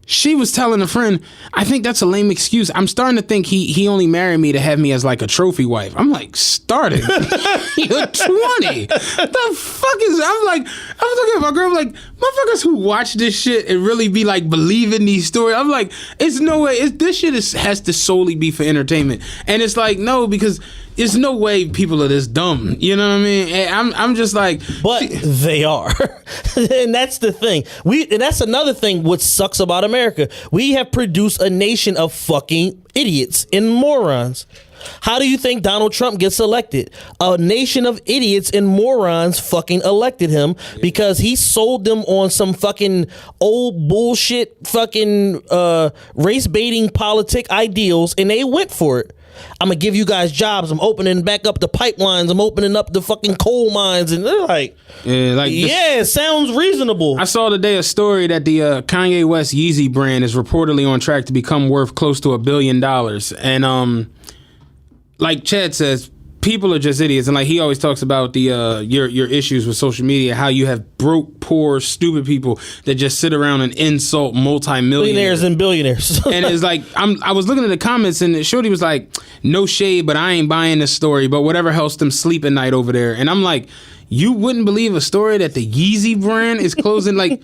she was telling a friend, I think that's a lame excuse. I'm starting to think he only married me to have me as like a trophy wife. I'm like, starting? You're 20. The fuck is, I was looking at my girl, I'm like, motherfuckers who watch this shit and really be like believing these stories. I'm like, it's no way, this shit has to solely be for entertainment. And it's like, no, because there's no way people are this dumb. You know what I mean? And I'm just like, but they are. And that's the thing. And that's another thing what sucks about America. We have produced a nation of fucking idiots and morons. How do you think Donald Trump gets elected? A nation of idiots and morons fucking elected him because he sold them on some fucking old bullshit fucking race baiting politic ideals, and they went for it. I'm gonna give you guys jobs. I'm opening back up the pipelines. I'm opening up the fucking coal mines, and they're like, it sounds reasonable. I saw today a story that the Kanye West Yeezy brand is reportedly on track to become worth close to $1 billion, and like Chad says, people are just idiots, and like he always talks about the your issues with social media, how you have broke, poor, stupid people that just sit around and insult multimillionaires and billionaires. And it's like I was looking at the comments, and Shorty was like, "No shade, but I ain't buying this story. But whatever helps them sleep at night over there." And I'm like, you wouldn't believe a story that the Yeezy brand is closing like.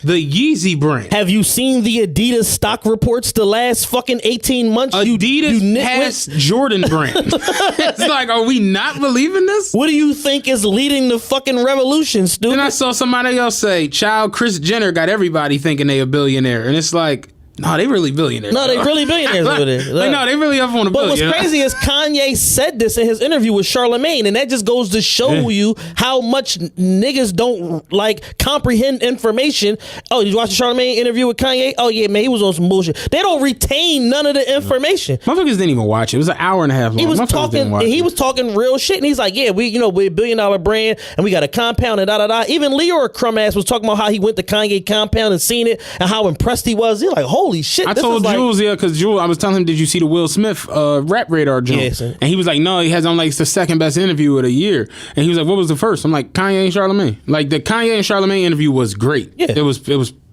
The Yeezy brand. Have you seen the Adidas stock reports the last fucking 18 months? Adidas has Jordan brand. It's like, are we not believing this? What do you think is leading the fucking revolution, stupid? Then I saw somebody else say, child Kris Jenner got everybody thinking they a billionaire. And it's like, no, they really billionaires. No, they really billionaires over there. Like, no, they really up on a billion. But what's crazy is Kanye said this in his interview with Charlamagne, and that just goes to show you how much niggas don't like comprehend information. Oh, did you watch the Charlamagne interview with Kanye? Oh yeah, man, he was on some bullshit. They don't retain none of the information. Motherfuckers didn't even watch it. It was an hour and a half long. He was talking, and he was talking real shit, and he's like, yeah, we're a $1 billion brand, and we got a compound and da da da. Even Leo crumb ass was talking about how he went to Kanye compound and seen it, and how impressed he was. He's like, holy shit. I told Jules, because Jules, I was telling him, did you see the Will Smith Rap Radar joint? Yes, and he was like, no, he has on like it's the second best interview of the year. And he was like, what was the first? I'm like, Kanye and Charlamagne. Like the Kanye and Charlamagne interview was great. Yeah. It was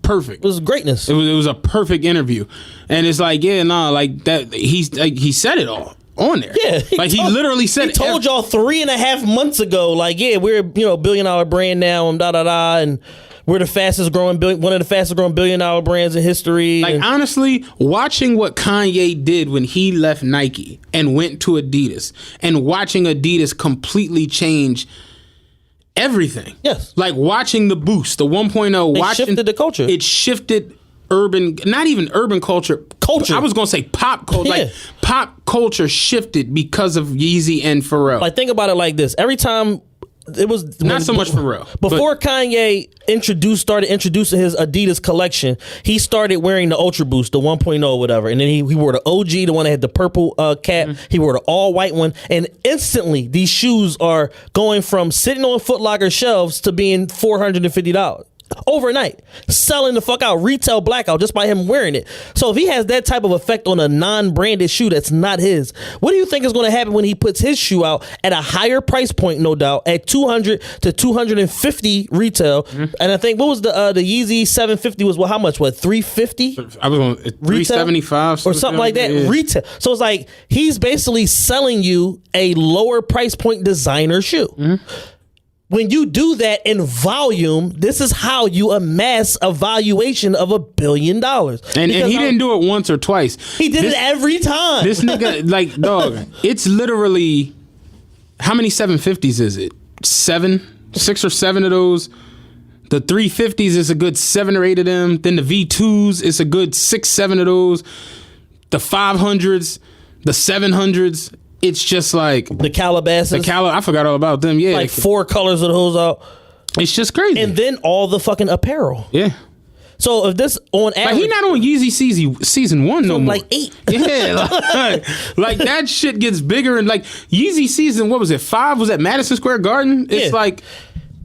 perfect. It was greatness. It was a perfect interview. And it's like, like that. He said it all on there. Yeah, he literally said he told y'all 3.5 months ago, like, yeah, we're $1 billion brand now, and da da da, and we're the fastest growing one of the fastest growing $1 billion brands in history. Like, honestly, watching what Kanye did when he left Nike and went to Adidas, and watching Adidas completely change everything. Yes. Like watching the Boost, the 1.0. It shifted the culture. It shifted not even urban culture. Culture. I was going to say pop culture. Yeah. Like pop culture shifted because of Yeezy and Pharrell. Like, think about it like this. Every time... It was not so much Pharrell. Before Kanye started introducing his Adidas collection, he started wearing the Ultra Boost, the 1.0, whatever, and then he wore the OG, the one that had the purple cap. Mm-hmm. He wore the all white one, and instantly these shoes are going from sitting on Foot Locker shelves to being $450. Overnight, selling the fuck out, retail blackout just by him wearing it. So if he has that type of effect on a non-branded shoe that's not his, what do you think is going to happen when he puts his shoe out at a higher price point, no doubt, at $200 to $250 retail? Mm-hmm. And I think what was the Yeezy 750 was how much? What, $350? I was on $375 or something like that. Yeah. Retail. So it's like he's basically selling you a lower price point designer shoe. Mm-hmm. When you do that in volume, this is how you amass a valuation of $1 billion. And he didn't do it once or twice. He did it every time. This nigga, like, dog, it's literally, how many 750s is it? 6 or 7 of those. The 350s is a good 7 or 8 of them. Then the V2s is a good 6, 7 of those. The 500s, the 700s. It's just like the Calabasas. I forgot all about them. Yeah, like 4 colors of those out. It's just crazy. And then all the fucking apparel. Yeah. So if this on average, like he not on Yeezy season 1 no more. Like 8. Yeah, like that shit gets bigger, and like Yeezy season, what was it? 5 was at Madison Square Garden. It's like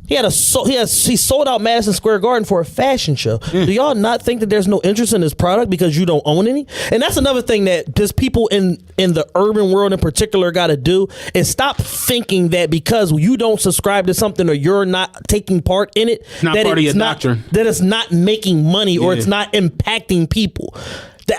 He sold out Madison Square Garden for a fashion show. Do y'all not think that there's no interest in this product because you don't own any? And that's another thing that just people in the urban world in particular got to do is stop thinking that because you don't subscribe to something or you're not taking part in it, not part of your doctrine. That it's not making money or it's not impacting people.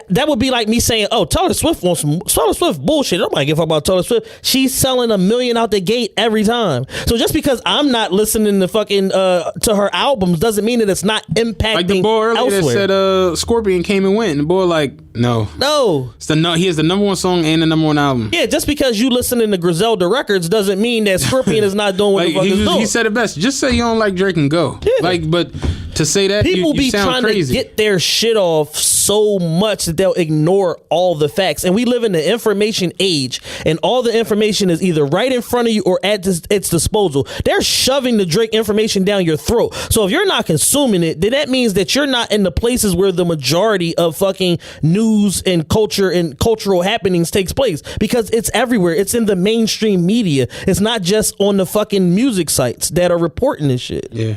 That would be like me saying, "Oh, Taylor Swift wants some Taylor Swift bullshit." I'm like, if I'm about Taylor Swift, she's selling 1 million out the gate every time. So just because I'm not listening to fucking to her albums doesn't mean that it's not impacting. Like the boy earlier elsewhere. that said Scorpion came and went, and the boy like, no, he has the number one song and the number one album. Yeah, just because you listening to Griselda Records doesn't mean that Scorpion is not doing what like, the fuck he's doing. He said it best. Just say you don't like Drake and go. Yeah. Like, but to say that people you be sound trying crazy. to get their shit off so much that they'll ignore all the facts. And we live in the information age, and all the information is either right in front of you or at its disposal. They're shoving the Drake information down your throat. So if you're not consuming it, then that means that you're not in the places where the majority of fucking news and culture and cultural happenings takes place, because it's everywhere. It's in the mainstream media. It's not just on the fucking music sites that are reporting this shit. Yeah.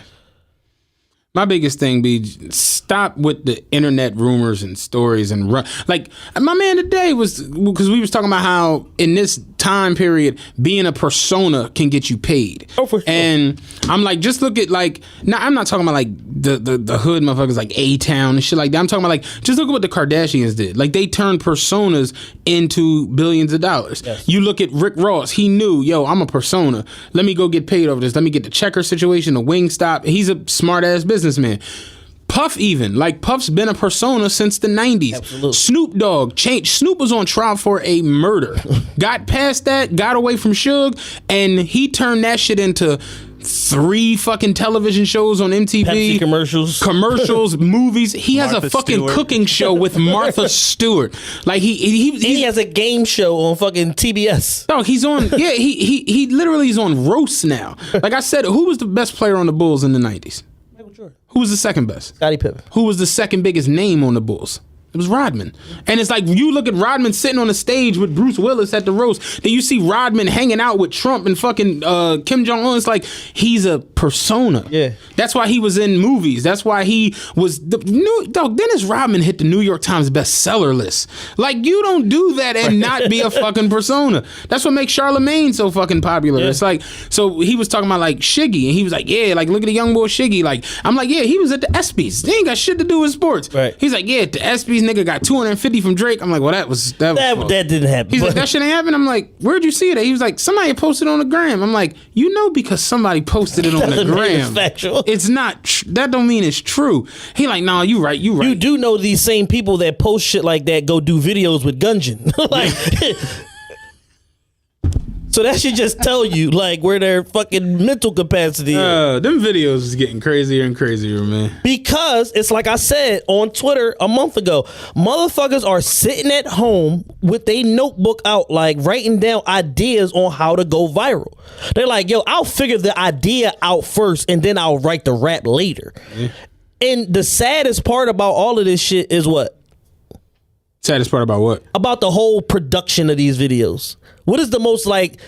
My biggest thing be stop with the internet rumors and stories and like my man today was because we was talking about how in this time period being a persona can get you paid. Oh, for sure. And I'm like, just look at like I'm not talking about like the hood motherfuckers like A-Town and shit like that. I'm talking about like just look at what the Kardashians did. Like they turned personas into billions of dollars. Yes. You look at Rick Ross. He knew, yo, I'm a persona. Let me go get paid over this. Let me get the checker situation, the Wingstop. He's a smart ass businessman. Puff even. Like Puff's been a persona since the 90s. Absolutely. Snoop Dogg changed. Snoop was on trial for a murder. Got past that, got away from Suge, and he turned that shit into 3 fucking television shows on MTV. Pepsi commercials, movies. He has Martha a fucking Stewart. cooking show with Martha Stewart. Like he has a game show on fucking TBS. Dog, he's on. Yeah, he literally is on roast now. Like I said, who was the best player on the Bulls in the 90s? Michael Jordan. Who was the second best? Scottie Pippen. Who was the second biggest name on the Bulls? It was Rodman. And it's like you look at Rodman sitting on the stage with Bruce Willis at the roast. Then you see Rodman hanging out with Trump and fucking Kim Jong-un. It's like he's a persona. Yeah. That's why he was in movies. That's why he was Dennis Rodman hit the New York Times bestseller list. Like you don't do that and not be a fucking persona. That's what makes Charlemagne so fucking popular. Yeah. It's like, so he was talking about like Shiggy, and he was like, yeah, like look at the young boy Shiggy. Like I'm like, yeah, he was at the ESPYs. They ain't got shit to do with sports. Right. He's like, yeah, at the ESPYs, nigga got 250 from Drake. I'm like, well, that was That didn't happen. He's like, that shit ain't happen. I'm like, where'd you see that? He was like, somebody posted on the gram. I'm like, you know, because somebody posted it on the Doesn't mean gram. it's factual. It's not. That don't mean it's true. He like, nah, you right. You do know these same people that post shit like that go do videos with Gungeon. Like, so that should just tell you like where their fucking mental capacity is. Them videos is getting crazier and crazier, man. Because it's like I said on Twitter a month ago, motherfuckers are sitting at home with a notebook out, like writing down ideas on how to go viral. They're like, yo, I'll figure the idea out first and then I'll write the rap later. Yeah. And the saddest part about all of this shit is what? Saddest part about what? About the whole production of these videos. What is the most like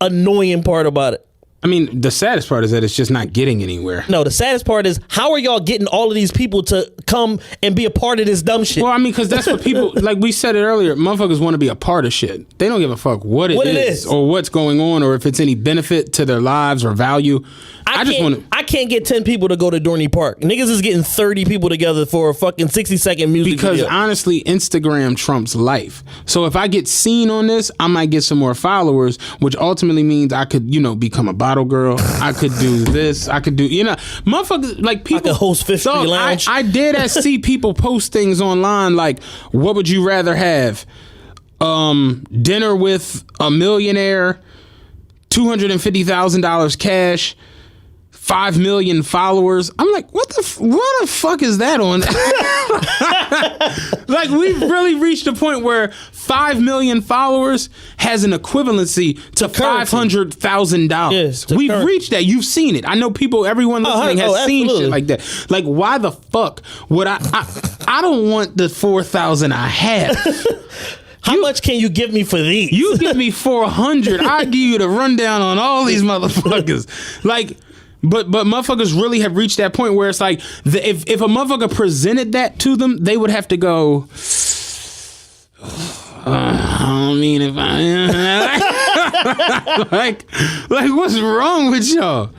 annoying part about it? I mean, the saddest part is that it's just not getting anywhere. No, the saddest part is how are y'all getting all of these people to come and be a part of this dumb shit? Well, I mean, because that's what people, like we said it earlier, motherfuckers want to be a part of shit. They don't give a fuck what it is or what's going on or if it's any benefit to their lives or value. I can't get 10 people to go to Dorney Park. Niggas is getting 30 people together for a fucking 60-second music video. Because honestly, Instagram trumps life. So if I get seen on this, I might get some more followers, which ultimately means I could, become a bottle girl. I could do this. I could do, motherfuckers, like people. I could host Fifth Street Lounge. I did see people post things online like, what would you rather have? Dinner with a millionaire, $250,000 cash, 5 million followers. I'm like, what the fuck is that on? Like, we've really reached a point where 5 million followers has an equivalency to $500,000. Yes, we've reached that. You've seen it. I know everyone listening has seen shit like that. Like, why the fuck would I don't want the 4,000 I have. How much can you give me for these? You give me 400, I'll give you the rundown on all these motherfuckers. Like, But motherfuckers really have reached that point where it's like if a motherfucker presented that to them, they would have to go. I mean, if I like what's wrong with y'all?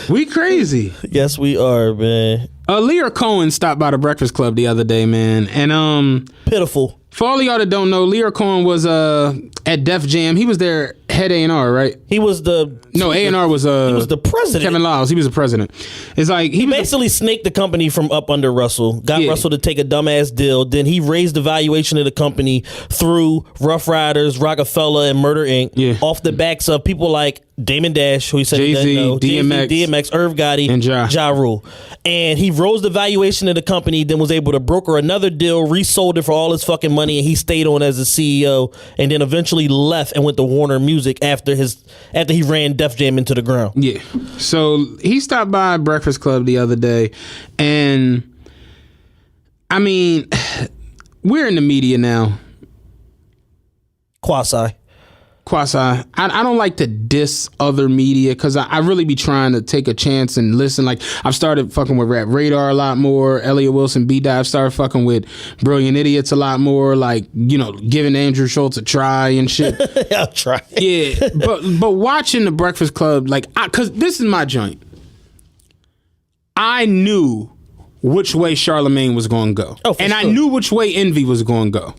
We crazy. Yes, we are, man. Lear Cohen stopped by the Breakfast Club the other day, man, and Pitiful. For all of y'all that don't know, Lear Cohen was at Def Jam. He was their head A&R, right? He was the A&R was he was the president. Kevin Lyles. He was the president. It's like he basically snaked the company from up under Russell. Got Russell to take a dumbass deal. Then he raised the valuation of the company through Rough Riders, Rockefeller, and Murder Inc. Off the backs of people like Damon Dash, who he said Jay-Z, he doesn't know, DMX, Irv Gotti, and Ja Rule. And he rose the valuation of the company, then was able to broker another deal, resold it for all his fucking money, and he stayed on as a CEO, and then eventually left and went to Warner Music after he ran Def Jam into the ground. Yeah. So he stopped by Breakfast Club the other day, and I mean, we're in the media now. Quasi. I don't like to diss other media because I really be trying to take a chance and listen. Like, I've started fucking with Rap Radar a lot more. Elliot Wilson, B-Dive started fucking with Brilliant Idiots a lot more. Like, you know, giving Andrew Schultz a try and shit. I'll try. Yeah, but watching the Breakfast Club, like, because this is my joint. I knew which way Charlemagne was going to go. Oh, for and sure. I knew which way Envy was going to go.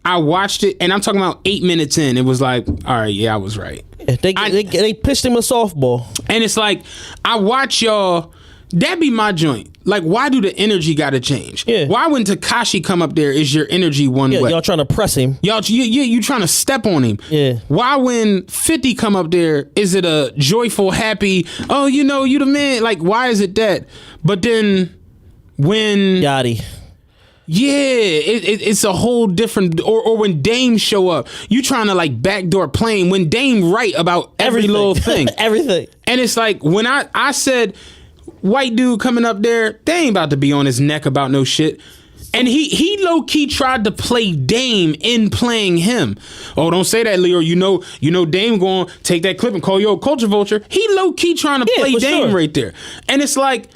I watched it, and I'm talking about 8 minutes in. It was like, all right, yeah, I was right. They pitched him a softball. And it's like, I watch y'all, that be my joint. Like, why do the energy got to change? Yeah. Why when Tekashi come up there, is your energy one way? Y'all trying to press him. You trying to step on him. Yeah. Why when 50 come up there, is it a joyful, happy, oh, you know, you the man? Like, why is it that? But then when... Yachty. Yeah, it's a whole different. Or when Dame show up, you trying to like backdoor plane. When Dame right about every little thing, everything, and it's like when I said white dude coming up there, they ain't about to be on his neck about no shit. And he low key tried to play Dame in playing him. Oh, don't say that, Leo. You know Dame going to take that clip and call you a culture vulture. He low key trying to play Dame right there, and it's like.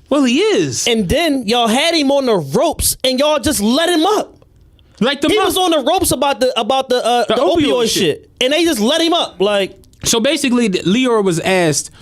Well, he is. And then y'all had him on the ropes, and y'all just let him up. Like he was on the ropes about the opioid shit, and they just let him up. Like, so basically, Leor was asked,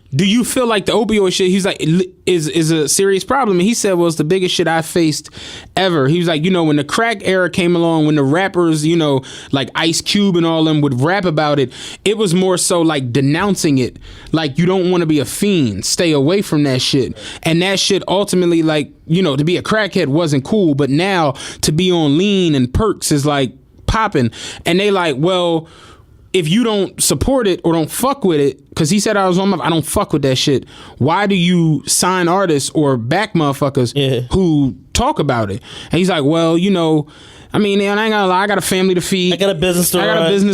"Do you feel like the opioid shit?" He's like, "Is a serious problem?" And he said, "Well, it's the biggest shit I faced ever." He was like, "You know, when the crack era came along, when the rappers, you know, like Ice Cube and all them would rap about it, it was more so like denouncing it. Like, you don't want to be a fiend, stay away from that shit. And that shit ultimately, like, you know, to be a crackhead wasn't cool, but now to be on lean and perks is like popping." And they like, well, if you don't support it or don't fuck with it, because he said I don't fuck with that shit. Why do you sign artists or back motherfuckers who talk about it? And he's like, well, you know, I mean, I ain't gonna lie, I got a family to feed. I got a business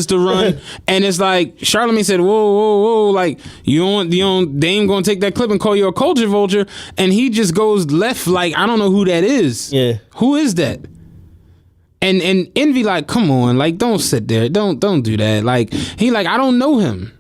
to run. And it's like, Charlemagne said, whoa, like, they ain't gonna take that clip and call you a culture vulture. And he just goes left like, I don't know who that is. Yeah. Who is that? And Envy like, come on, like, don't sit there, don't do that. Like, he like, I don't know him.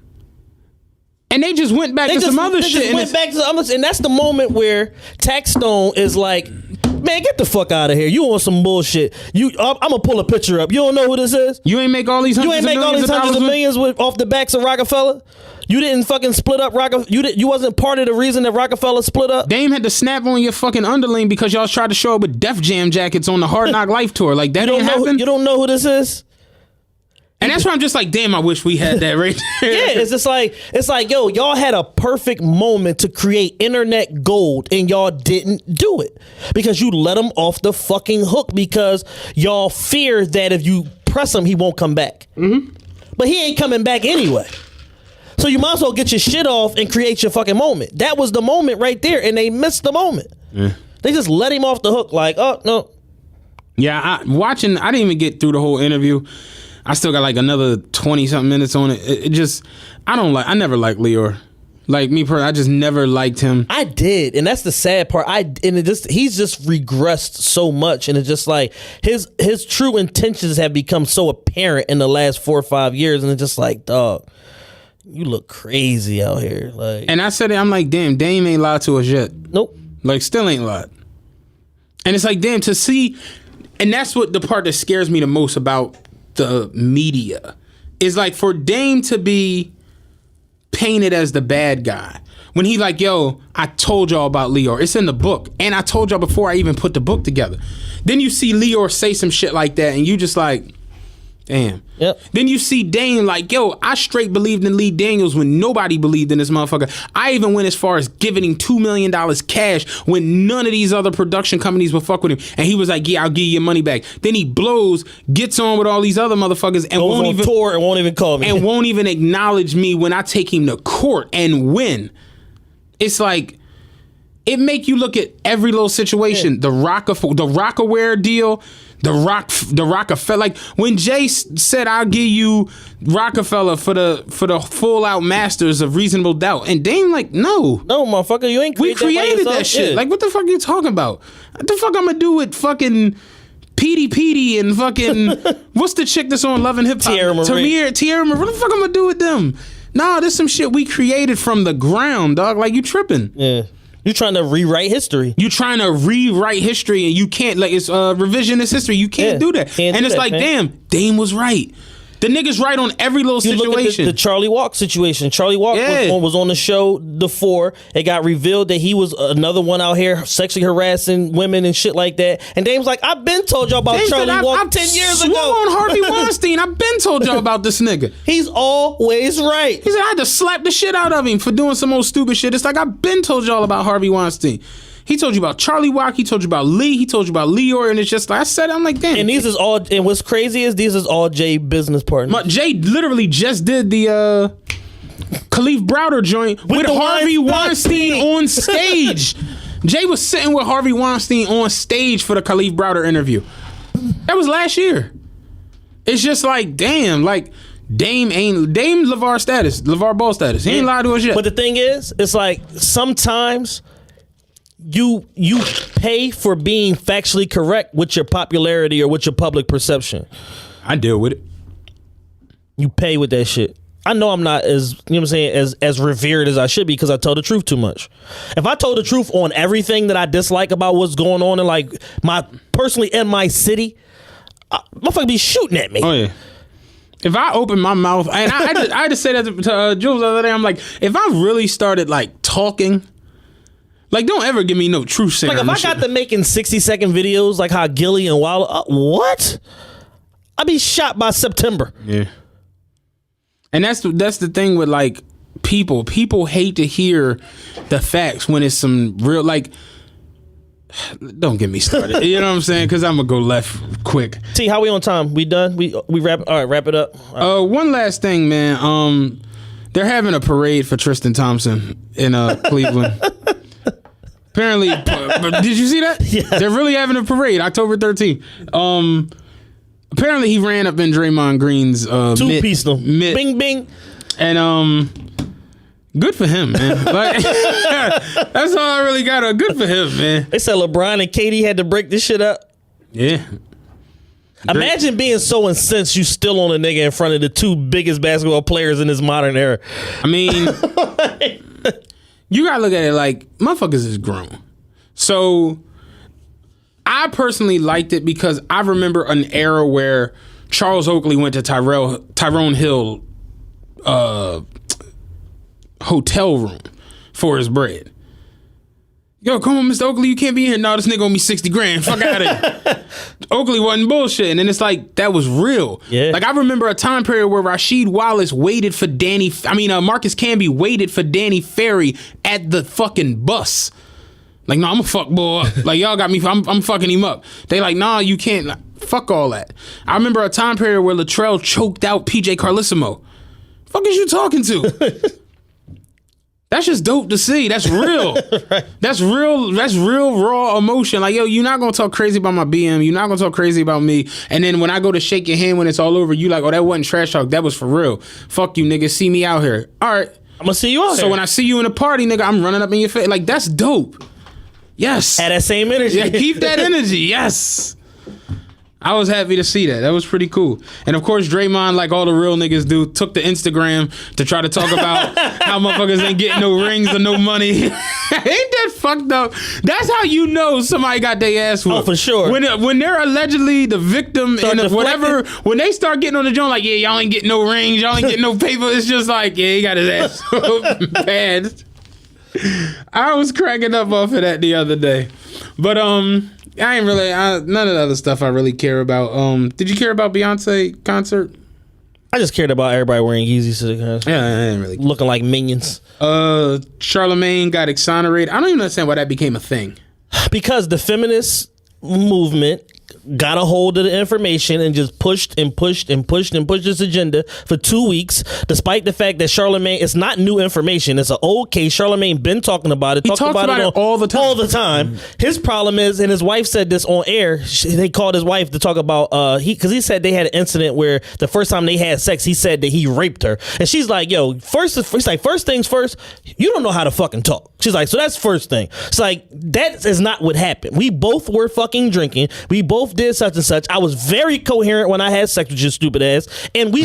And they just went back to some other shit. And that's the moment where Tax Stone is like, man, get the fuck out of here. You on some bullshit. I'm gonna pull a picture up. You don't know who this is? You ain't make all these hundreds of millions off the backs of Rockefeller? You didn't fucking split up Rockefeller. You wasn't part of the reason that Rockefeller split up. Dame had to snap on your fucking underling because y'all tried to show up with Def Jam jackets on the Hard Knock Life tour. Like, that didn't happen. You don't know who this is? And that's why I'm just like, damn, I wish we had that right there. Yeah, it's like, yo, y'all had a perfect moment to create internet gold and y'all didn't do it because you let him off the fucking hook because y'all fear that if you press him, he won't come back. Mm-hmm. But he ain't coming back anyway. So you might as well get your shit off and create your fucking moment. That was the moment right there, and they missed the moment. Yeah. They just let him off the hook like, oh, no. Yeah, I didn't even get through the whole interview. I still got like another 20-something minutes on it. I never liked Leor. Like, me personally, I just never liked him. I did, and that's the sad part. He's just regressed so much, and it's just like his true intentions have become so apparent in the last 4 or 5 years, and it's just like, dog, you look crazy out here. Like, And I said it, I'm like, damn, Dame ain't lied to us yet. nope. Like, still ain't lied. And it's like, damn, to see, and that's what the part that scares me the most about the media is like for Dame to be painted as the bad guy. When he like, yo, I told y'all about Lior. It's in the book. And I told y'all before I even put the book together. Then you see Lior say some shit like that and you just like, damn. Yep. Then you see Dame like, yo, I straight believed in Lee Daniels when nobody believed in this motherfucker. I even went as far as giving him $2 million cash when none of these other production companies would fuck with him. And he was like, yeah, I'll give you your money back. Then he blows, gets on with all these other motherfuckers and Goes won't on even tour and won't even call me. and won't even acknowledge me when I take him to court and win. It's like, it make you look at every little situation. The Rockaware deal, the Rockefeller. Like when Jay said, "I'll give you Rockefeller for the full out masters of Reasonable Doubt," and Dame like, no, motherfucker, you ain't we created that by yourself. shit. Yeah. Like, what the fuck are you talking about? What the fuck I'm gonna do with fucking Petey and fucking what's the chick that's on Love and Hip Hop? Tierra Marie. Tierra Marie. What the fuck I'm gonna do with them? Nah, this some shit we created from the ground, dog. Like, you tripping. Yeah. You trying to rewrite history. You trying to rewrite history and you can't, like, it's revisionist history. You can't do that. Can't and do it's that, like, man. damn, Dame was right. The nigga's right on every little You look at situation. the Charlie Walk situation. Charlie Walk Yeah. was on the show before. It got revealed that he was another one out here sexually harassing women and shit like that. And Dame's like, I've been told y'all about Dame Charlie said, Walk I've 10 years swung ago. on Harvey Weinstein. I've been told y'all about this nigga. He's always right. He said, I had to slap the shit out of him for doing some old stupid shit. It's like, I've been told y'all about Harvey Weinstein. He told you about Charlie Walk. He told you about Lee. He told you about Lior. And it's just like, I said, I'm like, damn. And these is all, and what's crazy is these is all Jay business partners. Jay literally just did the Khalif Browder joint with the Harvey Weinstein. Weinstein on stage. Jay was sitting with Harvey Weinstein on stage for the Khalif Browder interview. That was last year. It's just like, damn, like Dame LeVar Ball status. He ain't lied to us yet. But the thing is, it's like sometimes you pay for being factually correct with your popularity or with your public perception. I deal with it. You pay with that shit. I know I'm not as, you know what I'm saying, as revered as I should be because I tell the truth too much. If I told the truth on everything that I dislike about what's going on in like my personally in my city, motherfucker be shooting at me. Oh yeah. If I open my mouth, and I just say that to Jules the other day, I'm like, if I really started like talking, like, don't ever give me no truth serum. Like if I got to making 60-second videos like how Gilly and Wilder, what? I'd be shot by September. Yeah. And that's the thing with like people. People hate to hear the facts when it's some real, like, don't get me started. You know what I'm saying? Because I'm gonna go left quick. T, how we on time? We done? We wrap? All right, wrap it up. All right. One last thing, man. They're having a parade for Tristan Thompson in Cleveland. Apparently, did you see that? Yes. They're really having a parade, October 13th. Apparently, he ran up in Draymond Green's Two-piece them. mitt. Bing, bing. And good for him, man. Like, that's all I really got. Good for him, man. They said LeBron and KD had to break this shit up. Yeah. Imagine being so incensed you still on a nigga in front of the two biggest basketball players in this modern era. I mean, you gotta look at it like motherfuckers is grown. So I personally liked it because I remember an era where Charles Oakley went to Tyrone Hill hotel room for his bread. Yo, come on, Mr. Oakley, you can't be here. No, this nigga owe me 60 grand. Fuck out of here. Oakley wasn't bullshitting. And it's like, that was real. Yeah. Like, I remember a time period where Rasheed Wallace waited for Marcus Camby waited for Danny Ferry at the fucking bus. Like, no, I'm a fuck boy. Like, y'all got me, I'm fucking him up. They like, nah, you can't. Fuck all that. I remember a time period where Latrell choked out PJ Carlissimo. Fuck is you talking to? That's just dope to see. That's real. Right. That's real raw emotion. Like, yo, you're not gonna talk crazy about my BM. You're not gonna talk crazy about me. And then when I go to shake your hand when it's all over, you like, oh, that wasn't trash talk. That was for real. Fuck you, nigga. See me out here. All right. I'm gonna see you out here. So when I see you in a party, nigga, I'm running up in your face. Like, that's dope. Yes. Had that same energy. Yeah, keep that energy. Yes. I was happy to see that. That was pretty cool. And of course, Draymond, like all the real niggas do, took to Instagram to try to talk about how motherfuckers ain't getting no rings or no money. Ain't that fucked up? That's how you know somebody got their ass whooped. Oh, for sure. When they're allegedly the victim and whatever, when they start getting on the joint like, yeah, y'all ain't getting no rings, y'all ain't getting no paper, it's just like, yeah, he got his ass whooped bad. I was cracking up off of that the other day. But I ain't really none of the other stuff I really care about. Did you care about Beyonce concert? I just cared about everybody wearing Yeezys to the concert. Yeah, I didn't really care. Looking like minions. Charlemagne got exonerated. I don't even understand why that became a thing. Because the feminist movement got a hold of the information and just pushed this agenda for 2 weeks, despite the fact that Charlemagne, it's not new information. It's an old case. Charlemagne been talking about it. He talks about it all the time. All the time. His problem is, and his wife said this on air, they called his wife to talk about, because he said they had an incident where the first time they had sex, he said that he raped her. And she's like, yo, first things first, you don't know how to fucking talk. She's like, so that's first thing. It's like, that is not what happened. We both were fucking drinking. We both did such and such. I was very coherent when I had sex with your stupid ass, and we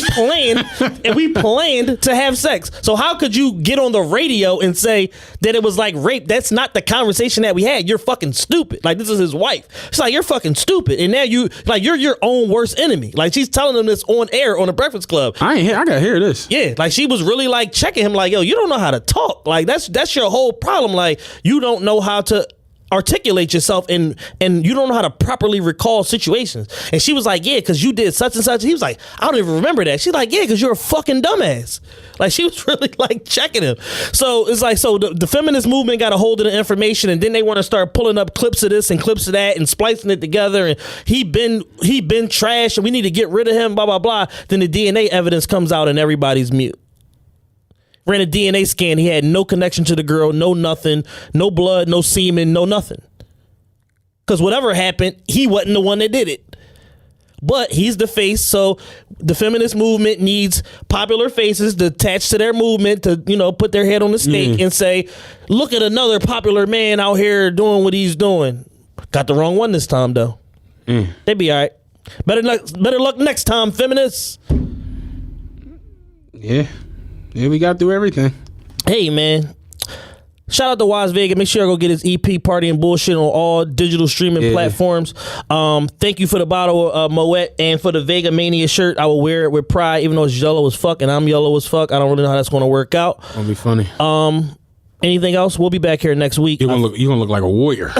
planned to have sex. So how could you get on the radio and say that it was like rape? That's not the conversation that we had. You're fucking stupid. Like, this is his wife. It's like, you're fucking stupid, and now you're your own worst enemy. Like, she's telling him this on air on the Breakfast Club. I gotta hear this. Yeah, like she was really like checking him, like, yo, you don't know how to talk. Like, that's your whole problem. Like, you don't know how to articulate yourself and you don't know how to properly recall situations. And she was like, yeah, because you did such and such. He was like, I don't even remember that. She's like, yeah, because you're a fucking dumbass. Like, she was really like checking him. So it's like, so the feminist movement got a hold of the information, and then they want to start pulling up clips of this and clips of that and splicing it together, and he been trash and we need to get rid of him, blah blah blah. Then the DNA evidence comes out and everybody's mute. Ran a DNA scan. He had no connection to the girl, no nothing, no blood, no semen, no nothing. Because whatever happened, he wasn't the one that did it. But he's the face, so the feminist movement needs popular faces to attach to their movement to, put their head on the stake and say, look at another popular man out here doing what he's doing. Got the wrong one this time, though. They be all right. Better luck next time, feminists. Yeah. Yeah, we got through everything. Hey, man. Shout out to Wise Vega. Make sure I go get his EP Party and Bullshit on all digital streaming platforms. Thank you for the bottle of Moet and for the Vega Mania shirt. I will wear it with pride, even though it's yellow as fuck and I'm yellow as fuck. I don't really know how that's going to work out. It'll be funny. Anything else? We'll be back here next week. You're gonna look like a warrior.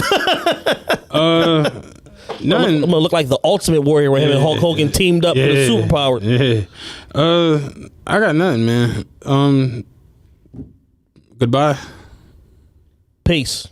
I'm gonna look like the Ultimate Warrior where him and Hulk Hogan teamed up for the superpower. Yeah. I got nothing, man. Goodbye. Peace.